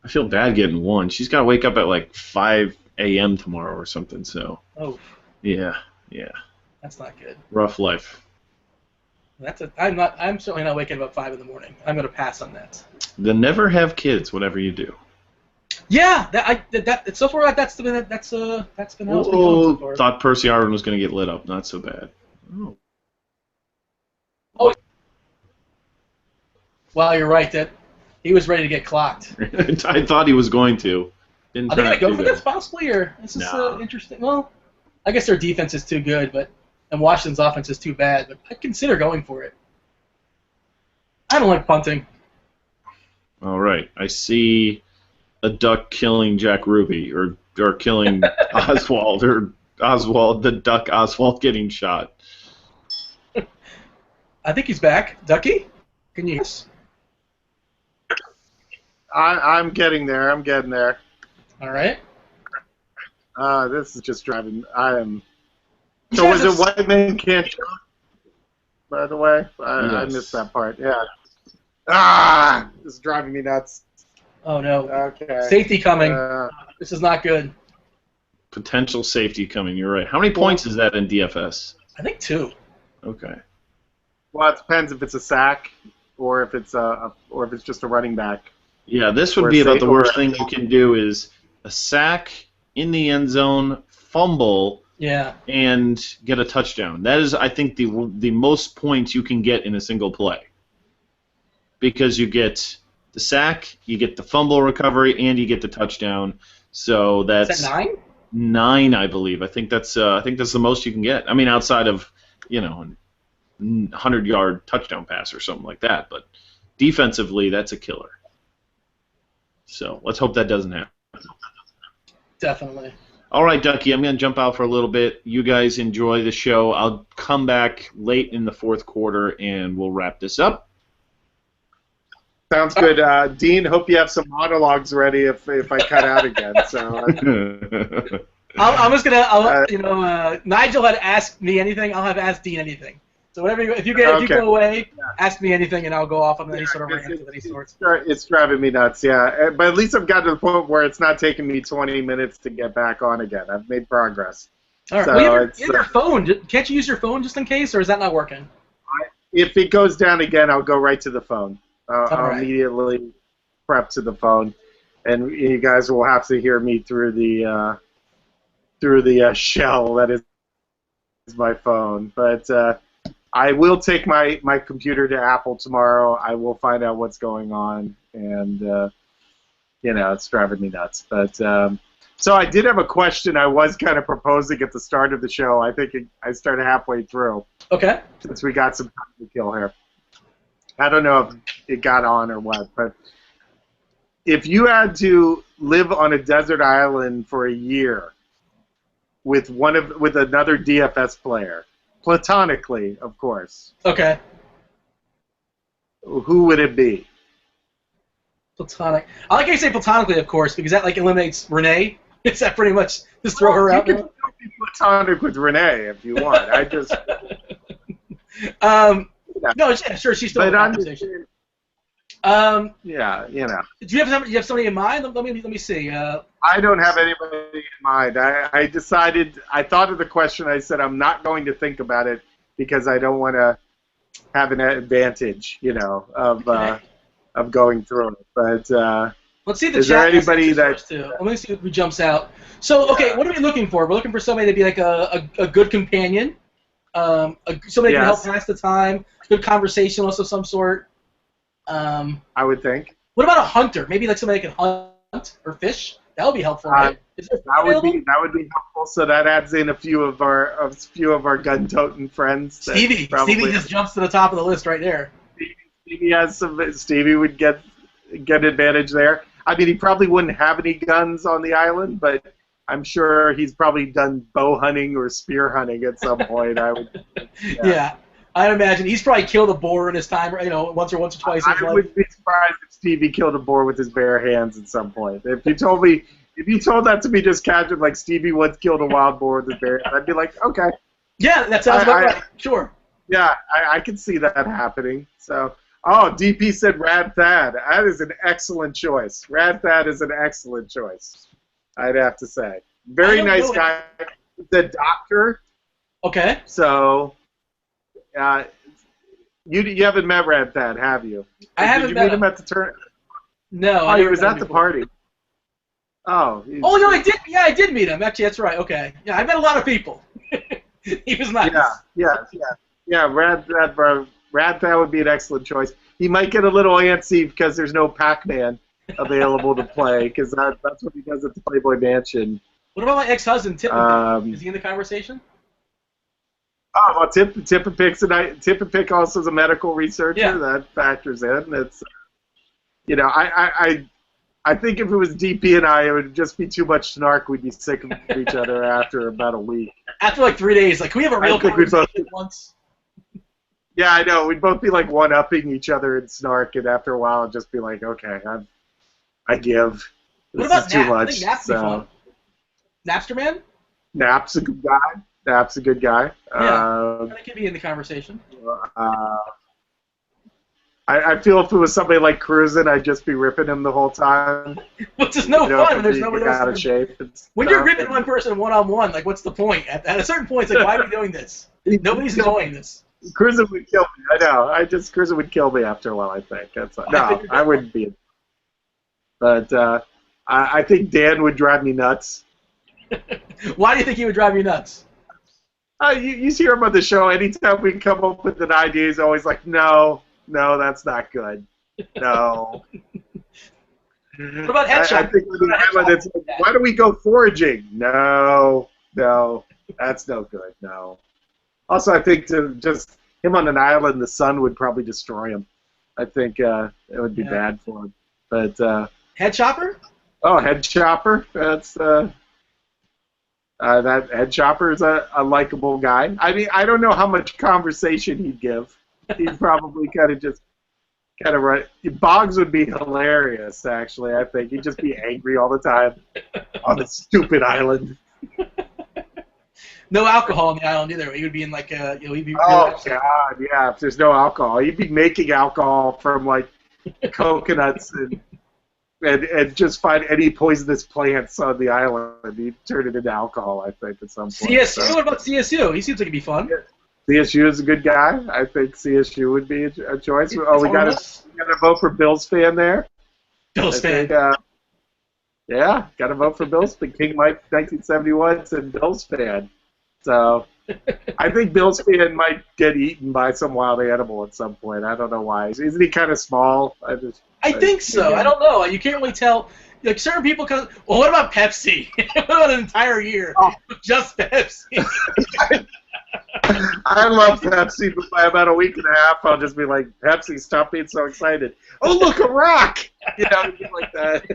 I feel bad getting 1. She's got to wake up at like 5 a.m. tomorrow or something, so. Oh. Yeah. That's not good. Rough life. I'm certainly not waking up at 5 in the morning. I'm going to pass on that. Then never have kids, whatever you do. Yeah, so far that's been how it's been going so far. Thought Percy Harvin was going to get lit up. Not so bad. Oh. Well, you're right. That he was ready to get clocked. I thought he was going to. Are they going to go for this possibly, or is this interesting? Well, I guess their defense is too good, and Washington's offense is too bad. But I'd consider going for it. I don't like punting. All right, I see a duck killing Jack Ruby, or killing Oswald, or the duck Oswald getting shot. I think he's back. Ducky, can you hear us? I'm getting there. All right. This is just driving. So was it White Men Can't Jump? By the way, I missed that part. Yeah. This is driving me nuts. Oh no. Okay. Safety coming. This is not good. Potential safety coming. You're right. How many points is that in DFS? I think 2. Okay. Well, it depends if it's a sack or if it's just a running back. Yeah, this would be about the worst thing you can do is a sack in the end zone, fumble, and get a touchdown. That is, I think, the most points you can get in a single play. because you get the sack, you get the fumble recovery, and you get the touchdown. So that's Is that 9? 9, I believe. I think that's the most you can get. I mean, outside of, a 100-yard touchdown pass or something like that. But defensively, that's a killer. So let's hope that doesn't happen. Definitely. All right, Ducky, I'm going to jump out for a little bit. You guys enjoy the show. I'll come back late in the fourth quarter, and we'll wrap this up. Sounds good. Dean, hope you have some monologues ready if I cut out again. So. I'm just gonna, Nigel had asked me anything. I'll have asked Dean anything. So whatever, if you go away, ask me anything, and I'll go off on any sort of rant of any sort. It's driving me nuts, yeah. But at least I've gotten to the point where it's not taking me 20 minutes to get back on again. I've made progress. All right. So well, you have your phone. Can't you use your phone just in case, or is that not working? If it goes down again, I'll go right to the phone. I'll right. immediately prep to the phone, and you guys will have to hear me through the shell that is my phone. But I will take my computer to Apple tomorrow. I will find out what's going on, and it's driving me nuts. But so I did have a question I was kind of proposing at the start of the show. I think I started halfway through. Okay. Since we got some time to kill here. I don't know if it got on or what, but if you had to live on a desert island for a year with another DFS player, platonically, of course. Okay. Who would it be? Platonic. I like how you say platonically, of course, because that eliminates Renee. Is that pretty much just throw her out? You can be platonic with Renee if you want. I just. No, yeah, sure, she's still in the conversation. Yeah, Do you have somebody in mind? Let me see. I don't have anybody in mind. I decided. I thought of the question. I said I'm not going to think about it because I don't want to have an advantage, of going through it. But let's see the is chat. there anybody that? Let me see who jumps out. So, okay, what are we looking for? We're looking for somebody to be like a good companion, somebody who can help pass the time, good conversationalist of some sort. I would think. What about a hunter? Maybe like somebody that can hunt or fish. That would be helpful. Right? That would be helpful. So that adds in a few of our gun-toting friends. Stevie just jumps to the top of the list right there. Stevie would get advantage there. I mean, he probably wouldn't have any guns on the island, but I'm sure he's probably done bow hunting or spear hunting at some point. Yeah. I imagine he's probably killed a boar in his time, once or twice in his life. I would be surprised if Stevie killed a boar with his bare hands at some point. If you told that to me just casually, like Stevie once killed a wild boar with his bare hands, I'd be like, okay. Yeah, that sounds about right. Sure. Yeah, I can see that happening. So, DP said Rad Thad. That is an excellent choice. Rad Thad is an excellent choice, I'd have to say. Very nice guy. The doctor. Okay. So. You haven't met Rad Thad, have you? I haven't. Did you meet him at the turn? No. Oh, he was at the party. Oh. Oh no, I did. Yeah, I did meet him. Actually, that's right. Okay. Yeah, I met a lot of people. He was nice. Yeah. Rad Thad would be an excellent choice. He might get a little antsy because there's no Pac-Man available to play because that's what he does at the Playboy Mansion. What about my ex-husband, Tip? Is he in the conversation? Oh, well, Tip and Pick also is a medical researcher. Yeah. That factors in. It's, I think if it was DP and I, it would just be too much snark. We'd be sick of each other after about a week. After like 3 days, can we have a real conversation once? Yeah, I know. We'd both be like one-upping each other in snark, and after a while, it'd just be like, okay, I give. What about too Nap? much. I think Nap's fun. Napster Man? Nap's a good guy. Yeah, that could be in the conversation. I feel if it was somebody like Cruisin', I'd just be ripping him the whole time. Which is no fun when there's nobody else. Out of shape. When you're ripping one person one-on-one, what's the point? At a certain point, it's like, why are we doing this? Nobody's enjoying this. Cruisin' would kill me. I know. Cruisin' would kill me after a while, I think. I wouldn't be. But I think Dan would drive me nuts. Why do you think he would drive you nuts? You hear him on the show. Anytime we come up with an idea, he's always like, no, that's not good. No. What about I headshot? think with the island, it's like, why do we go foraging? No, that's no good. No. Also, I think to just him on an island, the sun would probably destroy him. I think it would be bad for him. But Head chopper? oh, head chopper. That's that head chopper is a likable guy. I mean, I don't know how much conversation he'd give. He'd probably kind of right. Boggs would be hilarious, actually. I think he'd just be angry all the time on the stupid island. No alcohol on the island either. He would be in like he'd be. Oh God, yeah. If there's no alcohol, he'd be making alcohol from like coconuts and just find any poisonous plants on the island. He'd turn it into alcohol, I think, at some point. CSU. So. What about CSU? He seems like he'd be fun. CSU is a good guy. I think CSU would be a choice. Oh, we got to vote for Bills fan there. Bills fan. Yeah, got to vote for Bills fan. King Mike 1971 said Bills fan. So I think Bills fan might get eaten by some wild animal at some point. I don't know why. Isn't he kind of small? I think so. I don't know. You can't really tell. Like certain people come. Well, what about Pepsi? What about an entire year just Pepsi? I love Pepsi, but by about a week and a half, I'll just be like, Pepsi, stop being so excited. Oh, look, a rock! You know, like that.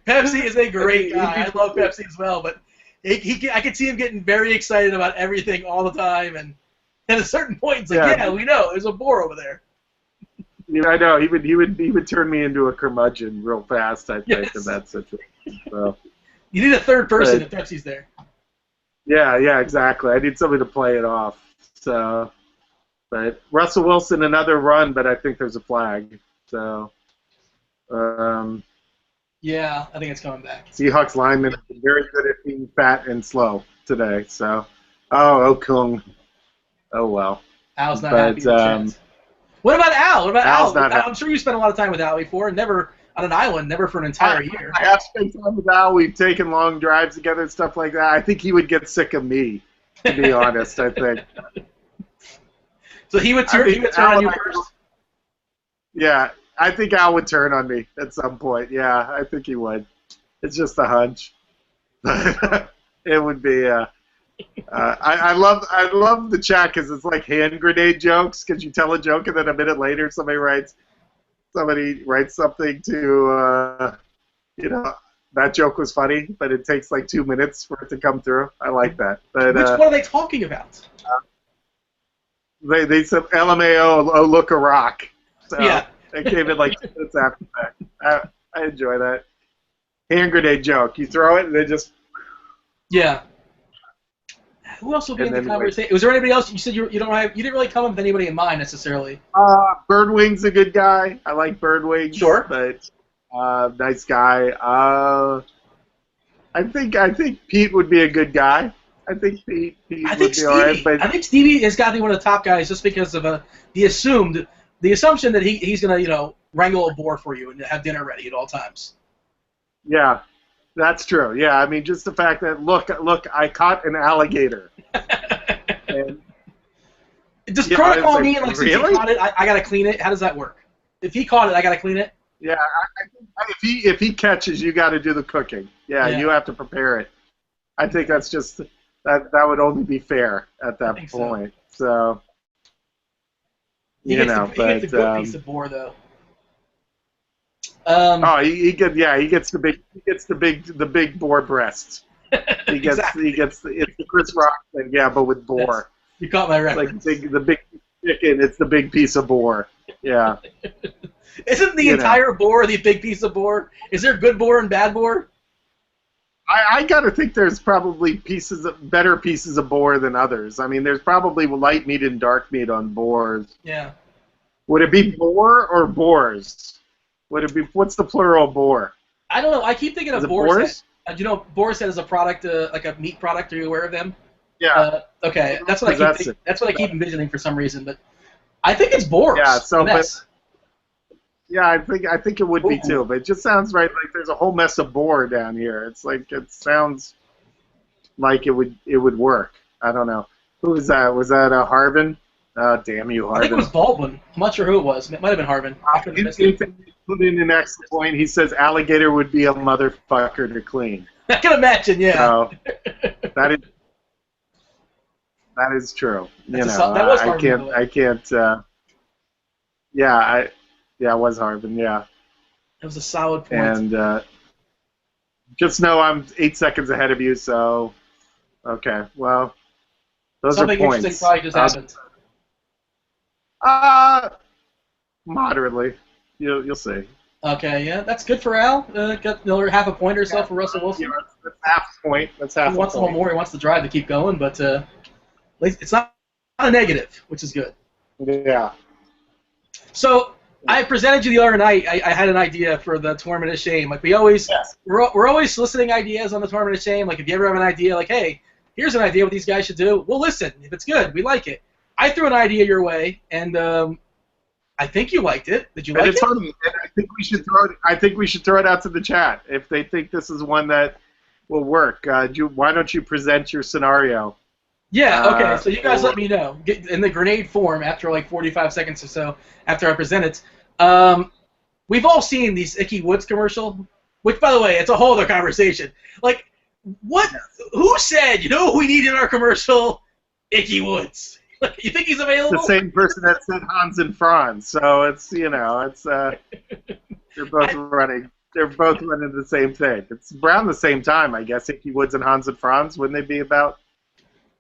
Pepsi is a great guy. I love Pepsi as well, but I could see him getting very excited about everything all the time, and at a certain point, it's like, yeah we know, there's a boar over there. Yeah, I know. He would turn me into a curmudgeon real fast, I think, in that situation. So. You need a third person if Pepsi's there. Yeah, exactly. I need somebody to play it off. So, but Russell Wilson, another run, but I think there's a flag. So, yeah, I think it's coming back. Seahawks linemen have been very good at being fat and slow today. So, Okung. Oh well. Al's not happy with the chance. What about Al? What about Al's Al? not happy. I'm sure you spent a lot of time with Al before, never on an island, never for an entire year. I have spent time with Al. We've taken long drives together and stuff like that. I think he would get sick of me, to be honest, I think. So he would turn on you first? Yeah, I think Al would turn on me at some point. Yeah, I think he would. It's just a hunch. It would be. I love the chat because it's like hand grenade jokes. Because you tell a joke and then a minute later somebody writes something to that joke was funny, but it takes like 2 minutes for it to come through. I like that. But, which one are they talking about? They said LMAO, oh look a rock. So yeah. It came in like 2 minutes after that. I enjoy that. Hand grenade joke. You throw it and they just. Yeah. Who else will be in the conversation? Was there anybody else? You said you didn't really come up with anybody in mind necessarily. Birdwing's a good guy. I like Birdwing. Sure. But nice guy. I think Pete would be a good guy. I think Pete would be all right. But I think Stevie has got to be one of the top guys just because of the assumption that he's gonna wrangle a boar for you and have dinner ready at all times. Yeah. That's true. Yeah, I mean, just the fact that look, I caught an alligator. And, does protocol mean like since he caught it, I gotta clean it? How does that work? If he caught it, I gotta clean it. Yeah, if he catches, you got to do the cooking. Yeah, you have to prepare it. I think that's just that would only be fair at that point. So he gets a good piece of boar though. He gets the big boar breasts. He gets it's the Chris Rock thing, but with boar. You caught my reference. Like the big chicken, it's the big piece of boar. Yeah. Isn't the entire boar the big piece of boar? Is there good boar and bad boar? I gotta think there's probably better pieces of boar than others. I mean, there's probably light meat and dark meat on boars. Yeah. Would it be boar or boars? Would it be? What's the plural of boar? I don't know. I keep thinking of boar's head. Boar's head is a product, like a meat product. Are you aware of them? Yeah. Okay. That's what I keep envisioning for some reason, but I think it's boars. Yeah. So, I think it would be too. But it just sounds right. Like there's a whole mess of boar down here. It's like it sounds like it would work. I don't know. Who was that? Was that Harvin? Oh, damn you, Harvin. I think it was Baldwin. I'm not sure who it was. It might have been Harvin. Ethan put in an excellent point. He says alligator would be a motherfucker to clean. I can imagine, yeah. So, that is true. You know, that was I can't. Yeah, it was Harvin. Yeah. That was a solid point. And just know I'm 8 seconds ahead of you. So, okay. Well, those Something are points. interesting probably just happened. Moderately. You'll see. Okay, yeah, that's good for Al. Got another half a point or so for Russell Wilson. Yeah, that's half a point. That's half a point. He wants a little more. He wants the drive to keep going, but at least it's not a negative, which is good. Yeah. So I presented you the other night. I had an idea for the Tournament of Shame. Like we always, we're always soliciting ideas on the Tournament of Shame. Like if you ever have an idea, like hey, here's an idea what these guys should do. We'll listen. If it's good, we like it. I threw an idea your way, and I think you liked it. Did you like it? Funny. I think we should throw it. I think we should throw it out to the chat if they think this is one that will work. Why don't you present your scenario? Yeah. Okay. So you guys let me know. Get in the grenade form after like 45 seconds or so after I present it. We've all seen these Icky Woods commercial, which by the way, it's a whole other conversation. Like, what? Who said? You know what we need in our commercial? Icky Woods. You think he's available? The same person that said Hans and Franz. So it's they're both running. They're both running the same thing. It's around the same time, I guess. Icky Woods and Hans and Franz, wouldn't they be about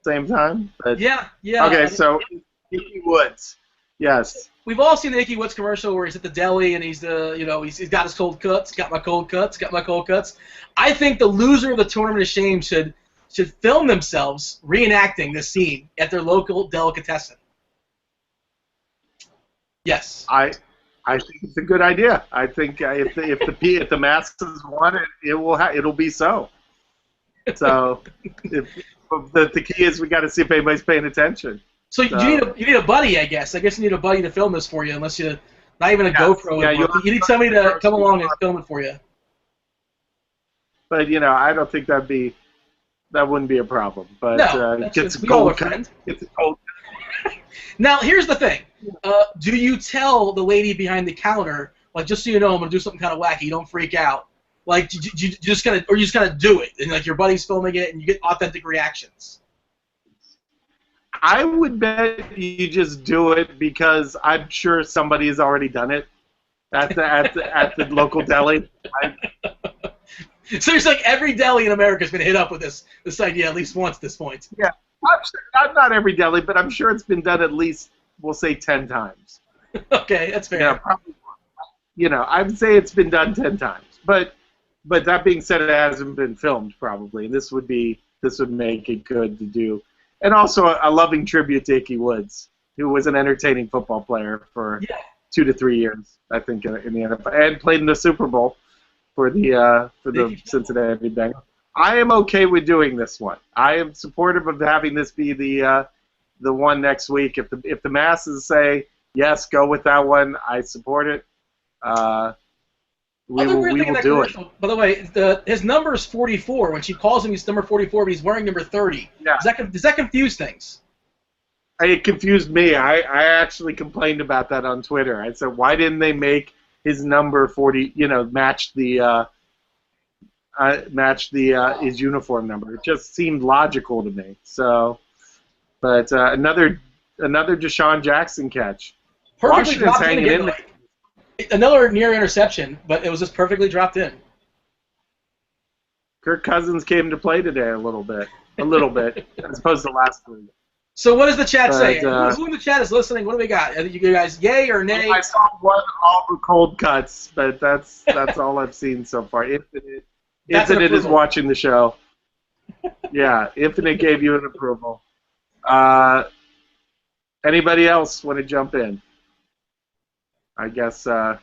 the same time? But, yeah. Okay, so Icky Woods, yes. We've all seen the Icky Woods commercial where he's at the deli and he's he's got his cold cuts. Got my cold cuts. Got my cold cuts. I think the loser of the Tournament of Shame should film themselves reenacting this scene at their local delicatessen. Yes. I think it's a good idea. I think if the masses want it, it'll be so. So the key is we got to see if anybody's paying attention. So you need a buddy, I guess. I guess you need a buddy to film this for you, unless you not even a GoPro. Yeah, you need somebody to come along and film it for you. But I don't think that wouldn't be a problem. But no, it's a cold cut. It's a cold cut. Now here's the thing. Do you tell the lady behind the counter, like, just so you know, I'm gonna do something kind of wacky, don't freak out? Like, you just gonna do it, and like your buddy's filming it, and you get authentic reactions. I would bet you just do it because I'm sure somebody has already done it at the local deli. So it's like every deli in America has been hit up with this idea at least once at this point. Yeah, I'm sure, not every deli, but I'm sure it's been done at least, we'll say, 10 times. Okay, that's fair. Probably, I would say it's been done 10 times. But that being said, it hasn't been filmed probably, and this would make it good to do. And also a loving tribute to Icky Woods, who was an entertaining football player for 2 to 3 years, I think, in the NFL, and played in the Super Bowl for the Cincinnati Bengals. I am okay with doing this one. I am supportive of having this be the one next week. If the masses say yes, go with that one, I support it. We will do it. By the way, his number is 44. When she calls him, he's number 44, but he's wearing number 30. Yeah. Does that confuse things? It confused me. I actually complained about that on Twitter. I said, why didn't they make his number 40? Match his uniform number. It just seemed logical to me. So, but another Deshaun Jackson catch. Perfectly dropped in again. Another near interception, but it was just perfectly dropped in. Kirk Cousins came to play today a little bit, as opposed to last week. So what does the chat say? Who in the chat is listening? What do we got? Are you guys yay or nay? I saw all the cold cuts, but that's all I've seen so far. Infinite is watching the show. Yeah, Infinite gave you an approval. Anybody else want to jump in? I guess I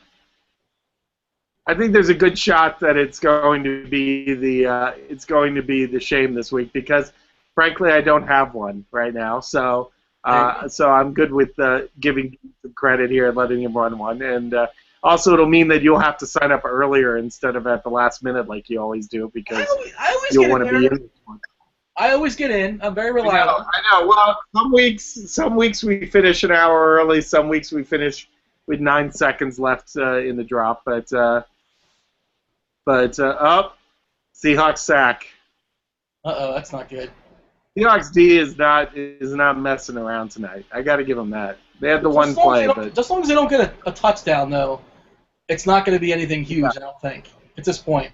think there's a good shot that it's going to be the shame this week because, frankly, I don't have one right now. So I'm good with giving some credit here and letting him run one. And also, it'll mean that you'll have to sign up earlier instead of at the last minute like you always do because you'll want to be in this one. I always get in. I'm very reliable. I know. Well, some weeks we finish an hour early. Some weeks we finish with 9 seconds left in the drop. But Seahawks sack. Uh-oh, that's not good. Seahawks D is not messing around tonight. I got to give them that. They had the one play, but just as long as they don't get a touchdown, though, it's not going to be anything huge. I don't think at this point.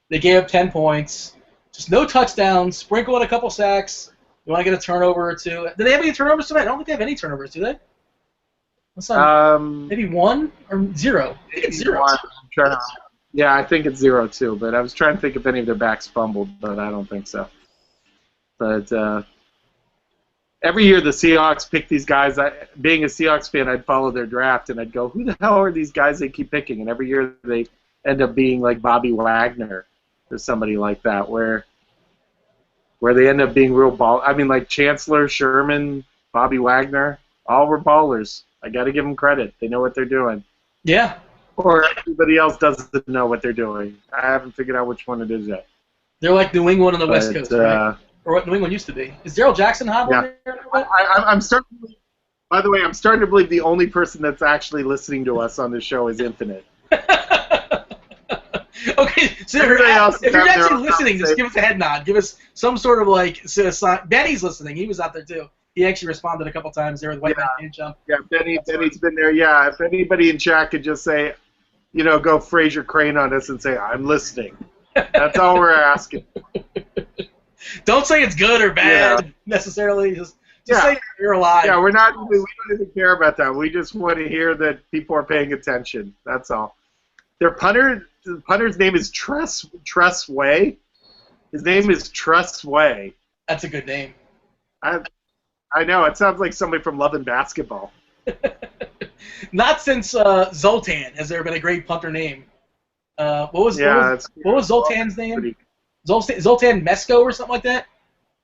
They gave up 10 points. Just no touchdowns. Sprinkle in a couple sacks. You want to get a turnover or two. Do they have any turnovers tonight? I don't think they have any turnovers, do they? What's that? Maybe 1 or 0. I think it's 0. Yeah, I think it's 0 too. But I was trying to think if any of their backs fumbled, but I don't think so. But every year the Seahawks pick these guys. Being a Seahawks fan, I'd follow their draft and I'd go, who the hell are these guys they keep picking? And every year they end up being like Bobby Wagner or somebody like that, where they end up being real ball. I mean, like Chancellor, Sherman, Bobby Wagner, all were ballers. I got to give them credit. They know what they're doing. Yeah. Or everybody else doesn't know what they're doing. I haven't figured out which one it is yet. They're like New England on the West Coast, right? Or what New England used to be. Is Daryl Jackson hot yeah. there? I'm starting. By the way, I'm starting to believe the only person that's actually listening to us on this show is Infinite. Okay, so if you're actually listening, just give us a head nod. Give us some sort of like sign. Benny's listening. He was out there too. He actually responded a couple times there with White Man Can't Jump. Yeah, Benny's been there. Yeah, if anybody in chat could just say, go Fraser Crane on us and say, I'm listening. That's all we're asking. Don't say it's good or bad necessarily. Just say you're alive. Yeah, we don't even care about that. We just want to hear that people are paying attention. That's all. The punter's name is Tress Way. His name is Tress Way. That's a good name. I know. It sounds like somebody from Love and Basketball. Not since Zoltan has there been a great punter name. What was Zoltan's name? Zoltan Mesko or something like that?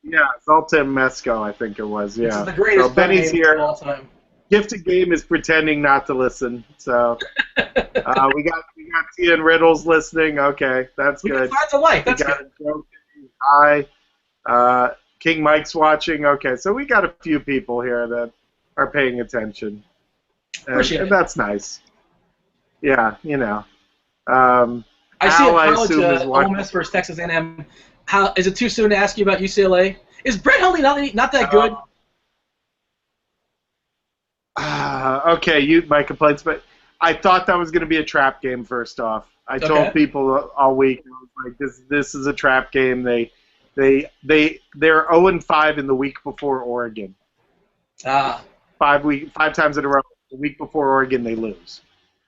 Yeah, Zoltan Mesko, I think it was. Yeah. This is the greatest so Benny's here. of all time. Gifted Game is pretending not to listen. So we got Tia and Riddles listening. Okay, that's good. We got Signs of Life. That's good. Hi. King Mike's watching. Okay, so we got a few people here that are paying attention. And that's nice. Yeah, I see a college Ole Miss versus Texas A&M. Is it too soon to ask you about UCLA? Is Brett Hundley not that good? Okay, my complaints, but I thought that was going to be a trap game. First off, I told people all week, I was like, this is a trap game. They're 0-5 in the week before Oregon. 5 times in a row. The week before Oregon, they lose.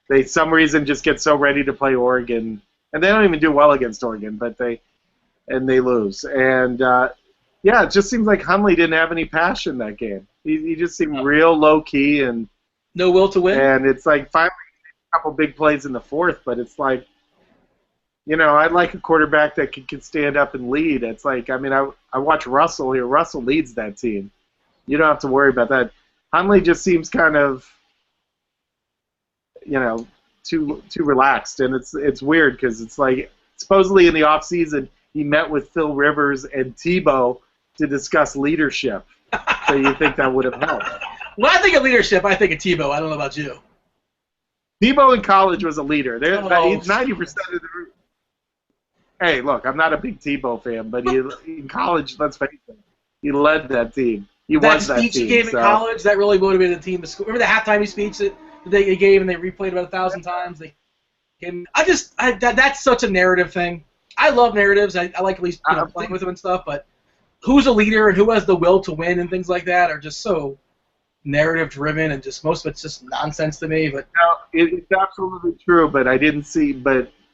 They some reason just get so ready to play Oregon, and they don't even do well against Oregon, but they lose. And it just seems like Hundley didn't have any passion that game. He just seemed real low key and no will to win. And it's like finally a couple big plays in the fourth, but it's like, I'd like a quarterback that can stand up and lead. It's like, I watch Russell here. Russell leads that team. You don't have to worry about that. Hundley just seems kind of, too relaxed, and it's weird because it's like supposedly in the off season he met with Phil Rivers and Tebow to discuss leadership. So you think that would have helped? When I think of leadership, I think of Tebow. I don't know about you. Tebow in college was a leader. He's 90% of the. Hey, look, I'm not a big Tebow fan, but in college, let's face it, he led that team. He was that team. That speech he gave in college, that really motivated the team to score. Remember the halftime speech that they gave and they replayed about 1,000 times? That's such a narrative thing. I love narratives. I like at least playing with them and stuff, but who's a leader and who has the will to win and things like that are just so narrative driven, and just most of it's just nonsense to me. But no, it's absolutely true. But I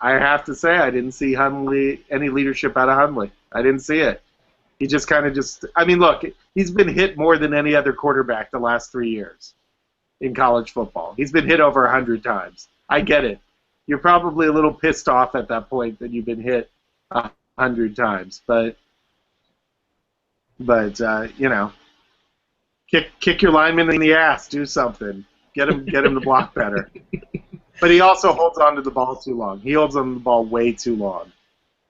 have to say I didn't see any leadership out of Hundley. I didn't see it. He just kind of look, he's been hit more than any other quarterback the last 3 years in college football. He's been hit over 100 times. I get it. You're probably a little pissed off at that point that you've been hit 100 times, but kick your lineman in the ass, do something, get him to block better. But he also holds on to the ball too long. He holds on to the ball way too long.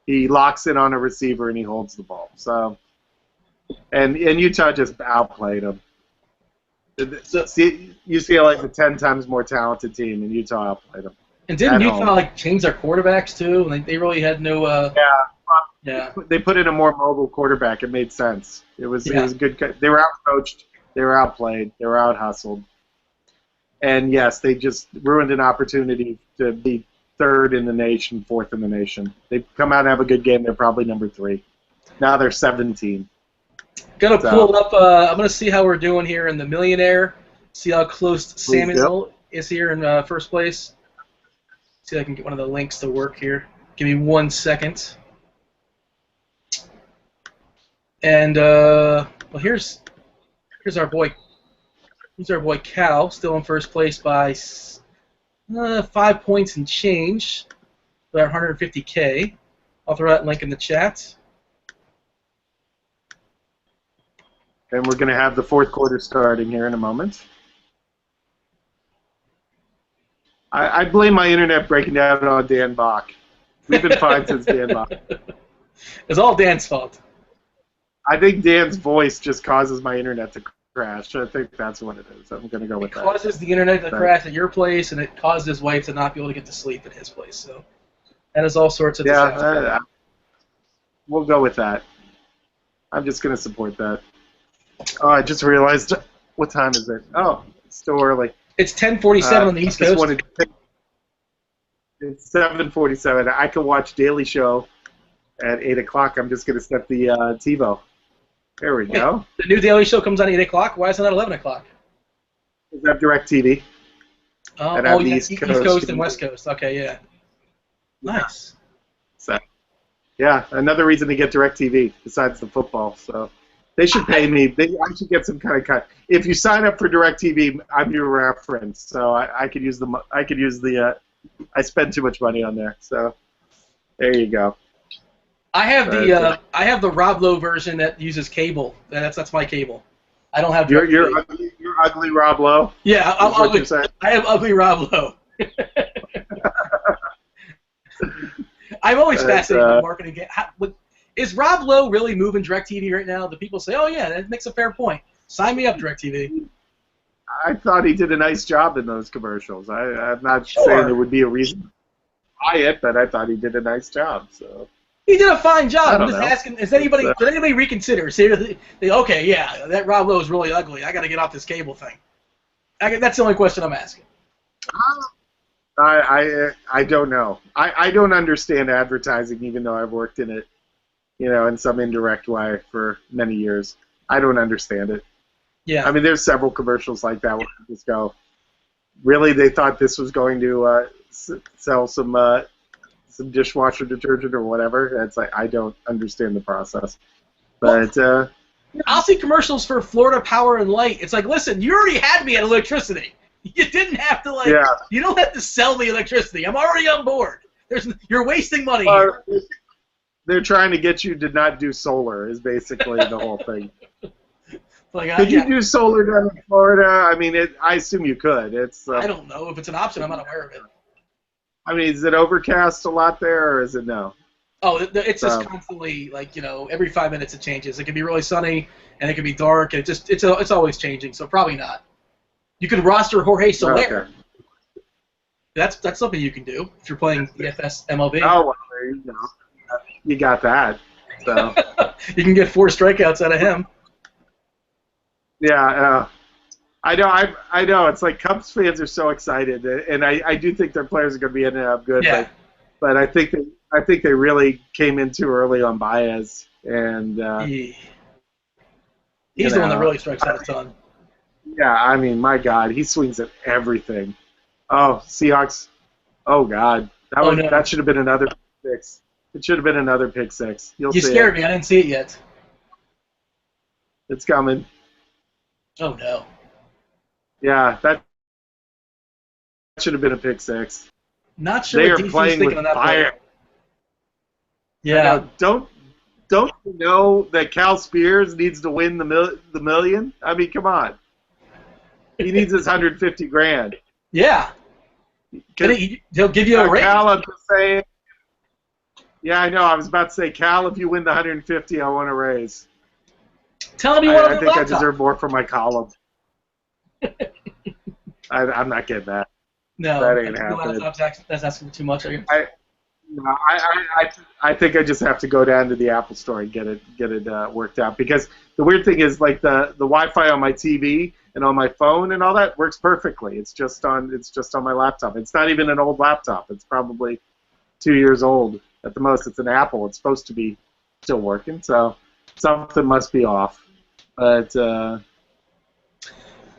He locks in on a receiver and he holds the ball. So, and Utah just outplayed him. So, UCLA is a 10 times more talented team, and Utah outplayed them. and didn't Utah home. like change their quarterbacks too? Like they really had no. Yeah. They put in a more mobile quarterback. It made sense. It was good. They were outcoached. They were outplayed. They were out hustled. And yes, they just ruined an opportunity to be third in the nation, fourth in the nation. They come out and have a good game. They're probably number 3. Now they're 17. Gonna pull up. I'm gonna see how we're doing here in the Millionaire. See how close Samuel is here in first place. See if I can get one of the links to work here. Give me 1 second. And well, here's our boy. Here's our boy Cal, still in first place by 5 points and change. About 150K. I'll throw that link in the chat. And we're going to have the fourth quarter starting here in a moment. I blame my internet breaking down on Dan Bach. We've been fine since Dan Bach. It's all Dan's fault. I think Dan's voice just causes my internet to crash. I think that's what it is. I'm going to go with that. It causes the internet to crash at your place, and it caused his wife to not be able to get to sleep at his place. So that is all sorts of disasters. We'll go with that. I'm just going to support that. Oh, I just realized, what time is it? Oh, it's still early. It's 10:47 on the East Coast. It's 7:47. I can watch Daily Show at 8 o'clock. I'm just going to set the TiVo. There we go. The new Daily Show comes on at 8 o'clock. Why is it not 11 o'clock? Is that DirecTV? East Coast and West Coast. Okay, yeah. Nice. So, yeah, another reason to get DirecTV besides the football. So they should pay me. I should get some kind of cut. If you sign up for DirecTV, I'm your reference. So I could use the. I spend too much money on there. So there you go. I have the Rob Lowe version that uses cable. That's my cable. I don't have. You're ugly Rob Lowe. Yeah, I have ugly Rob Lowe. I'm always fascinated with marketing. Is Rob Lowe really moving DirecTV right now? The people say, "Oh yeah, that makes a fair point. Sign me up, DirecTV." I thought he did a nice job in those commercials. I'm not saying there would be a reason to buy it, but I thought he did a nice job. So. He did a fine job. I'm just asking, did anybody reconsider? Say, okay, yeah, that Rob Lowe is really ugly. I got to get off this cable thing. That's the only question I'm asking. I don't know. I don't understand advertising, even though I've worked in it, in some indirect way for many years. I don't understand it. Yeah. I mean, there's several commercials like that where you just go, really? They thought this was going to sell some dishwasher detergent or whatever. It's like, I don't understand the process. But I'll see commercials for Florida Power and Light. It's like, listen, you already had me at electricity. You didn't have to you don't have to sell me electricity. I'm already on board. You're wasting money here. They're trying to get you to not do solar is basically the whole thing. Could you do solar down in Florida? I mean, I assume you could. I don't know. If it's an option, I'm not aware of it. I mean, is it overcast a lot there, or is it no? Oh, it's just constantly every 5 minutes it changes. It can be really sunny, and it can be dark. And it's always changing. So probably not. You could roster Jorge Soler. Okay. That's something you can do if you're playing DFS MLB. Oh, well, there you go. You got that. So you can get 4 strikeouts out of him. Yeah. I know. It's like Cubs fans are so excited, and I do think their players are going to be ending up good. Yeah. But I think they really came in too early on Baez, and he's the one that really strikes out a ton. Yeah, I mean, my God, he swings at everything. Oh, Seahawks! Oh God, that should have been another pick 6. It should have been another pick 6. You scared me. I didn't see it yet. It's coming. Oh no. Yeah, that should have been a pick 6. Not sure they what are playing with on that fire. Yeah. Don't you know that Cal Spears needs to win the million? I mean, come on. He needs his $150,000. Yeah. He'll give you a raise. Cal, I'm just saying. Yeah, I know. I was about to say, Cal, if you win the 150, I want a raise. Tell him you want a I new think I laptop. deserve more for my column. I'm not getting that. No, That ain't new happening. laptop's that's asking for too much. No, I think I just have to go down to the Apple store and get it worked out, because the weird thing is, like, the Wi-Fi on my TV and on my phone and all that works perfectly. It's just on my laptop. It's not even an old laptop. It's probably 2 years old at the most. It's an Apple. It's supposed to be still working, so something must be off. But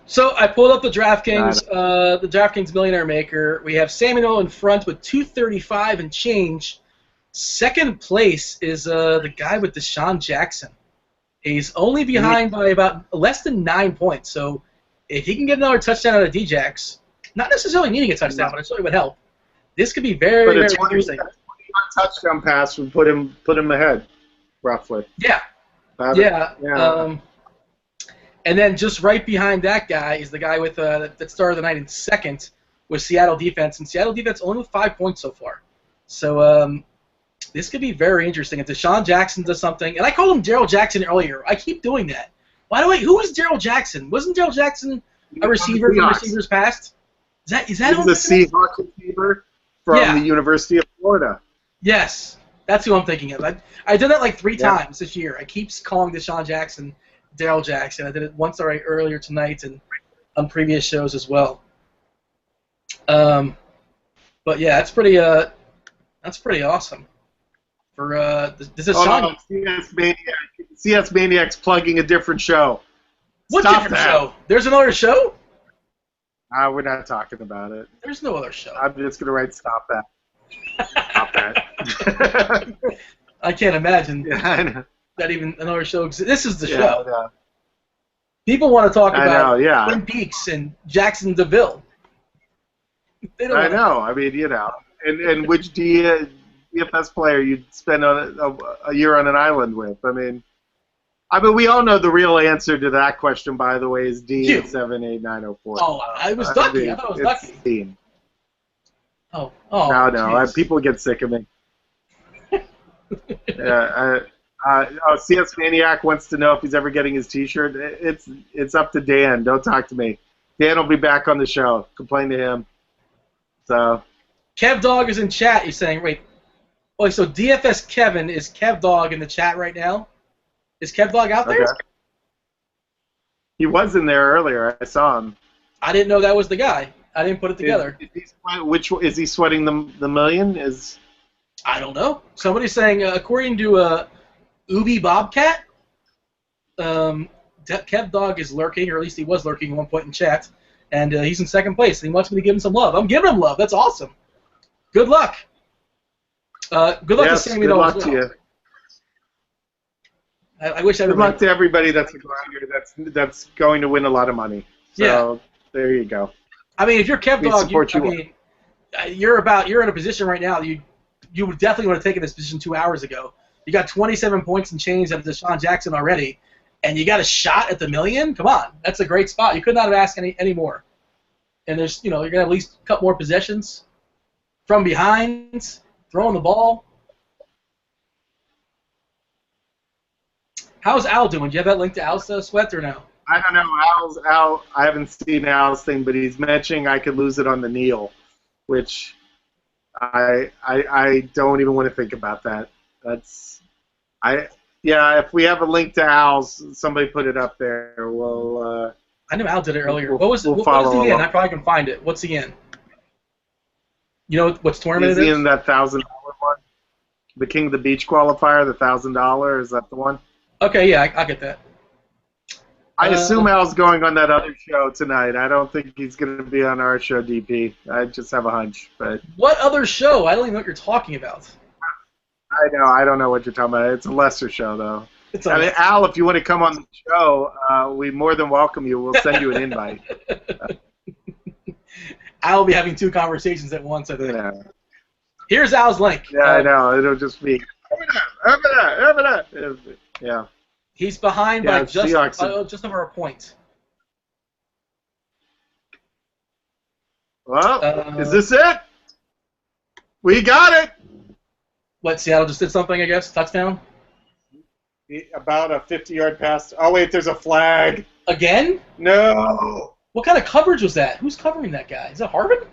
So I pulled up the DraftKings Millionaire Maker. We have Samuel in front with 235 and change. Second place is the guy with Deshaun Jackson. He's only behind by about less than 9 points. So if he can get another touchdown out of Djax, not necessarily needing a touchdown, but it certainly would help. This could be very, very interesting. A 21 touchdown pass would put him ahead, roughly. Yeah. Yeah. And then just right behind that guy is the guy with that started the night in second with Seattle defense, and Seattle defense only with 5 points so far. So this could be very interesting. If Deshaun Jackson does something, and I called him Daryl Jackson earlier. I keep doing that. By the way, who is Daryl Jackson? Wasn't Daryl Jackson a receiver from receivers past? Is that He's a Seahawks receiver from the University of Florida. Yes, that's who I'm thinking of. I did that like 3 times this year. I keep calling Deshaun Jackson Daryl Jackson. I did it once earlier tonight and on previous shows as well. But yeah, that's pretty awesome. For this is Sean. CS Maniac's plugging a different show. What Stop different that. show? There's another show? We're not talking about it. There's no other show. I'm just gonna write stop that. Stop that. I can't imagine Yeah, I know. that even another show exists. This is the Yeah, show. I know. People want to talk I about know, yeah. Twin Peaks and Jackson DeVille. They don't I wanna- know. I mean, and which DFS player you'd spend on a year on an island with? I mean, we all know the real answer to that question. By the way, is D at 78904. Oh, I was Ducky. I thought it was Ducky. Dean. Oh, No, geez. people get sick of me. Yeah. CS Maniac wants to know if he's ever getting his T-shirt. It's up to Dan. Don't talk to me. Dan will be back on the show. Complain to him. So. Kev Dog is in chat. He's saying, wait. Oh, so DFS Kevin, is Kev Dog in the chat right now? Is Kev Dog out there? Okay. He was in there earlier. I saw him. I didn't know that was the guy. I didn't put it together. Is he sweating the million? I don't know. Somebody's saying, according to Ubi Bobcat, Kev Dog is lurking, or at least he was lurking at one point in chat, and he's in second place, and he wants me to give him some love. I'm giving him love. That's awesome. Good luck. Good luck to Sammy. Good luck to you. I wish Good everybody. luck to everybody that's a grinder that's going to win a lot of money. So there you go. I mean, if you're Kev We Dog, support you're in a position right now. You would definitely want to take this position 2 hours ago. You got 27 points and change out of Deshaun Jackson already, and you got a shot at the million. Come on, that's a great spot. You could not have asked any more. And there's, you're gonna have at least a couple more possessions from behind, throwing the ball. How's Al doing? Do you have that link to Al's sweat or no? I don't know. Al. I haven't seen Al's thing, but he's mentioning I could lose it on the kneel, which I don't even want to think about that. If we have a link to Al's, somebody put it up there. We'll. I knew Al did it earlier. We'll what was he in? I probably can find it. What's he in? You know what's tournament is it he is? in that $1,000 one? The King of the Beach qualifier, the $1,000. Is that the one? Okay, yeah, I'll get that. I assume Al's going on that other show tonight. I don't think he's going to be on our show, DP. I just have a hunch. But what other show? I don't even know what you're talking about. I know. I don't know what you're talking about. It's a lesser show, though. Al, if you want to come on the show, we more than welcome you. We'll send you an invite. I'll be having 2 conversations at once, I think. Yeah. Here's Al's link. Yeah, I know. It'll just be. Yeah. He's behind by just over a point. Well, is this it? We got it. What, Seattle just did something, I guess? Touchdown? About a 50-yard pass. Oh, wait, there's a flag. Again? No. What kind of coverage was that? Who's covering that guy? Is that Harvin?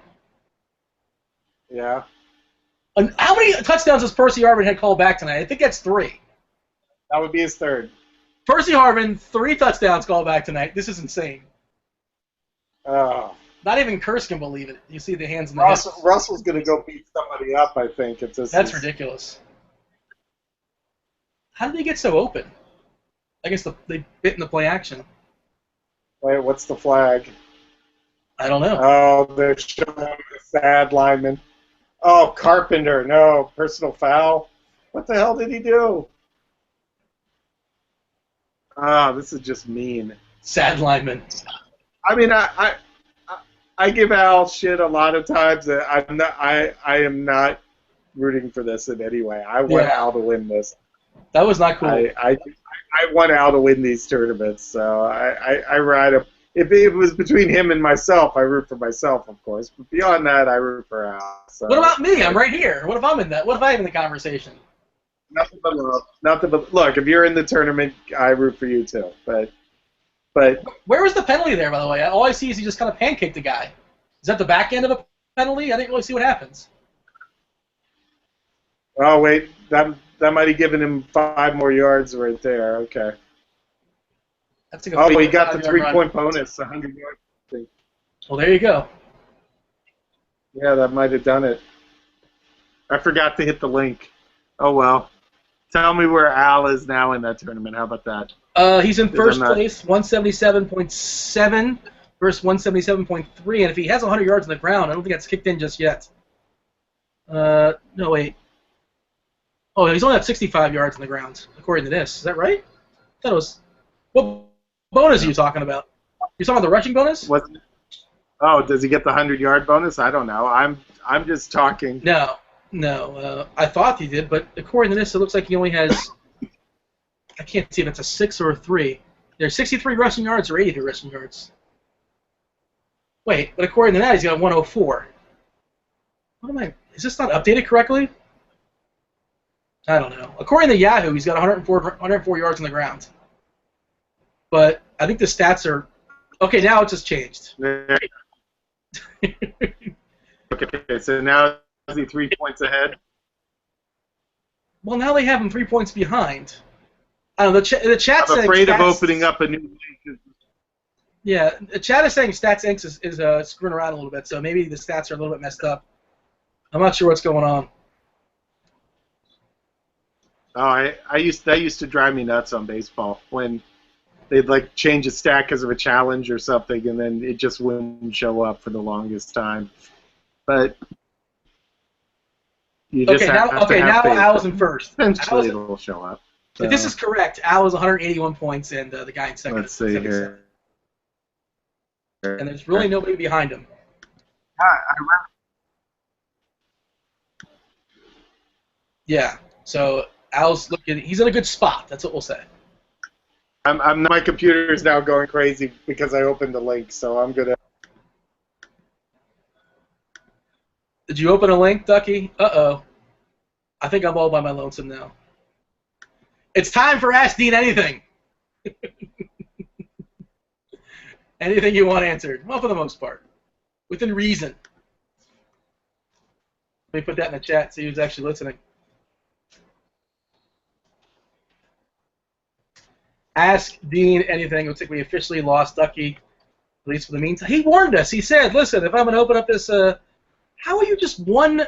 Yeah. And how many touchdowns has Percy Harvin had called back tonight? I think that's 3. That would be his third. Percy Harvin, 3 touchdowns called back tonight. This is insane. Oh. Not even Kurtz can believe it. You see the hands in the hips. Russell's going to go beat somebody up, I think. That's ridiculous. How did they get so open? I guess they bit in the play action. Wait, what's the flag? I don't know. Oh, they're showing the sad lineman. Oh, Carpenter. No, personal foul. What the hell did he do? Oh, this is just mean. Sad lineman. I mean, I give Al shit a lot of times. I am not rooting for this in any way. I want Al to win this. That was not cool. I want Al to win these tournaments, so I ride him. If it was between him and myself, I root for myself, of course. But beyond that, I root for Al. So. What about me? I'm right here. What if I'm in that? What if I'm in the conversation? Nothing but love. Nothing but look. If you're in the tournament, I root for you too. But where was the penalty there, by the way? All I see is he just kind of pancaked the guy. Is that the back end of a penalty? I didn't really see what happens. Oh wait, that might have given him 5 more yards right there. Okay. That's a good he got the 3-point bonus, 100 yards. Well, there you go. Yeah, that might have done it. I forgot to hit the link. Oh well. Tell me where Al is now in that tournament. How about that? He's in first place, 177.7 versus 177.3, and if he has 100 yards on the ground, I don't think that's kicked in just yet. No, wait. Oh, he's only at 65 yards on the ground, according to this. Is that right? I thought it was... What bonus are you talking about? You're talking about the rushing bonus? Oh, does he get the 100-yard bonus? I don't know. I'm just talking. No. I thought he did, but according to this, it looks like he only has... I can't see if it's a 6 or a 3. There's 63 rushing yards or 83 rushing yards. Wait, but according to that, he's got a 104. What am I... Is this not updated correctly? I don't know. According to Yahoo, he's got 104 yards on the ground. But I think the stats are... Okay, now it just changed. Okay, so now is he 3 points ahead? Well, now they have him 3 points behind. I don't know, the chat I'm saying afraid Stats, of opening up a new league. Yeah, the chat is saying Stats Inc. is screwing around a little bit, so maybe the stats are a little bit messed up. I'm not sure what's going on. Oh, that used to drive me nuts on baseball when they'd like change a stat because of a challenge or something, and then it just wouldn't show up for the longest time. But you just have to have faith. Al is in first. Eventually it'll show up. So. If this is correct, Al is 181 points, and the guy in second. Let's see here. And there's really nobody behind him. Yeah. So Al's he's in a good spot. That's what we'll say. My computer is now going crazy because I opened the link, so I'm gonna. Did you open a link, Ducky? Uh-oh. I think I'm all by my lonesome now. It's time for Ask Dean Anything. Anything you want answered. Well, for the most part. Within reason. Let me put that in the chat, see who's actually listening. Ask Dean Anything. It looks like we officially lost Ducky, at least for the meantime. He warned us. He said, listen, if I'm going to open up this... how are you just one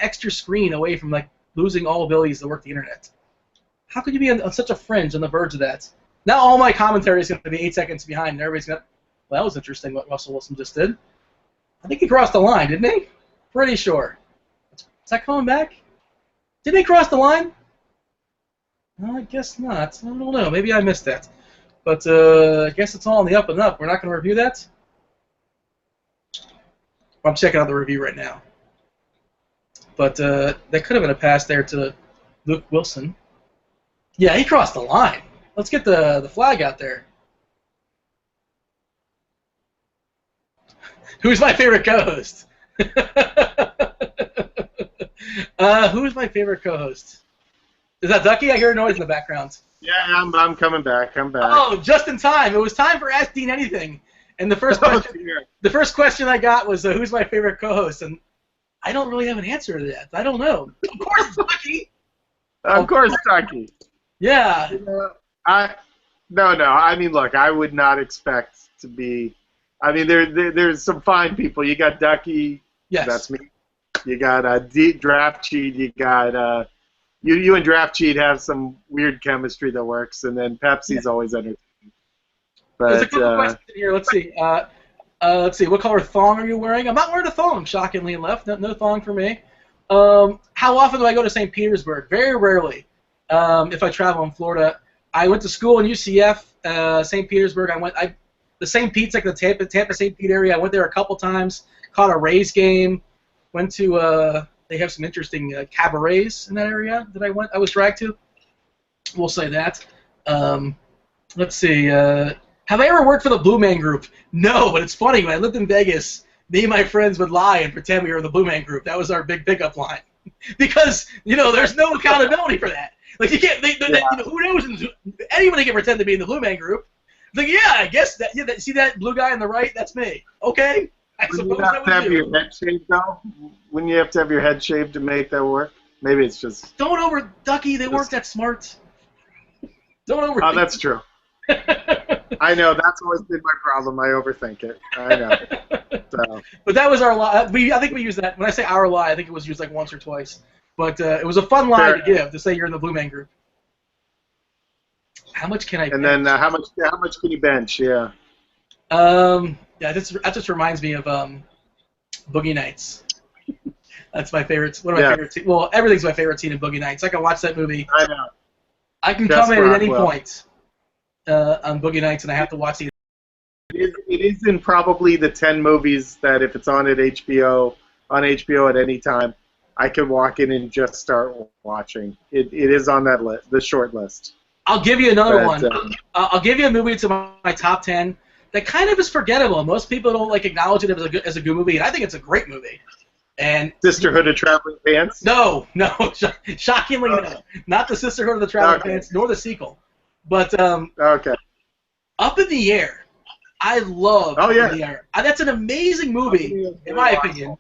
extra screen away from losing all abilities to work the internet? How could you be on such a fringe on the verge of that? Now all my commentary is going to be 8 seconds behind, and everybody's going to... Well, that was interesting what Russell Wilson just did. I think he crossed the line, didn't he? Pretty sure. Is that coming back? Did he cross the line? No, I guess not. I don't know. Maybe I missed that. But I guess it's all on the up and up. We're not going to review that? I'm checking out the review right now. But that could have been a pass there to Luke Wilson. Yeah, he crossed the line. Let's get the flag out there. Who's my favorite co-host? Who's my favorite co-host? Is that Ducky? I hear a noise in the background. Yeah, I'm coming back. I'm back. Oh, just in time. It was time for Ask Dean Anything. And the first question I got was, who's my favorite co-host? And I don't really have an answer to that. I don't know. Of course, it's Ducky. Of course, Ducky. Yeah. No. I mean, look, I would not expect to be. I mean, there's some fine people. You got Ducky. Yes. That's me. You got Draft Cheat. You got you and Draft Cheat have some weird chemistry that works, and then Pepsi's always entertaining. But, there's a couple questions here. Let's see. Let's see. What color thong are you wearing? I'm not wearing a thong. Shockingly enough, no thong for me. How often do I go to St. Petersburg? Very rarely. If I travel in Florida, I went to school in UCF, St. Petersburg. The St. Pete's like the Tampa St. Pete area. I went there a couple times. Caught a Rays game. Went to they have some interesting cabarets in that area that I was dragged to. We'll say that. Let's see. Have I ever worked for the Blue Man Group? No, but it's funny. When I lived in Vegas, me and my friends would lie and pretend we were the Blue Man Group. That was our big pickup line. Because, there's no accountability for that. Like, you can't, who knows? Anybody can pretend to be in the Blue Man Group. Like, yeah, I guess that, see that blue guy on the right? That's me. Okay. I suppose you have to have your head shaved, though? Wouldn't you have to have your head shaved to make that work? Maybe it's just... Ducky, they weren't that smart. Don't overthink. Oh, that's true. I know, that's always been my problem. I overthink it. I know. So. But that was our lie. I think we used that. When I say our lie, I think it was used like once or twice. But it was a fun lie to give, to say you're in the Blue Man Group. How much can I bench? And then how much can you bench? Yeah. Yeah, that just reminds me of Boogie Nights. That's my favorite. One of my favorite. Well, everything's my favorite scene in Boogie Nights. I can watch that movie. I know. I can come in at any point on Boogie Nights, and I have to watch the. It is in probably the 10 movies that if it's on HBO at any time, I can walk in and just start watching. It is on that list, the short list. I'll give you another one. I'll give you a movie to my top 10 that kind of is forgettable. Most people don't acknowledge it as a good movie, and I think it's a great movie. And Sisterhood of Traveling Pants? No, shockingly no. Not the Sisterhood of the Traveling Pants, nor the sequel. But okay. Up in the Air. I love Up in the Air. That's an amazing movie, in my opinion.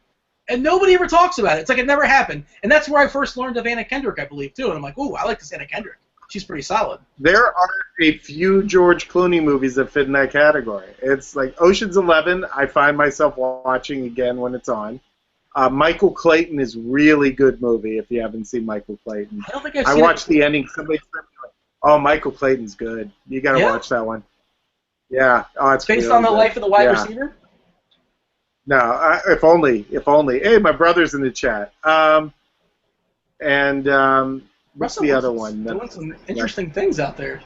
And nobody ever talks about it. It's like it never happened. And that's where I first learned of Anna Kendrick, I believe, too. And I'm like, ooh, I like this Anna Kendrick. She's pretty solid. There are a few George Clooney movies that fit in that category. It's like Ocean's 11, I find myself watching again when it's on. Michael Clayton is really good movie if you haven't seen Michael Clayton. I don't think I've seen it. I watched the ending. Somebody said, oh, Michael Clayton's good. You got to watch that one. Yeah. Oh, it's based really on the good. life of the wide receiver? No, if only. Hey, my brother's in the chat. What's the other one? Doing some interesting things out there.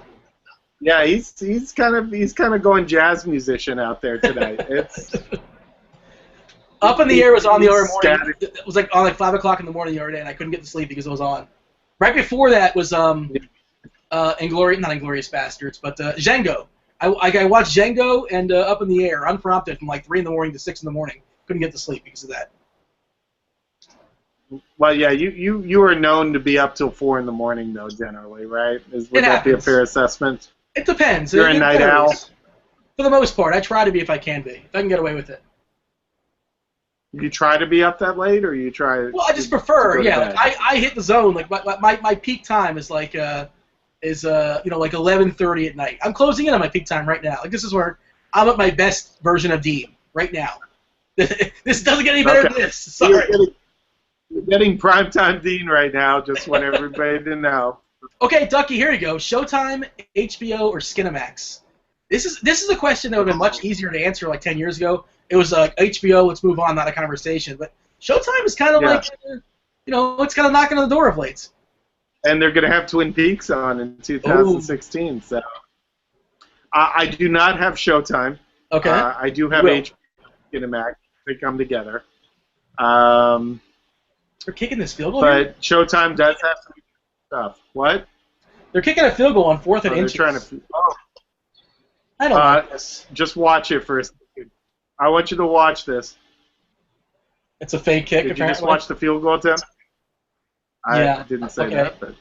Yeah, he's kind of going jazz musician out there tonight. It's Up in the Air was on the other morning. It was on 5 o'clock in the morning the other day, and I couldn't get to sleep because it was on. Right before that was not Inglourious Bastards, but Django. I watched Django and Up in the Air unprompted from 3 in the morning to 6 in the morning. Couldn't get to sleep because of that. Well, yeah, you are known to be up till 4 in the morning, though, generally, right? Would that be a fair assessment? It depends. You're a night owl? For the most part, I try to be if I can be. If I can get away with it. You try to be up that late, or you try? Well, I just prefer. Yeah, I hit the zone. My peak time is 11:30 at night. I'm closing in on my peak time right now. This is where I'm at my best version of Dean right now. This doesn't get any better than this. Sorry. You're getting primetime Dean right now. Just want everybody to know. Okay, Ducky, here you go. Showtime, HBO, or Skinamax? This is a question that would have been much easier to answer 10 years ago. It was HBO, let's move on, not a conversation. But Showtime is kind of it's kind of knocking on the door of late. And they're going to have Twin Peaks on in 2016. Ooh. So I do not have Showtime. Okay. I do have HBO and Mac. They come together. They're kicking this field goal. But Showtime does have some stuff. What? They're kicking a field goal on 4th and inches. They're trying to. I don't like this. Just watch it for a second. I want you to watch this. It's a fake kick. Did you just watch the field goal attempt? I didn't say that, but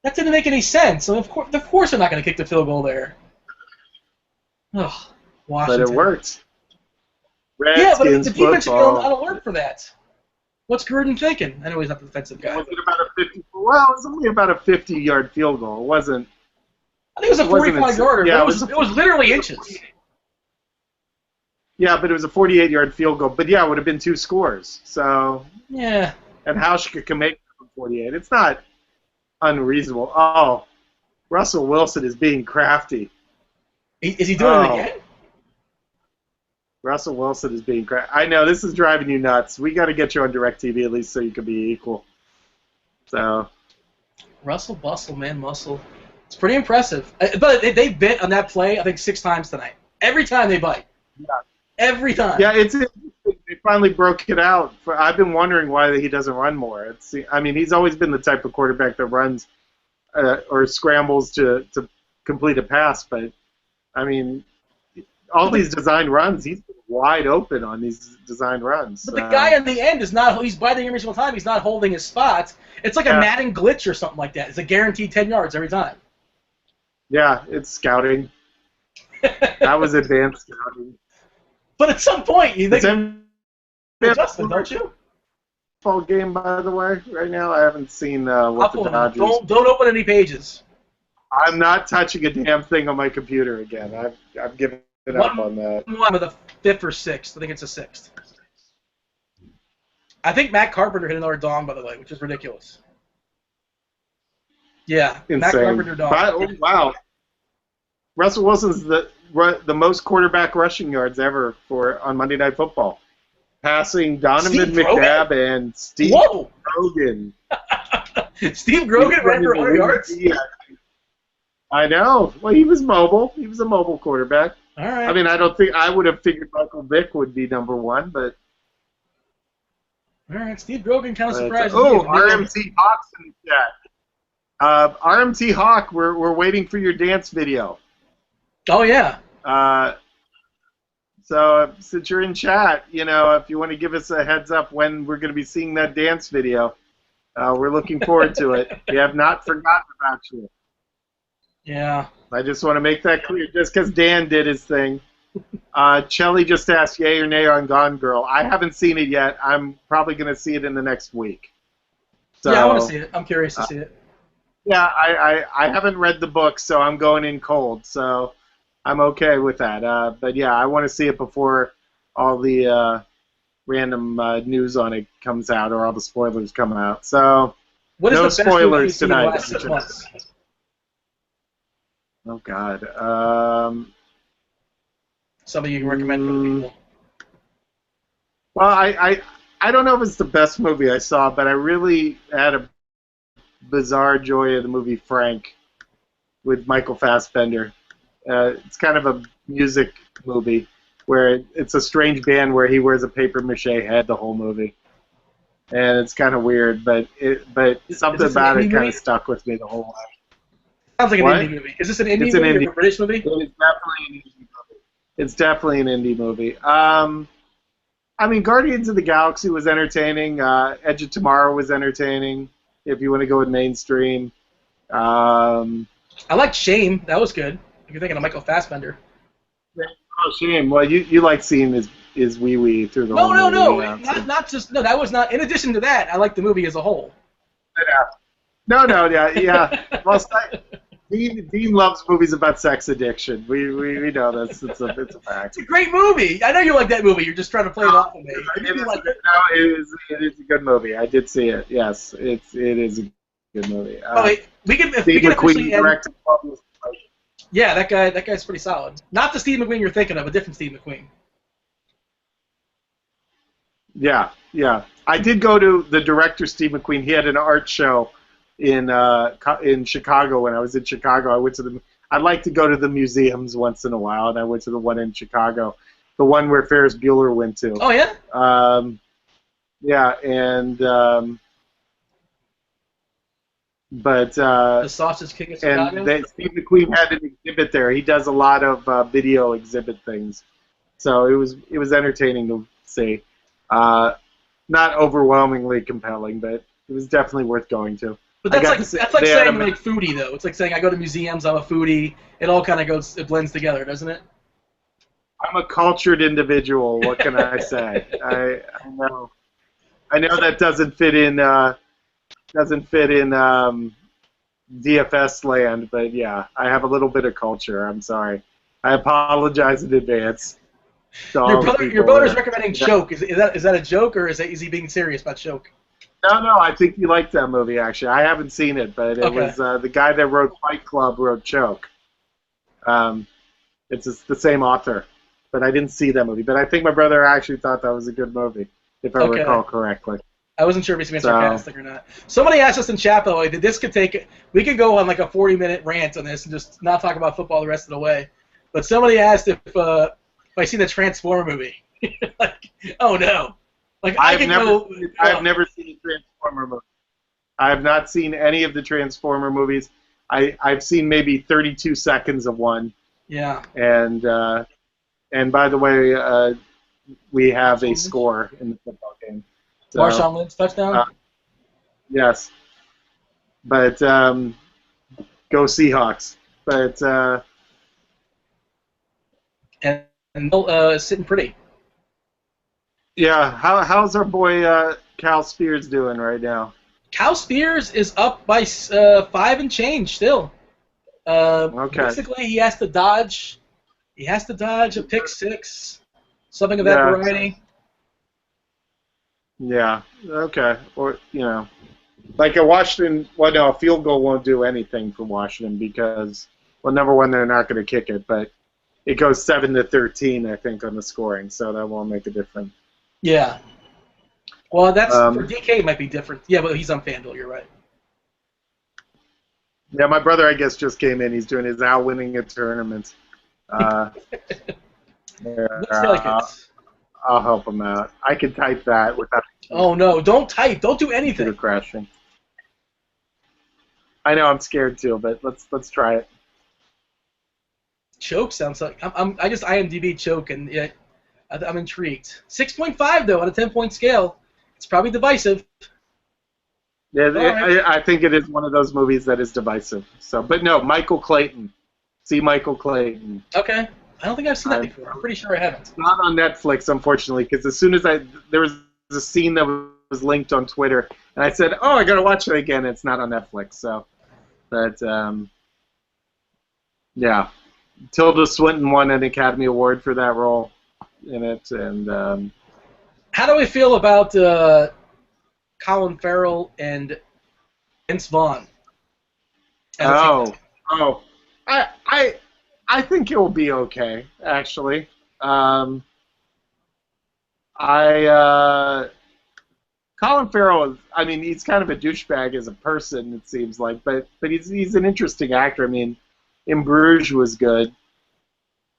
that didn't make any sense. So of course, they're not going to kick the field goal there. Ugh, Washington. But it worked. Yeah, but the Redskins defense should be football. on alert for that. What's Gruden thinking? I know he's not the defensive guy. Was it about a 50? Well, it was only about a 50-yard field goal. It wasn't. I think it was a 45-yarder. Yeah, but it was literally inches. Yeah, but it was a 48-yard field goal. But yeah, it would have been 2 scores. So. Yeah. And Hauschka can make it from 48. It's not unreasonable. Oh, Russell Wilson is being crafty. Is he doing it again? Russell Wilson is being crafty. I know, this is driving you nuts. We got to get you on DirecTV at least so you can be equal. So. Russell Bustle, man, muscle. It's pretty impressive. But they bit on that play, I think, 6 times tonight. Every time they bite. Yeah. Every time. Yeah, it's they finally broke it out. I've been wondering why he doesn't run more. I mean, he's always been the type of quarterback that runs or scrambles to complete a pass. But I mean, all these designed runs, he's wide open on these designed runs. But the guy in the end is not. He's biting every single time. He's not holding his spot. It's like a Madden glitch or something like that. It's a guaranteed 10 yards every time. Yeah, it's scouting. That was advanced scouting. But at some point, you think adjustment, don't you? Football game, by the way, right now. I haven't seen what the Dodgers. Don't open any pages. I'm not touching a damn thing on my computer again. I've given up on that. One of the 5th or 6th. I think it's a 6th. I think Matt Carpenter hit another dong, by the way, which is ridiculous. Yeah, insane. Matt Carpenter dong. Wow. Russell Wilson's the most quarterback rushing yards ever on Monday Night Football, passing Donovan McNabb and Steve Grogan. Steve Grogan ran for 100 yards? Yeah. I know. Well, he was mobile. He was a mobile quarterback. All right. I mean, I don't think I would have figured Michael Vick would be number 1, but. All right, Steve Grogan kind of surprised me. Oh, RMT Hawk's in the chat. RMT Hawk, we're waiting for your dance video. Oh, yeah. So since you're in chat, if you want to give us a heads up when we're going to be seeing that dance video, we're looking forward to it. We have not forgotten about you. Yeah. I just want to make that clear, just because Dan did his thing. Chelly just asked yay or nay on Gone Girl. I haven't seen it yet. I'm probably going to see it in the next week. So, yeah, I want to see it. I'm curious to see it. Yeah, I haven't read the book, so I'm going in cold. So I'm okay with that. But yeah, I want to see it before all the random news on it comes out or all the spoilers come out. So what is no the best spoilers tonight. In the last 6 months? Oh God. Something you can recommend for the people. Well, I don't know if it's the best movie I saw, but I really had a bizarre joy of the movie Frank with Michael Fassbender. It's kind of a music movie where it's a strange band where he wears a paper mache head the whole movie, and it's kind of weird, but something about it kind of stuck with me the whole way. Sounds like an indie movie. Is this an indie movie or a British movie? It's definitely an indie movie. I mean, Guardians of the Galaxy was entertaining. Edge of Tomorrow was entertaining. If you want to go with mainstream. I liked Shame. That was good. If you're thinking of Michael Fassbender. Oh, Shame. Well, you like seeing his wee through the whole movie. No. Not just no. That was not. In addition to that, I liked the movie as a whole. Yeah. No. Yeah. Well, Dean loves movies about sex addiction. We know this. It's a fact. It's a great movie. I know you like that movie. You're just trying to play it off of me. It is a good movie. I did see it. Yes, it is a good movie. We can Steve McQueen directed. Yeah, that guy's pretty solid. Not the Steve McQueen you're thinking of, a different Steve McQueen. Yeah. I did go to the director Steve McQueen. He had an art show in Chicago. When I was in Chicago, I went to I'd like to go to the museums once in a while, and I went to the one in Chicago, the one where Ferris Bueller went to. Oh yeah. Yeah, and but the Sausage King of Chicago. And Steve McQueen had an exhibit there. He does a lot of video exhibit things, so it was entertaining to see. Not overwhelmingly compelling, but It was definitely worth going to. But that's like saying like foodie though. It's like saying I go to museums. I'm a foodie. It all kind of blends together, doesn't it? I'm a cultured individual. What can I say? I know. I know that doesn't fit in DFS land, but yeah, I have a little bit of culture. I'm sorry. I apologize in advance. Your brother's recommending Choke. Is that a joke, or is he being serious about Choke? No, I think you liked that movie, actually. I haven't seen it, but it was the guy that wrote Fight Club wrote Choke. It's the same author, but I didn't see that movie. But I think my brother actually thought that was a good movie, if I recall correctly. I wasn't sure if he's being sarcastic or not. Somebody asked us in chat, by the way, that this could take... We could go on like a 40-minute rant on this and just not talk about football the rest of the way. But somebody asked if I seen the Transformer movie. Like, oh no. Like I've never seen a Transformer movie. I have not seen any of the Transformer movies. I've seen maybe 32 seconds of one. Yeah. And by the way, we have a score in the football game. So, Marshawn Lynch touchdown? Yes. But go Seahawks. But and sitting pretty. Yeah, how's our boy Cal Spears doing right now? Cal Spears is up by 5 and change still. Okay. Basically, he has to dodge a pick six, something of that variety. Yeah. Okay. Or like a Washington. Well, no, a field goal won't do anything for Washington because, well, number one, they're not going to kick it, but it goes 7-13, I think, on the scoring, so that won't make a difference. Yeah. Well, that's for DK it might be different. Yeah, but he's on FanDuel. You're right. Yeah, my brother, I guess, just came in. He's doing his out winning a tournament. Looks like it. I'll help him out. I can type that without. Oh no! Don't type. Don't do anything. Crashing. I know. I'm scared too, but let's try it. Choke sounds like I just IMDb Choke and yeah, I'm intrigued. 6.5 though on a 10-point scale. It's probably divisive. Yeah, I think it is one of those movies that is divisive. So, but no, Michael Clayton. See Michael Clayton. Okay. I don't think I've seen that before. I'm pretty sure I haven't. It's not on Netflix, unfortunately, because as soon as there was a scene that was linked on Twitter, and I said, "Oh, I gotta watch it again." It's not on Netflix, so. But yeah, Tilda Swinton won an Academy Award for that role in it, and. How do we feel about Colin Farrell and Vince Vaughn? I think it will be okay, actually. Colin Farrell, I mean, he's kind of a douchebag as a person, it seems like, but he's an interesting actor. I mean, In Bruges was good,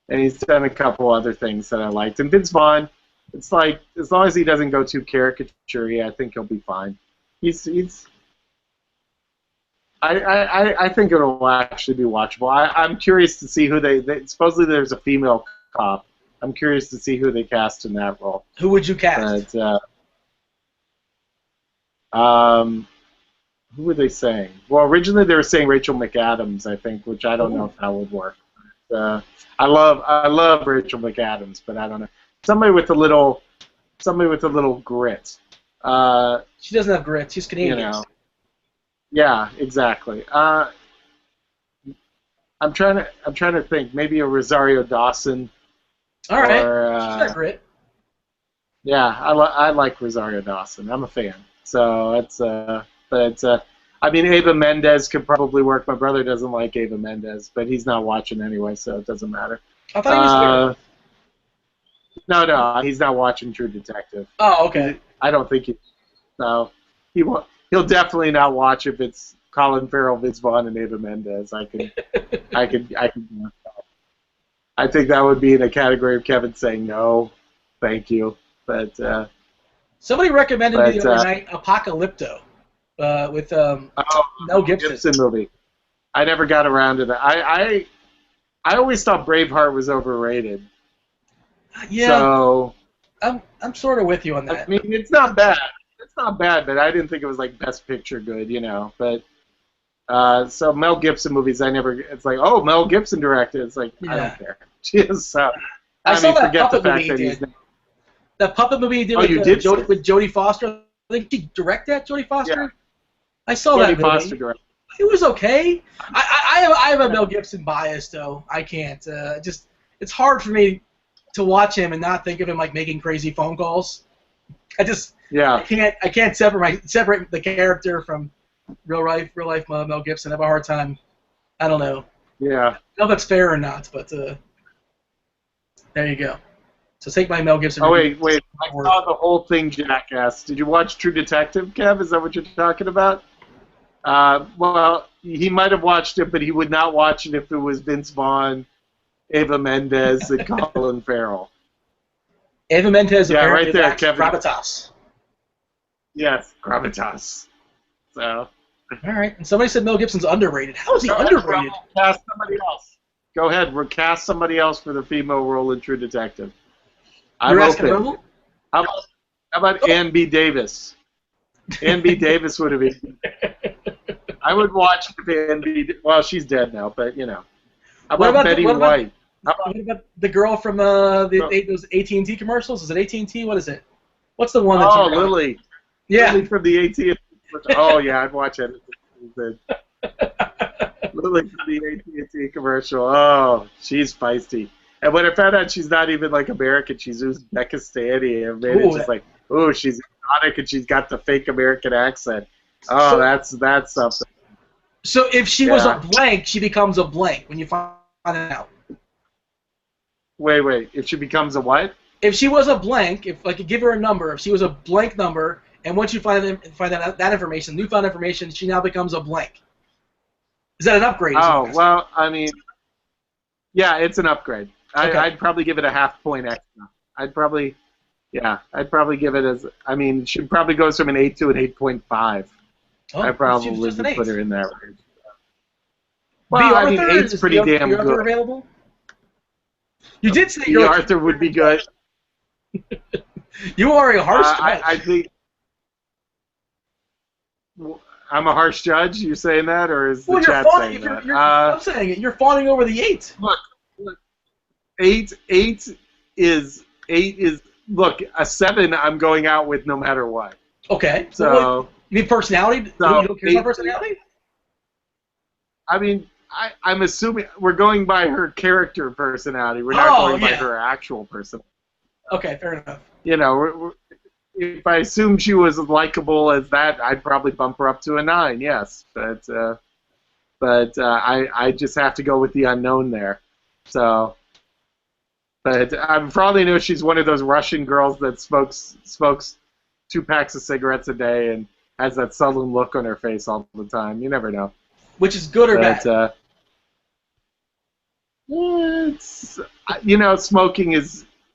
and he's done a couple other things that I liked. And Vince Vaughn, it's like, as long as he doesn't go too caricature-y, I think he'll be fine. I think it'll actually be watchable. I'm curious to see who they supposedly there's a female cop. I'm curious to see who they cast in that role. Who would you cast? But, who were they saying? Well, originally they were saying Rachel McAdams, I think, which I don't know if that would work. I love Rachel McAdams, but I don't know. Somebody with a little grit. She doesn't have grit. She's Canadian. Yeah, exactly. I'm trying to think. Maybe a Rosario Dawson. All right. She's got grit. Yeah, I like Rosario Dawson. I'm a fan. So I mean, Ava Mendez could probably work. My brother doesn't like Ava Mendez, but he's not watching anyway, so it doesn't matter. I thought he was weird. No, he's not watching True Detective. Oh, okay. I don't think he. No, he won't. He'll definitely not watch if it's Colin Farrell, Vince Vaughn, and Ava Mendez. I think that would be in a category of Kevin saying no, thank you. But somebody recommended me the other night Apocalypto with Mel Gibson. Gibson movie. I never got around to that. I always thought Braveheart was overrated. Yeah. So I'm sort of with you on that. I mean, it's not bad. not bad, but I didn't think it was like Best Picture good, But so Mel Gibson movies, it's like, oh, Mel Gibson directed. It's like, I don't care. So, I saw that forget the puppet fact movie that he he's. did. That puppet movie he did with Jodie Foster. I think he directed that, Jodie Foster. Yeah. I saw Jodie that movie. Foster directed. It was okay. I have a Mel Gibson bias though. I can't. It's hard for me to watch him and not think of him like making crazy phone calls. I can't separate the character from real life Mel Gibson. I have a hard time. I don't know. Yeah. I don't know if that's fair or not, but there you go. So take my Mel Gibson. Oh wait! I saw the whole thing, Jackass. Did you watch True Detective, Kev? Is that what you're talking about? Well, he might have watched it, but he would not watch it if it was Vince Vaughn, Eva Mendes, and Colin Farrell. Eva Mendes, right there, Kevin. Gravitas. Yes, Gravitas. So. All right, and somebody said Mel Gibson's underrated. How is he underrated? Cast somebody else. Go ahead, cast somebody else for the female role in True Detective. I'm open. How about Ann B. Davis? Ann B. Davis would have been. I would watch Ann B. Well, she's dead now, but How about Betty White? What about the girl from those AT&T commercials? Is it AT&T? What is it? What's the one that's? Oh, Lily. Yeah. Lily from the AT&T. Oh yeah, I'd watch it. Lily from the AT&T commercial. Oh, she's feisty. And when I found out she's not even like American, she's Uzbekistani, and it's just like, oh, she's exotic and she's got the fake American accent. Oh, that's something. So if she was a blank, she becomes a blank when you find it out. Wait. If she becomes a what? If she was a blank, if I could give her a number, if she was a blank number, and once you find that information, newfound information, she now becomes a blank. Is that an upgrade? Oh, well, yeah, it's an upgrade. Okay. I'd probably give it a half point extra. I'd probably give it as, it should probably go from an 8 to an 8.5. Oh, I probably would put her in that range. Well, Arthur, 8's pretty damn good. Arthur available? You did say Arthur would be good. You are a harsh judge. I think I'm a harsh judge. You saying that, or is the chat saying that? I'm saying it. You're fawning over the 8. Look, 8 is look, a 7 I'm going out with no matter what. Okay. So you mean personality? So you don't care about personality? I'm assuming we're going by her character personality. We're not going by her actual personality. Okay, fair enough. If I assume she was as likable as that, I'd probably bump her up to a 9. Yes, but I just have to go with the unknown there. So, but I probably know she's one of those Russian girls that smokes 2 packs of cigarettes a day and has that sullen look on her face all the time. You never know. Which is good or bad?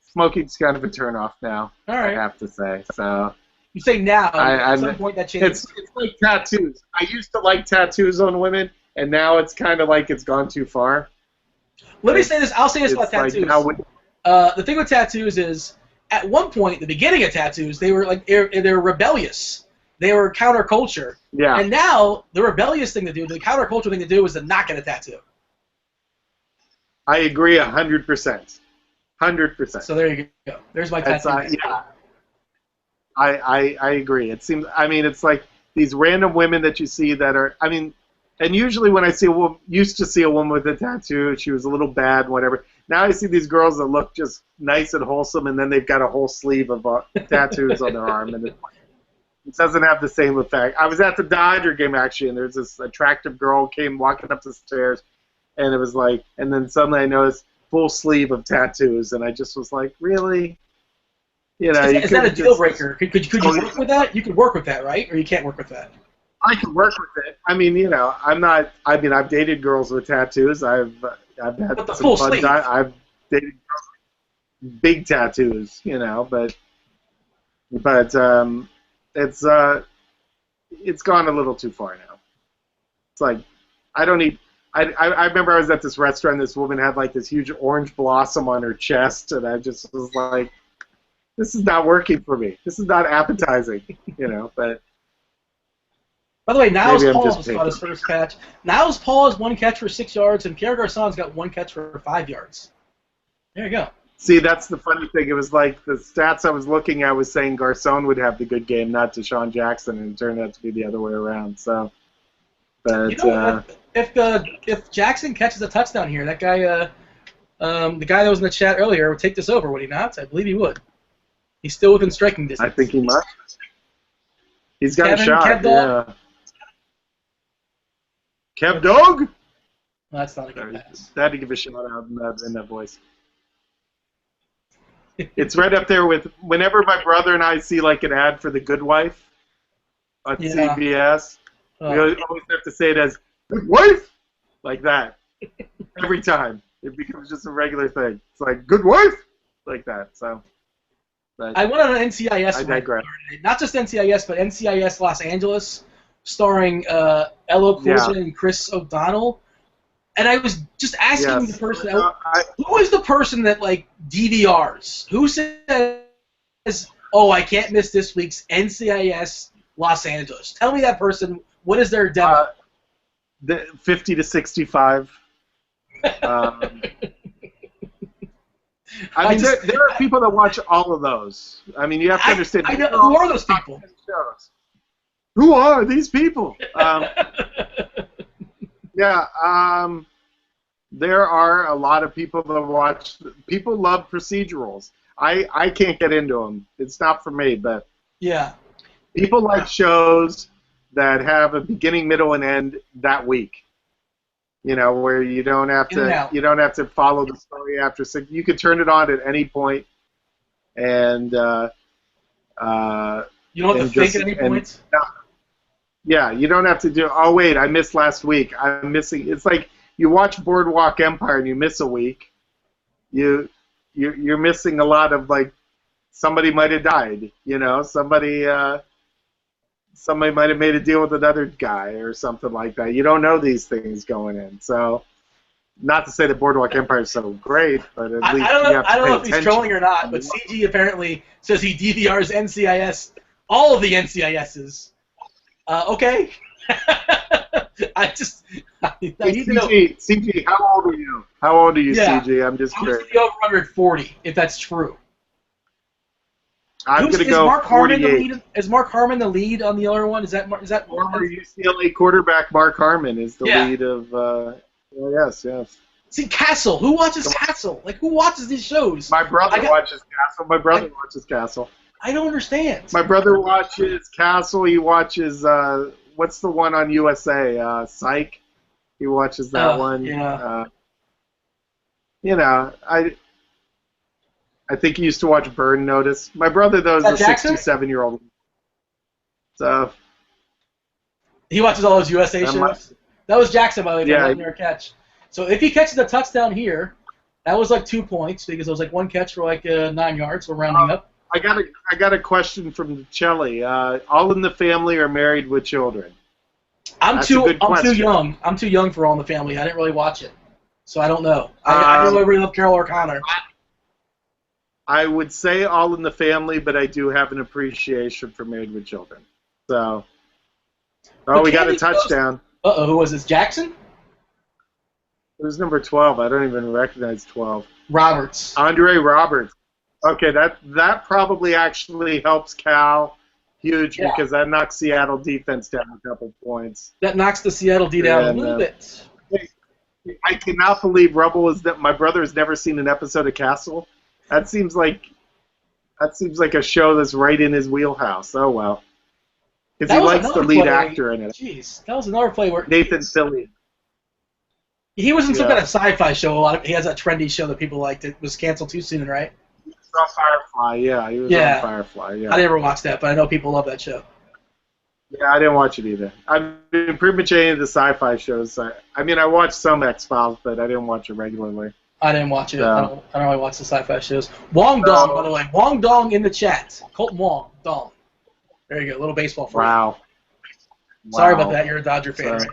Smoking's kind of a turnoff now. All right. I have to say. So you say now. At some point that changes. It's like tattoos. I used to like tattoos on women, and now it's kind of like it's gone too far. Let me say this. I'll say this about tattoos. The thing with tattoos is, at one point, the beginning of tattoos, they were rebellious. They were counterculture. Yeah. And now the rebellious thing to do, the counterculture thing to do, is to not get a tattoo. I agree 100%. 100%. So there you go. There's my tattoo. Yeah. I agree. It seems. It's like these random women that you see that are. And usually when I see used to see a woman with a tattoo, she was a little bad, whatever. Now I see these girls that look just nice and wholesome, and then they've got a whole sleeve of tattoos on their arm, and it doesn't have the same effect. I was at the Dodger game actually, and there's this attractive girl came walking up the stairs, and it was like, and then suddenly I noticed full sleeve of tattoos, and I just was like, really? Is that a deal breaker? Could you work with that? You could work with that, right? Or you can't work with that? I can work with it. I'm not. I've dated girls with tattoos. I've had some fun time. I've dated girls with big tattoos, but it's gone a little too far now. It's like I don't need. I remember I was at this restaurant. This woman had like this huge orange blossom on her chest, and I just was like, this is not working for me. This is not appetizing, but By the way, Niles maybe I'm Paul just just got his picky. first catch. Niles Paul has 1 catch for 6 yards, and Pierre Garcon's got 1 catch for 5 yards. There you go. See, that's the funny thing. It was like the stats I was looking at was saying Garcon would have the good game, not Deshaun Jackson, and it turned out to be the other way around. So, but You know, if Jackson catches a touchdown here, that guy, the guy that was in the chat earlier, would take this over, would he not? I believe he would. He's still within striking distance. I think he must. He's got Kevin, a shot. Kev Dog? Yeah. Kev Dog. Well, that's not a good pass. I had to give a shout out in that voice. It's right up there with whenever my brother and I see like an ad for The Good Wife on CBS, we always have to say it as "Good Wife," like that every time. It becomes just a regular thing. It's like "Good Wife," like that. So. But I went on an NCIS. I digress. Not just NCIS, but NCIS Los Angeles, starring Elo Coulson and Chris O'Donnell. And I was just asking the person, who is the person that like DVRs? Who says, "Oh, I can't miss this week's NCIS Los Angeles"? Tell me that person. What is their demo? 50 to 65. I mean, there are people that watch all of those. I mean, you have to understand. I know, who are those people? Who are these people? Yeah, there are a lot of people that watch. People love procedurals. I can't get into them. It's not for me. But yeah, people like shows that have a beginning, middle, and end that week. Where you don't have to follow the story after 6. You could turn it on at any point, and you don't have to think at any point. Yeah, you don't have to do. Oh wait, I missed last week. I'm missing. It's like you watch Boardwalk Empire and you miss a week. You're missing a lot of like somebody might have died. Somebody might have made a deal with another guy or something like that. You don't know these things going in. So, not to say that Boardwalk Empire is so great, but at least I you have to don't pay know if he's trolling or not, but CG apparently says he DVRs NCIS, all of the NCISs. Okay. I need to know. CG, how old are you? How old are you, CG? I'm just curious. Over 140, if that's true. I'm going to go Mark 48. Harmon the lead, is Mark Harmon the lead on the other one? Is that former UCLA quarterback Mark Harmon is the lead of? Yes. See, Castle. Who watches Castle? Like, who watches these shows? My brother watches Castle. Watches Castle. I don't understand. My brother watches Castle. He watches what's the one on USA? Psych. He watches that one. Yeah. I think he used to watch Burn Notice. My brother, though, is a 67-year-old. So he watches all those USA shows. That was Jackson, by the way. Yeah. Near catch. So if he catches a touchdown here, that was like 2 points because it was like 1 catch for like 9 yards. We're rounding up. I got a question from Chelly. All in the Family are married with children. I'm too young. I'm too young for All in the Family. I didn't really watch it, so I don't know. I really love Carol O'Connor. I would say All in the Family, but I do have an appreciation for Married with Children. So, we got a touchdown. Who was this? Jackson? It was number 12. I don't even recognize 12. Roberts. Andre Roberts. Okay, that probably actually helps Cal huge because that knocks Seattle defense down a couple points. That knocks the Seattle D down a little bit. I cannot believe Rubble is that my brother has never seen an episode of Castle. That seems like a show that's right in his wheelhouse. Oh well, because he likes the lead actor in it. Jeez, that was another play where Nathan Fillion. He was in some kind of sci-fi show. He has that trendy show that people liked. It was canceled too soon, right? He was on Firefly. Yeah, he was on Firefly. Yeah. I never watched that, but I know people love that show. Yeah, I didn't watch it either. I've been pretty much any of the sci-fi shows. I mean, I watched some X-Files, but I didn't watch it regularly. I didn't watch it. I don't really watch the sci-fi shows. Wong Dong, by the way. Wong Dong in the chat. Colton Wong Dong. There you go. A little baseball for you. Sorry about that. You're a Dodger fan, right?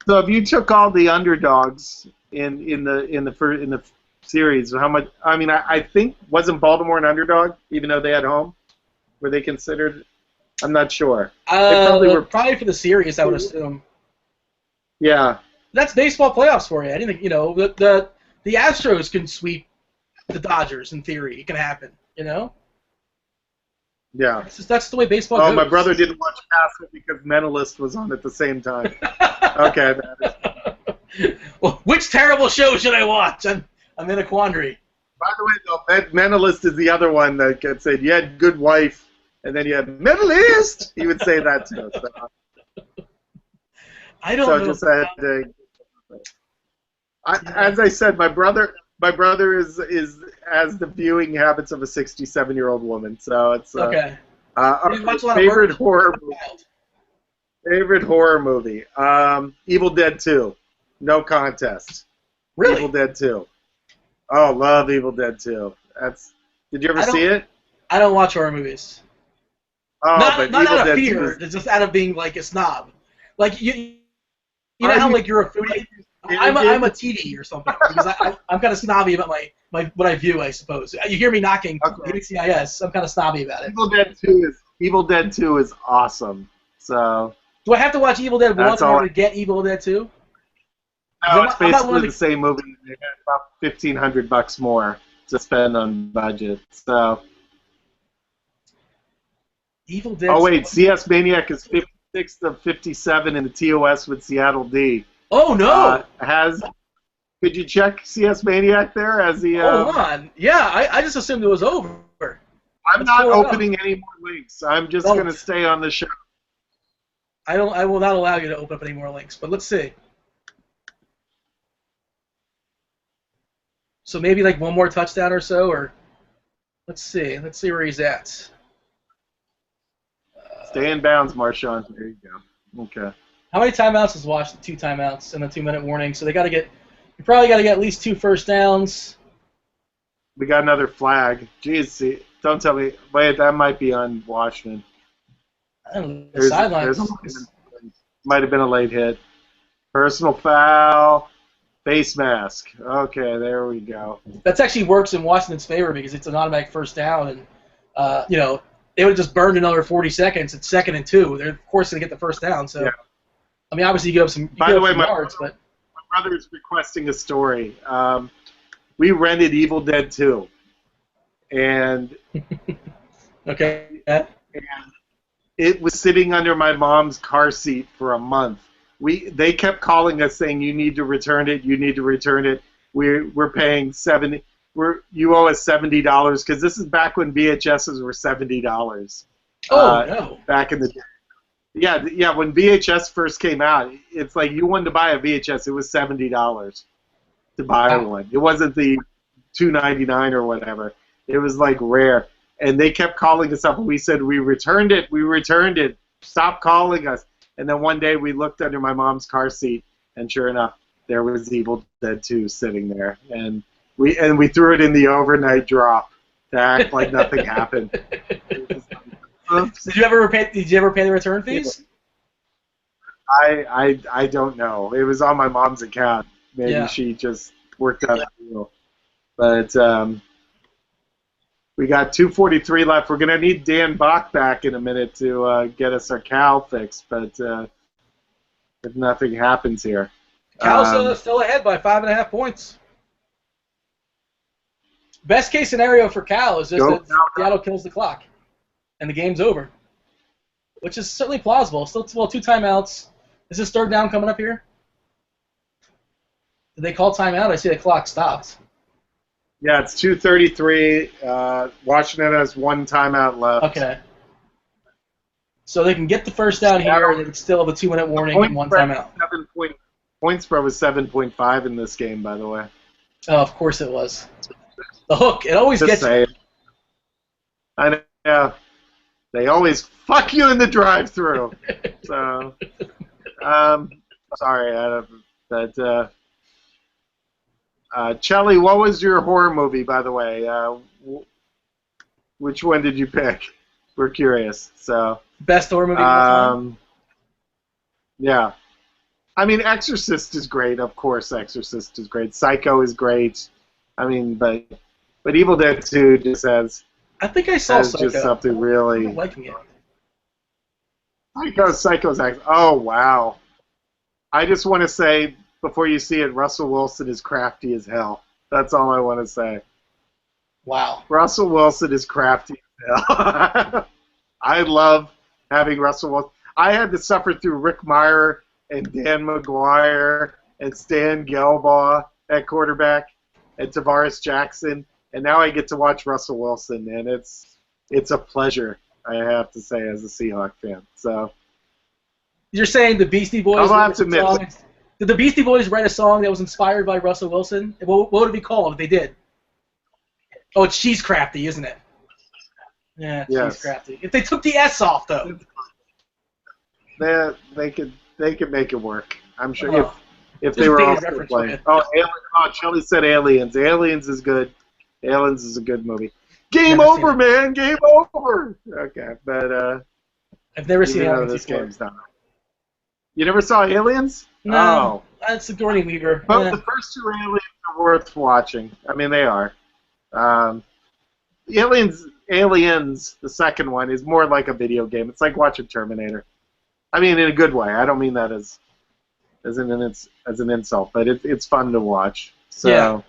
So if you took all the underdogs in the series. How much? I mean, I think wasn't Baltimore an underdog, even though they had home? Were they considered? I'm not sure. They probably were. Probably for the series, I would assume. Yeah. That's baseball playoffs for you. I didn't think the Astros can sweep the Dodgers in theory. It can happen. Yeah. That's the way baseball goes. Oh, my brother didn't watch Castle because Mentalist was on at the same time. Okay. Well, which terrible show should I watch? I'm in a quandary. By the way, though, Mentalist is the other one that gets said, you had good wife, and then you had Mentalist. He would say that too. So. I don't know. Just as I said, my brother is has the viewing habits of a 67-year-old woman. So it's okay. Our favorite horror movie. Favorite horror movie. Evil Dead 2. No contest. Really? Evil Dead 2. Oh, love Evil Dead 2. Did you ever see it? I don't watch horror movies. Oh, not Evil out of Dead fear, 2 it's just out of being like a snob. Like you know how like you're a foodie. I'm a TD or something because I'm kind of snobby about my what I view, I suppose. You hear me knocking CIS. I'm kind of snobby about it. Evil Dead 2 is awesome. So. Do I have to watch Evil Dead 1 in order to get Evil Dead 2? No, it's basically the same movie. They had about $1,500 more to spend on budget. So. Evil Dead. Oh wait, CS Maniac is 56th of 57 in the TOS with Seattle D. Oh no! Could you check CS Maniac there as the? Hold on. Yeah, I just assumed it was over. I'm not opening any more links. I'm just going to stay on the show. I will not allow you to open up any more links. But let's see. So maybe like one more touchdown or so, or let's see. Let's see where he's at. Stay in bounds, Marshawn. There you go. Okay. How many timeouts has Washington? 2 timeouts and a 2-minute warning. So they got to get. You probably got to get at least 2 first downs. We got another flag. Jeez, don't tell me. Wait, that might be on Washington. I don't know. The sidelines. Might have been a late hit. Personal foul. Face mask. Okay, there we go. That actually works in Washington's favor because it's an automatic first down, and they would have just burned another 40 seconds. It's 2nd and 2. They're of course going to get the first down. So, yeah. I mean, obviously you give up some. By the way, yards, but my brother is requesting a story. We rented Evil Dead 2, and okay, and it was sitting under my mom's car seat for a month. They kept calling us saying you need to return it. You need to return it. We're paying $70. You owe us $70 because this is back when VHSs were $70. Oh no! Back in the day. Yeah. When VHS first came out, it's like you wanted to buy a VHS. It was $70 to buy one. It wasn't the $2.99 or whatever. It was like rare. And they kept calling us up, and we said we returned it. We returned it. Stop calling us. And then one day we looked under my mom's car seat, and sure enough, there was Evil Dead 2 sitting there, and we threw it in the overnight drop to act like nothing happened. Did you ever pay the return fees? I don't know. It was on my mom's account. Maybe she just worked out a deal. But we got 2:43 left. We're gonna need Dan Bach back in a minute to get us our Cal fixed, but if nothing happens here, Cal's still ahead by 5.5 points. Best case scenario for Cal is just that Seattle kills the clock, and the game's over, which is certainly plausible. Still, 2 timeouts. Is this 3rd down coming up here? Did they call timeout? I see the clock stopped. Yeah, it's 2:33. Washington has 1 timeout left. Okay. So they can get the first down here, and they can still have a 2-minute warning and 1 timeout. Point spread was 7.5 in this game, by the way. Oh, of course it was. The hook. It always gets you. I know. They always fuck you in the drive-through. So, sorry, Adam, but. Chelly, what was your horror movie, by the way? Which one did you pick? We're curious. So best horror movie of all time? Yeah. I mean, Exorcist is great. Of course, Exorcist is great. Psycho is great. I mean, but Evil Dead 2 just I think I saw has Psycho. just something I'm really. liking it. Psycho's oh wow! I just want to say before you see it, Russell Wilson is crafty as hell. That's all I want to say. Wow. Russell Wilson is crafty as hell. I love having Russell Wilson. I had to suffer through Rick Meyer and Dan McGuire and Stan Gelbaugh at quarterback and Tavares Jackson, and now I get to watch Russell Wilson, and it's a pleasure, I have to say, as a Seahawk fan. So You're saying the Beastie Boys? I'll have to admit. Did the Beastie Boys write a song that was inspired by Russell Wilson? What would it be called if they did? Oh, it's She's Crafty, isn't it? Yeah, Yes. She's Crafty. If they took the S off, though. They could make it work. I'm sure Oh. if Just they were dated all reference playing. for Chili said Aliens. Aliens is good. Aliens is a good movie. Game Never over, seen man. Game over. Okay, but I've never seen even though Aliens this before. game's done. You never saw Aliens? No, that's Sigourney Weaver. But Yeah. the first two Aliens are worth watching. I mean, they are. Aliens, the second one, is more like a video game. It's like watching Terminator. I mean, in a good way. I don't mean that as an insult, but it's fun to watch. So, Yeah.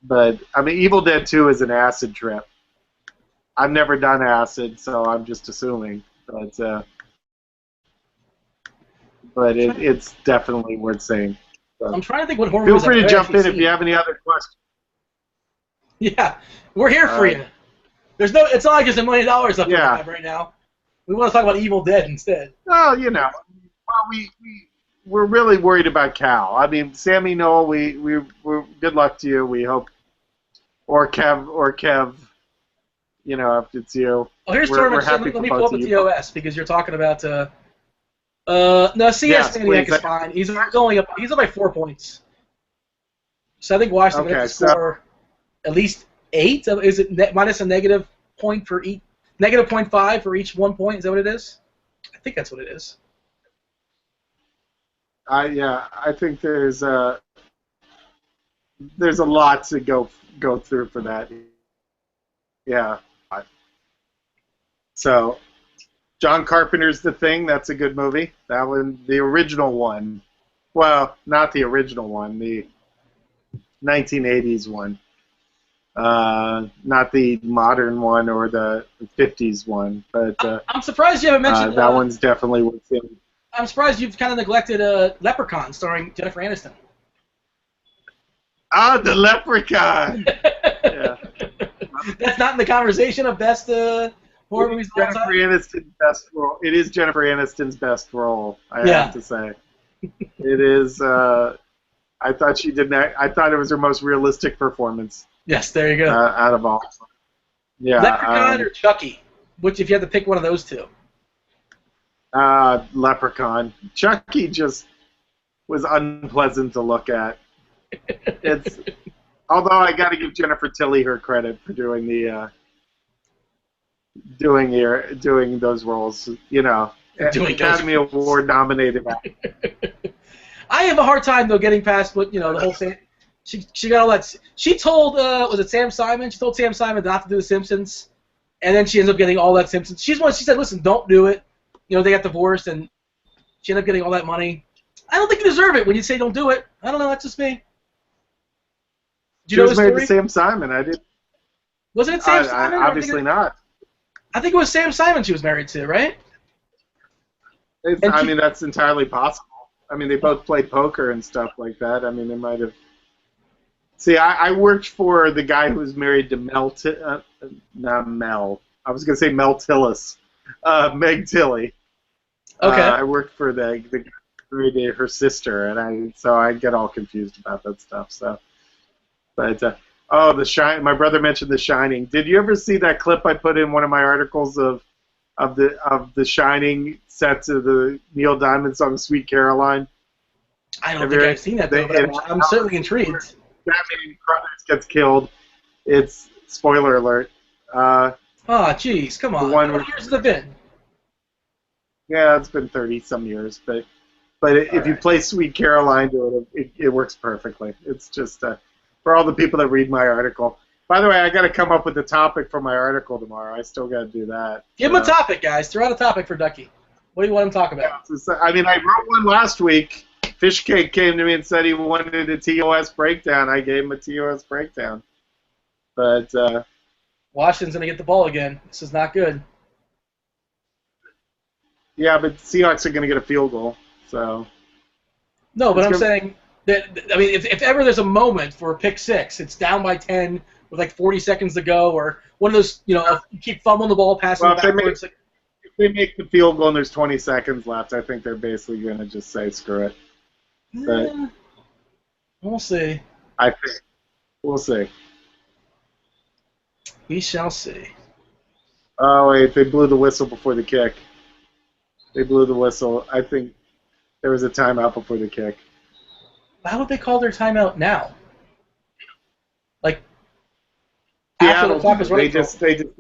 But I mean, Evil Dead 2 is an acid trip. I've never done acid, so I'm just assuming. But it's definitely worth seeing. So. I'm trying to think what horror Feel movies free to I've jump in actually if you have any other questions. Yeah, we're here for Alright. you. It's not like there's $1 million up for Yeah. grab right now. We want to talk about Evil Dead instead. Well, we're really worried about Cal. I mean, Sammy Noel, we're good luck to you. We hope, or Kev, if it's you. Oh, here's We're tournament. happy Let for me both pull up of the you. TOS because you're talking about. No, CS Yes, Maniac please. is fine. He's only up. He's up by 4 points. So I think Washington Okay, has to score at least 8. Is it minus a negative point for each? Negative 0.5 for each 1 point. Is that what it is? I think that's what it is. I think there's a lot to go through for that. Yeah. So, John Carpenter's The Thing. That's a good movie. That one, the original one. Well, not the original one. The 1980s one. Not the modern one or the 50s one, but I'm surprised you haven't mentioned that one's definitely worth seeing. I'm surprised you've kind of neglected Leprechaun, starring Jennifer Aniston. Ah, the Leprechaun. Yeah. That's not in the conversation of best horror movies of all Jennifer time. Aniston's best role. It is Jennifer Aniston's best role. I Yeah. have to say, it is. I thought she did. I thought it was her most realistic performance Yes, there you go. out of all. Yeah. Leprechaun or Chucky? Which, if you had to pick one of those two? Leprechaun. Chucky just was unpleasant to look at. It's. Although I got to give Jennifer Tilly her credit for doing the doing those roles. Doing Academy Award nominated. I have a hard time though getting past what the whole thing. She got all that. She told was it Sam Simon? She told Sam Simon not to do The Simpsons, and then she ends up getting all that Simpsons. She said, "Listen, don't do it." They got divorced, and she ended up getting all that money. I don't think you deserve it when you say don't do it. I don't know. That's just me. Do She you know was the married story? to Sam Simon. I did. Wasn't it Sam Simon? Obviously not. I think it was Sam Simon she was married to, right? I mean, that's entirely possible. I mean, they both played poker and stuff like that. I mean, they might have. See, I worked for the guy who was married to not Mel. I was going to say Mel Tillis. Meg Tilly. Okay. I worked for the guy who married to her sister, and so I get all confused about that stuff. So, but My brother mentioned The Shining. Did you ever see that clip I put in one of my articles of The Shining set to the Neil Diamond song "Sweet Caroline"? I don't think I've seen that though, but I'm certainly intrigued. Batman Crothers gets killed. It's spoiler alert. Oh, jeez, come on. The one How many years has it been? Yeah, it's been 30-some years, but if you play Sweet Caroline to it, it works perfectly. It's just for all the people that read my article. By the way, I got to come up with a topic for my article tomorrow. I still got to do that. Give him a topic, guys. Throw out a topic for Ducky. What do you want him to talk about? Yeah, I mean, I wrote one last week. Fishcake came to me and said he wanted a TOS breakdown. I gave him a TOS breakdown. But Washington's going to get the ball again. This is not good. Yeah, but Seahawks are going to get a field goal. So. No, but I'm saying that, I mean, if ever there's a moment for a pick six, it's down by 10 with like 40 seconds to go, or one of those, you keep fumbling the ball, passing it backwards. If they make the field goal and there's 20 seconds left, I think they're basically going to just say, screw it. But we'll see. I think. We'll see. We shall see. Oh, wait, they blew the whistle before the kick. They blew the whistle. I think there was a timeout before the kick. How would they call their timeout now? Like, after the clock is running? They decided.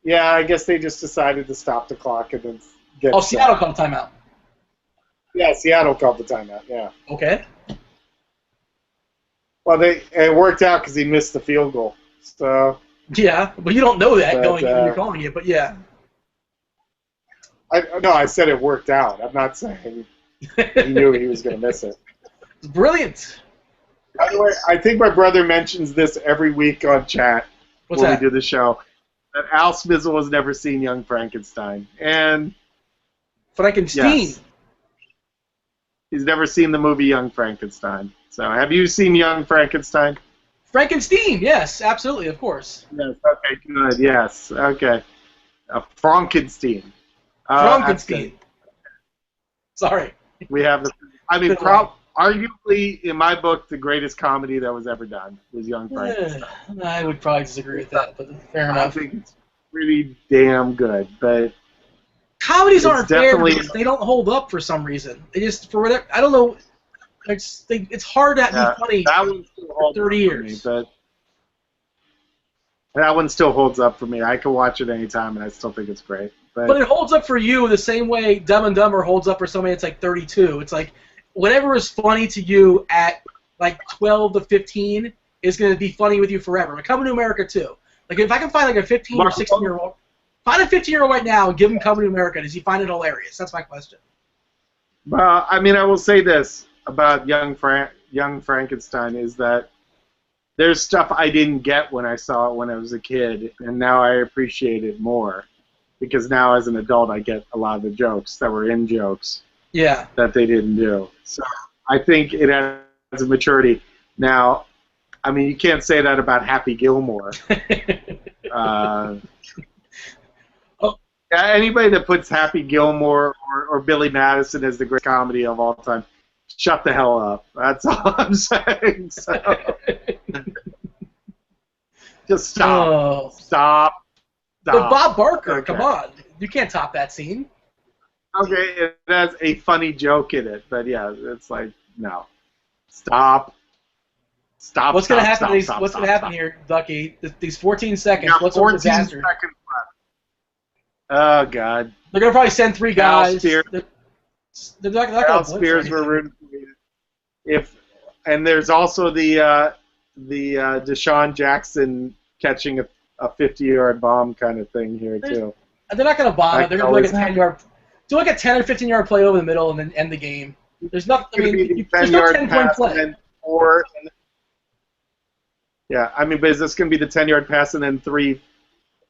Yeah, I guess they just decided to stop the clock and then get. Oh, Seattle called a timeout. Yeah, Seattle called the timeout. Yeah. Okay. Well, it worked out because he missed the field goal. So. Yeah, but you don't know that when you're calling it. But yeah. I said it worked out. I'm not saying he knew he was going to miss it. It's brilliant. By the way, I think my brother mentions this every week on chat we do the show. That Al Smizzle has never seen Young Frankenstein. And Frankenstein. Yes, he's never seen the movie Young Frankenstein. So have you seen Young Frankenstein? Frankenstein, yes, absolutely, of course. Yes, okay, good, yes, okay. Frankenstein. Frankenstein. Sorry. We have arguably, in my book, the greatest comedy that was ever done was Young Frankenstein. I would probably disagree with that, but fair enough. I think it's pretty damn good, but comedies aren't fair because they don't hold up for some reason. They just, for whatever, I don't know. It's hard to be funny for 30 years. But that one still holds up for me. I can watch it anytime, and I still think it's great. But it holds up for you the same way Dumb and Dumber holds up for somebody that's like 32. It's like whatever is funny to you at like 12 to 15 is going to be funny with you forever. Like Coming to America too. Like if I can find like a 15 or 16-year-old, find a 15-year-old right now and give him Coming to America. Does he find it hilarious? That's my question. Well, I mean, I will say this about Young Frankenstein is that there's stuff I didn't get when I saw it when I was a kid, and now I appreciate it more. Because now, as an adult, I get a lot of the jokes that were in jokes that they didn't do. So I think it has a maturity. Now, I mean, you can't say that about Happy Gilmore. Anybody that puts Happy Gilmore or Billy Madison as the great comedy of all time, shut the hell up. That's all I'm saying. So, just stop. Oh. Stop. But Bob Barker, come on. You can't top that scene. Okay, it has a funny joke in it, but yeah, it's like, no. Stop. Stop. What's going to happen What's going to happen here, Ducky? These 14 seconds, what's 14 a disaster? seconds left. Oh, God. They're going to probably send 3 guys. Spears. They're not Cal Spears were rooting for me. And there's also the Deshaun Jackson catching a 50-yard bomb kind of thing here too. They're not going to bomb it. They're going to do like a 10-yard, like a 10 or 15-yard play over the middle and then end the game. There's nothing. I mean, there's no 10-point play. Yeah, I mean, but is this going to be the 10-yard pass and then 3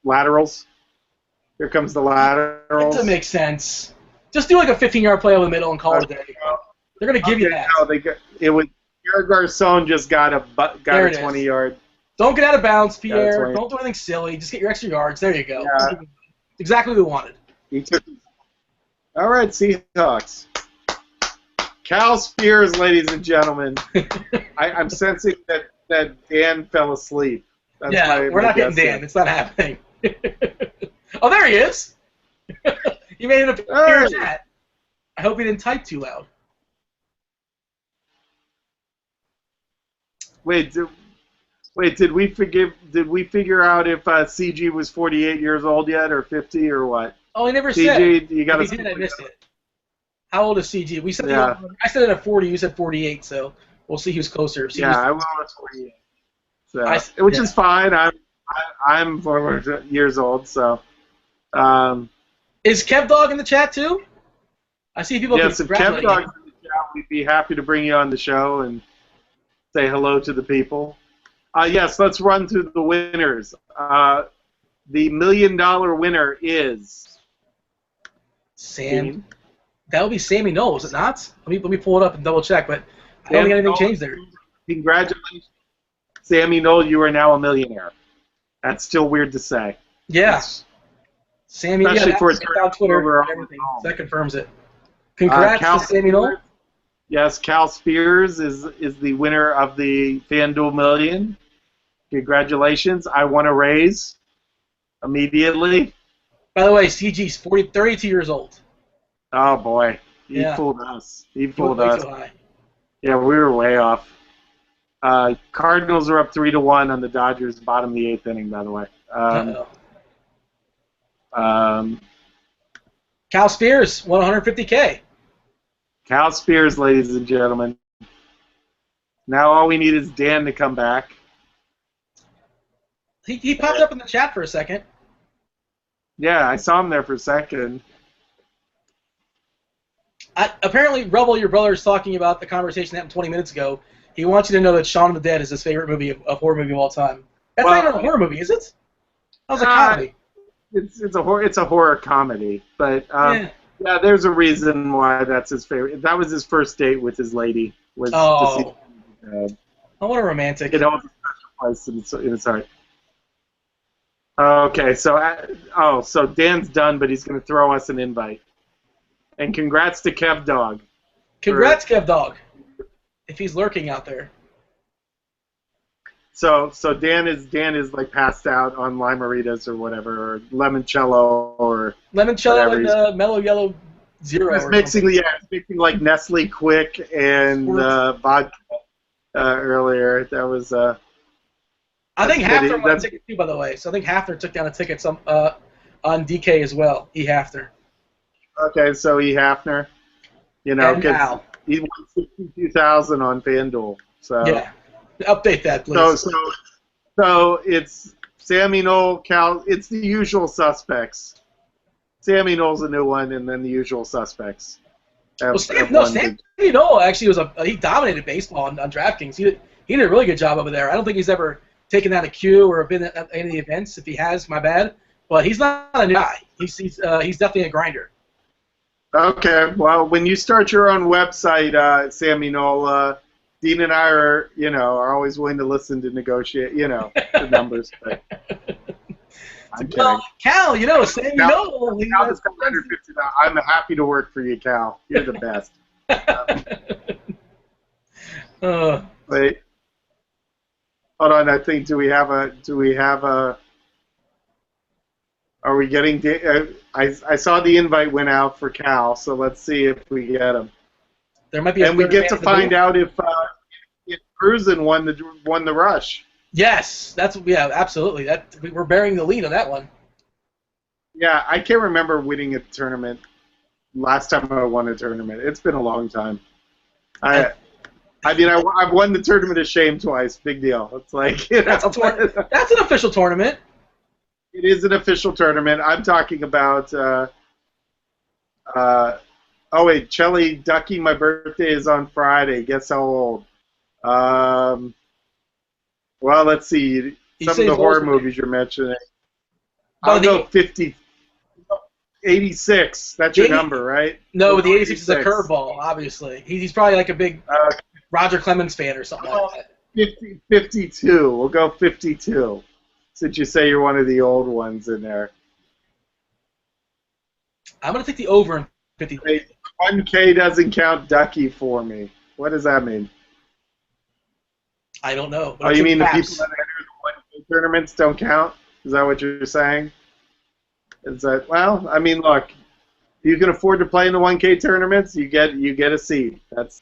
laterals? Here comes the laterals. It doesn't make sense. Just do like a 15-yard play over the middle and call it a day. They're going to give you that. No, Pierre Garcon just got a 20-yard. Don't get out of bounds, Pierre. Don't do anything silly. Just get your extra yards. There you go. Yeah. Exactly what we wanted. All right, Seahawks. Cal Spears, ladies and gentlemen. I'm sensing that Dan fell asleep. That's we're not getting Dan. It's not happening. Oh, there he is. He made it appear in chat. I hope he didn't type too loud. Wait, did we figure out if CG was 48 years old yet, or 50, or what? Oh, he never CG, said. You got I missed it. How old is CG? We said I said it at 40. You said 48. So We'll see who's closer. See Yeah, who's, I will at 48. So, which yeah. is fine. I'm 4 years old, so. Is Kev Dog in the chat too? I see people Yes, if Kev congratulating Dog's him. in the chat, we'd be happy to bring you on the show and say hello to the people. Yes, let's run through the winners. The $1 million winner is Sam. That would be Sammy Knoll, is it not? Let me pull it up and double check, but I don't think anything changed there. Congratulations, Sammy Knoll. You are now a millionaire. That's still weird to say. Yeah. Sammy, Especially for on Twitter, everything. That confirms it. Congrats to Sammy Knoll. Yes, Cal Spears is the winner of the FanDuel Million. Congratulations. I won a raise immediately. By the way, CG's 32 years old. Oh, boy. He fooled us. He fooled us. Yeah, we were way off. Cardinals are up 3-1 on the Dodgers, bottom of the 8th inning, by the way. Cal Spears won $150K. Cal Spears, ladies and gentlemen. Now all we need is Dan to come back. He popped up in the chat for a second. Yeah, I saw him there for a second. Apparently, Rebel, your brother, is talking about the conversation that happened 20 minutes ago. He wants you to know that Shaun of the Dead is his favorite movie, a horror movie of all time. That's not even a horror movie, is it? That was a comedy. It's a horror comedy, but yeah, there's a reason why that's his favorite. That was his first date with his lady. To see Oh, what a romantic. It holds a special place in his heart. Okay, so Dan's done, but he's going to throw us an invite. And congrats to Kev Dog. Congrats, Kev Dog, if he's lurking out there. So Dan is like passed out on Limeritas or whatever, or Limoncello or Limoncello and Mellow Yellow Zero. He's mixing like Nestle Quick and vodka earlier. That was. I think Hafner won a ticket too, by the way. So I think Hafner took down a ticket on DK as well. E. Hafner. Okay, so E. Hafner, he won $62,000 on FanDuel. So yeah, update that, please. So it's Sammy Knoll, Cal. It's the usual suspects. Sammy Knoll's a new one, and then the usual suspects. Sammy Knoll actually he dominated baseball on DraftKings. He did a really good job over there. I don't think he's ever taken out a cue or been at any of the events. If he has, my bad. But he's not a new guy. He's definitely a grinder. Okay, well, when you start your own website, Sammy Knoll, Dean and I are always willing to listen to negotiate, the numbers. But I'm kidding. Cal, Sammy Knoll. Cal just got $150. I'm happy to work for you, Cal. You're the best. Wait. Hold on, I think, do we have a, are we getting, I saw the invite went out for Cal, so let's see if we get him. There might be and we get to find out if Cruisin won the rush. Yes, absolutely. We're bearing the lead on that one. Yeah, I can't remember winning a tournament last time I won a tournament. It's been a long time. I've won the Tournament of Shame twice. Big deal. It's like that's an official tournament. It is an official tournament. I'm talking about. Oh wait, Chelly Ducky. My birthday is on Friday. Guess how old? Well, let's see. Some of the horror movies you're mentioning. I'll go 50. 86. That's your number, right? No, the 86 is a curveball, obviously. He's probably like a big Roger Clemens fan or something like that. 52. We'll go 52. Since you say you're one of the old ones in there. I'm going to take the over in 52. 1K doesn't count Ducky for me. What does that mean? I don't know. Oh, you mean the people that enter the 1K tournaments don't count? Is that what you're saying? Is that, well, I mean, look, you can afford to play in the 1K tournaments, you get a seat. That's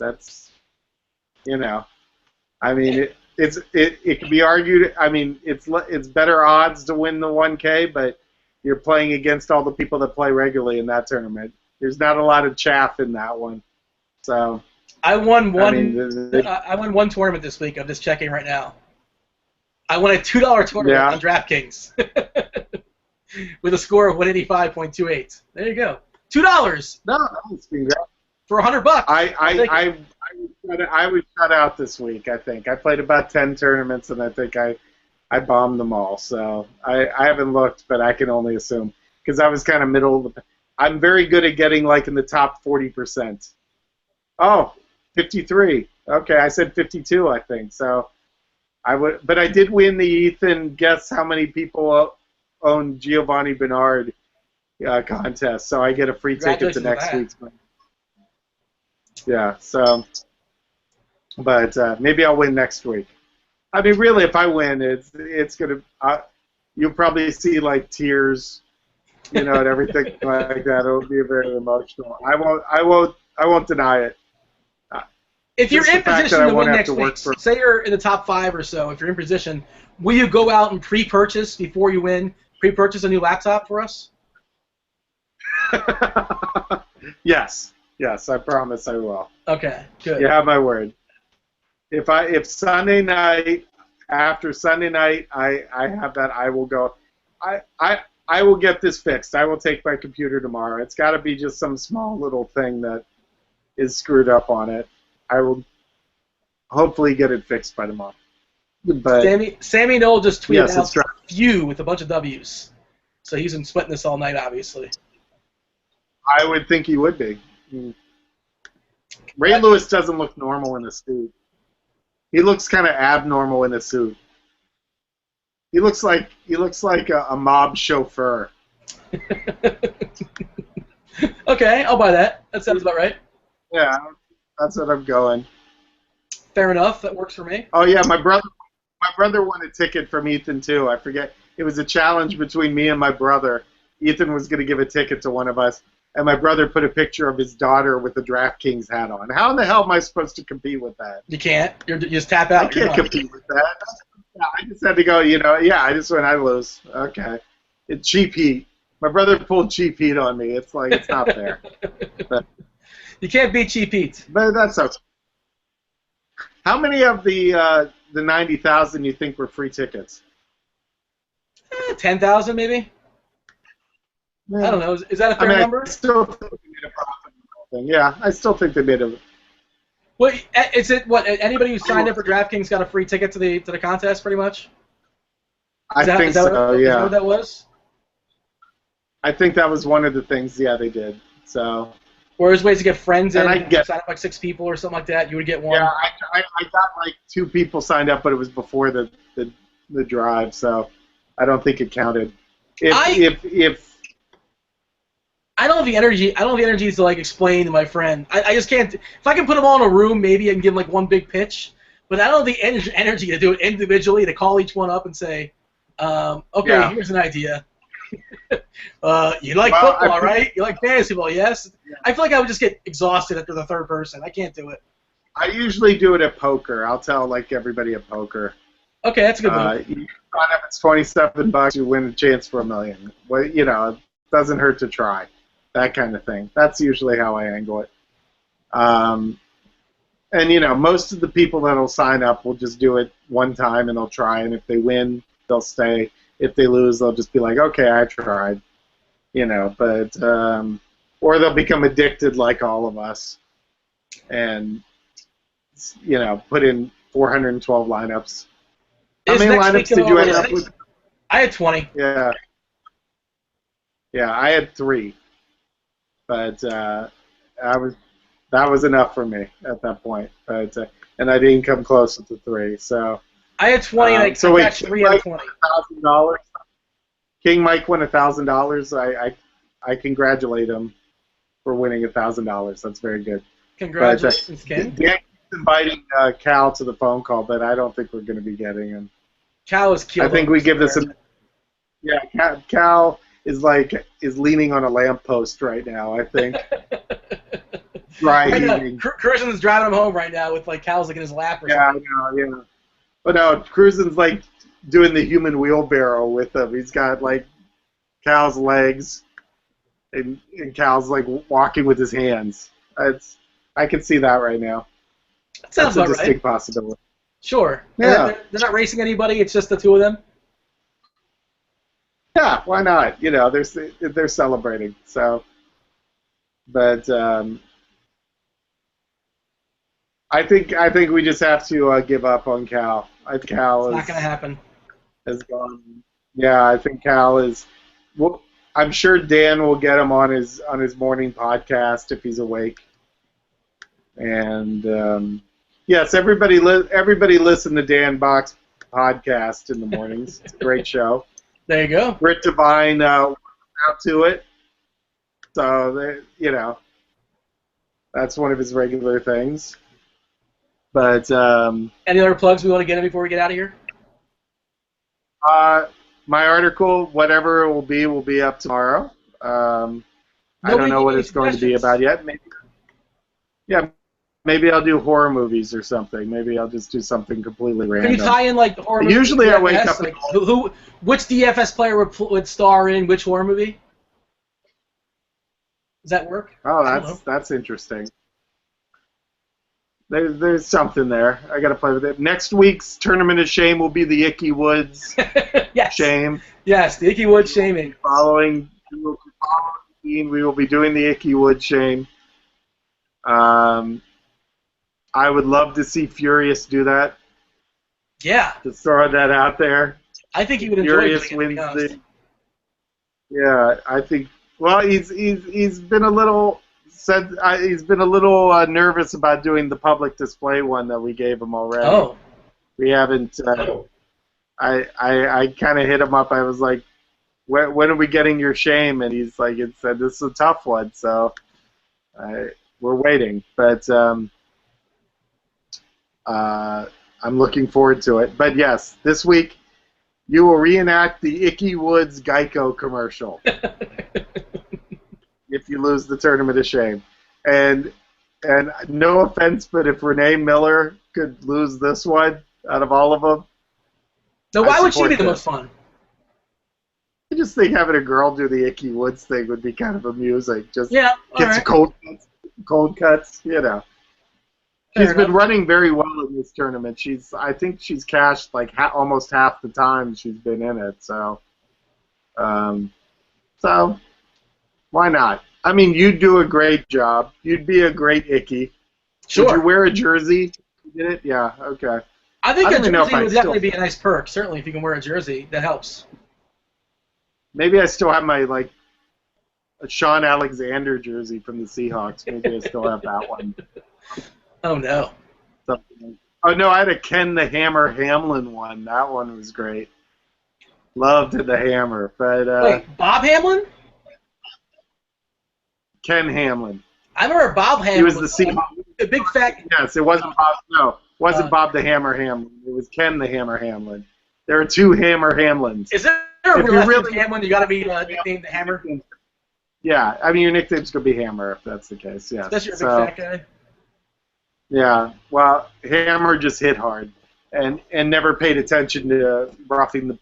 I mean, it can be argued. I mean, it's better odds to win the 1K, but you're playing against all the people that play regularly in that tournament. There's not a lot of chaff in that one, so. I won one. I mean, I won one tournament this week. I'm just checking right now. I won a $2 tournament Yeah. on DraftKings with a score of 185.28. There you go. $2 no, that's been great. for $100. I was shut out this week. I think I played about 10 tournaments, and I think I bombed them all. So I haven't looked, but I can only assume because I was kind of middle of the. I'm very good at getting like in the top 40%. Oh, 53. Okay, I said 52. I think so. But I did win the Ethan. Guess how many people own Giovanni Bernard contest? So I get a free ticket to next week's. Yeah. So, but maybe I'll win next week. I mean, really, if I win, it's gonna. You'll probably see like tears, and everything like that. It'll be very emotional. I won't deny it. If you're Just in the fact position that I to won't win have next to work week, for- say you're in the top 5 or so, if you're in position, will you go out and pre-purchase before you win? Pre-purchase a new laptop for us? Yes, I promise I will. Okay, good. You have my word. If Sunday night after Sunday night I have that, I will go. I will get this fixed. I will take my computer tomorrow. It's got to be just some small little thing that is screwed up on it. I will hopefully get it fixed by tomorrow. But Sammy Knoll just tweeted Yes, out it's right. "few" with a bunch of W's. So he's been sweating this all night, obviously. I would think he would be. Ray Lewis doesn't look normal in a suit. He looks kind of abnormal in a suit. He looks like a mob chauffeur. Okay, I'll buy that. That sounds about right. Yeah, that's what I'm going. Fair enough. That works for me. Oh yeah, my brother won a ticket from Ethan too. I forget. It was a challenge between me and my brother. Ethan was going to give a ticket to one of us, and my brother put a picture of his daughter with a DraftKings hat on. How in the hell am I supposed to compete with that? You can't. You just tap out. I can't compete with that. Yeah, I just had to go. I just went. I lose. Okay, it's cheap heat. My brother pulled cheap heat on me. It's like it's not fair. You can't beat cheap heat. But that's okay. How many of the 90,000 you think were free tickets? 10,000 maybe. I don't know. Is that a fair number? I still think they made a profit. Yeah, I still think they made a. Well, is it what? Anybody who signed up for DraftKings got a free ticket to the contest, pretty much? I think so. Is that Yeah. what that was? I think that was one of the things. Yeah, they did. So. Or there's ways to get friends in. And I get- sign up like 6 people or something like that. You would get one. Yeah, I got like 2 people signed up, but it was before the drive, so I don't think it counted. If I don't have the energy. I don't have the energy to like explain to my friend. I just can't. If I can put them all in a room, maybe I can give them like one big pitch. But I don't have the energy to do it individually. To call each one up and say, "Okay, Yeah. here's an idea. You like football, right? You like fantasy ball, yes?" Yeah. I feel like I would just get exhausted after the third person. I can't do it. I usually do it at poker. I'll tell like everybody at poker. Okay, that's a good move. You sign up, it's $27. You win a chance for $1 million. Well, it doesn't hurt to try. That kind of thing. That's usually how I angle it. And most of the people that'll sign up will just do it one time and they'll try. And if they win, they'll stay. If they lose, they'll just be like, okay, I tried. But or they'll become addicted like all of us, and put in 412 lineups. How many lineups did you end up with? I had 20. Yeah, I had 3, but that was enough for me at that point. But and I didn't come close with the 3. So I had 20. And I got 3 out of 20. $1,000. King Mike won $1,000. I congratulate him for winning $1,000. That's very good. Congratulations, Ken. Dan keeps inviting Cal to the phone call, but I don't think we're going to be getting him. Cal is killed. I think we give this a. Yeah, Cal is leaning on a lamppost right now. I think. Right. Cruisen's driving him home right now with like Cal's like in his lap or something. Yeah. But no, Cruisen's like doing the human wheelbarrow with him. He's got like Cal's legs, and Cal's like walking with his hands. I can see that right now. That sounds That's a about right. distinct possibility. Sure. Yeah. They're not racing anybody. It's just the two of them. Yeah, why not? You know, they're celebrating. So, but I think we just have to give up on Cal. I think Cal It's not going to happen. has gone. Yeah, I think Cal is. Well, I'm sure Dan will get him on his morning podcast if he's awake. And yes, everybody listen to Dan Bach's podcast in the mornings. It's a great show. There you go. Britt Devine out to it. So that's one of his regular things. But any other plugs we want to get in before we get out of here? My article, whatever it will be up tomorrow. I don't know what it's going to be about yet. Maybe I'll do horror movies or something. Maybe I'll just do something completely random. Can you tie in like the horror movies? Usually I wake up. Like, which DFS player would star in which horror movie? Does that work? Oh, that's interesting. There's something there. I got to play with it. Next week's Tournament of Shame will be the Icky Woods yes. Shame. Yes, the Icky Woods Shaming. We will be doing the Icky Woods Shame. I would love to see Furious do that. Yeah. Just throwing that out there. I think he would enjoy Furious doing wins Yeah, I think. Well, he's been a little nervous about doing the public display one that we gave him already. Oh. We haven't. I kind of hit him up. I was like, when are we getting your shame? And he's like, it said this is a tough one, so we're waiting. But I'm looking forward to it. But yes, this week you will reenact the Icky Woods Geico commercial if you lose the Tournament of Shame. And no offense, but if Renee Miller could lose this one out of all of them, so why would she be the most fun? I just think having a girl do the Icky Woods thing would be kind of amusing. Just get some cold cuts, you know. She's been running very well in this tournament. I think she's cashed like almost half the time she's been in it. So why not? I mean, you'd do a great job. You'd be a great Icky. Sure. Would you wear a jersey? You did it? Yeah. Okay. I think a jersey would definitely be a nice perk. Certainly, if you can wear a jersey, that helps. Maybe I still have my a Sean Alexander jersey from the Seahawks. Maybe I still have that one. Oh, no. Oh, no, I had a Ken the Hammer Hamlin one. That one was great. Loved the Hammer. But wait, Bob Hamlin? Ken Hamlin. I remember Bob Hamlin. He was the Seahawks. The big fat... Yes, it wasn't Bob. No, it wasn't Bob the Hammer Hamlin. It was Ken the Hammer Hamlin. There are two Hammer Hamlins. Is there a real Hamlin? You got to be nicknamed the Hammer? Yeah, I mean, your nickname's going to be Hammer if that's the case, yeah. Especially your big fat guy? Yeah, well, Hammer just hit hard and never paid attention to roughing the,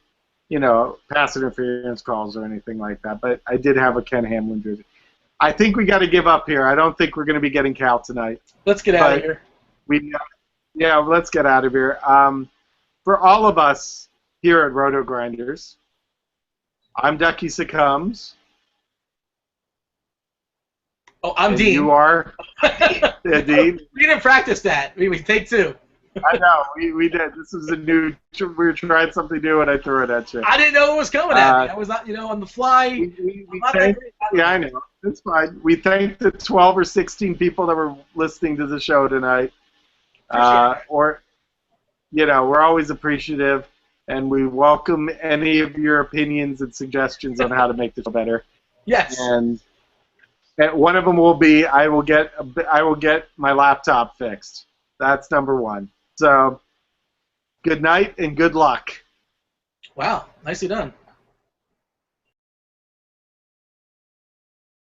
pass interference calls or anything like that. But I did have a Ken Hamlin jersey. I think we got to give up here. I don't think we're going to be getting Cal tonight. Let's get out of here. Let's get out of here. For all of us here at Roto Grinders, I'm Ducky Succumbs. Oh, I'm Dean. You are Dean. We didn't practice that. We take two. I know. We did. This was we were trying something new, and I threw it at you. I didn't know it was coming at me. I was not, on the fly. I know. It's fine. We thank the 12 or 16 people that were listening to the show tonight. We're always appreciative, and we welcome any of your opinions and suggestions on how to make the show better. Yes. And one of them will be I will get my laptop fixed. That's number one. So, good night and good luck. Wow, nicely done.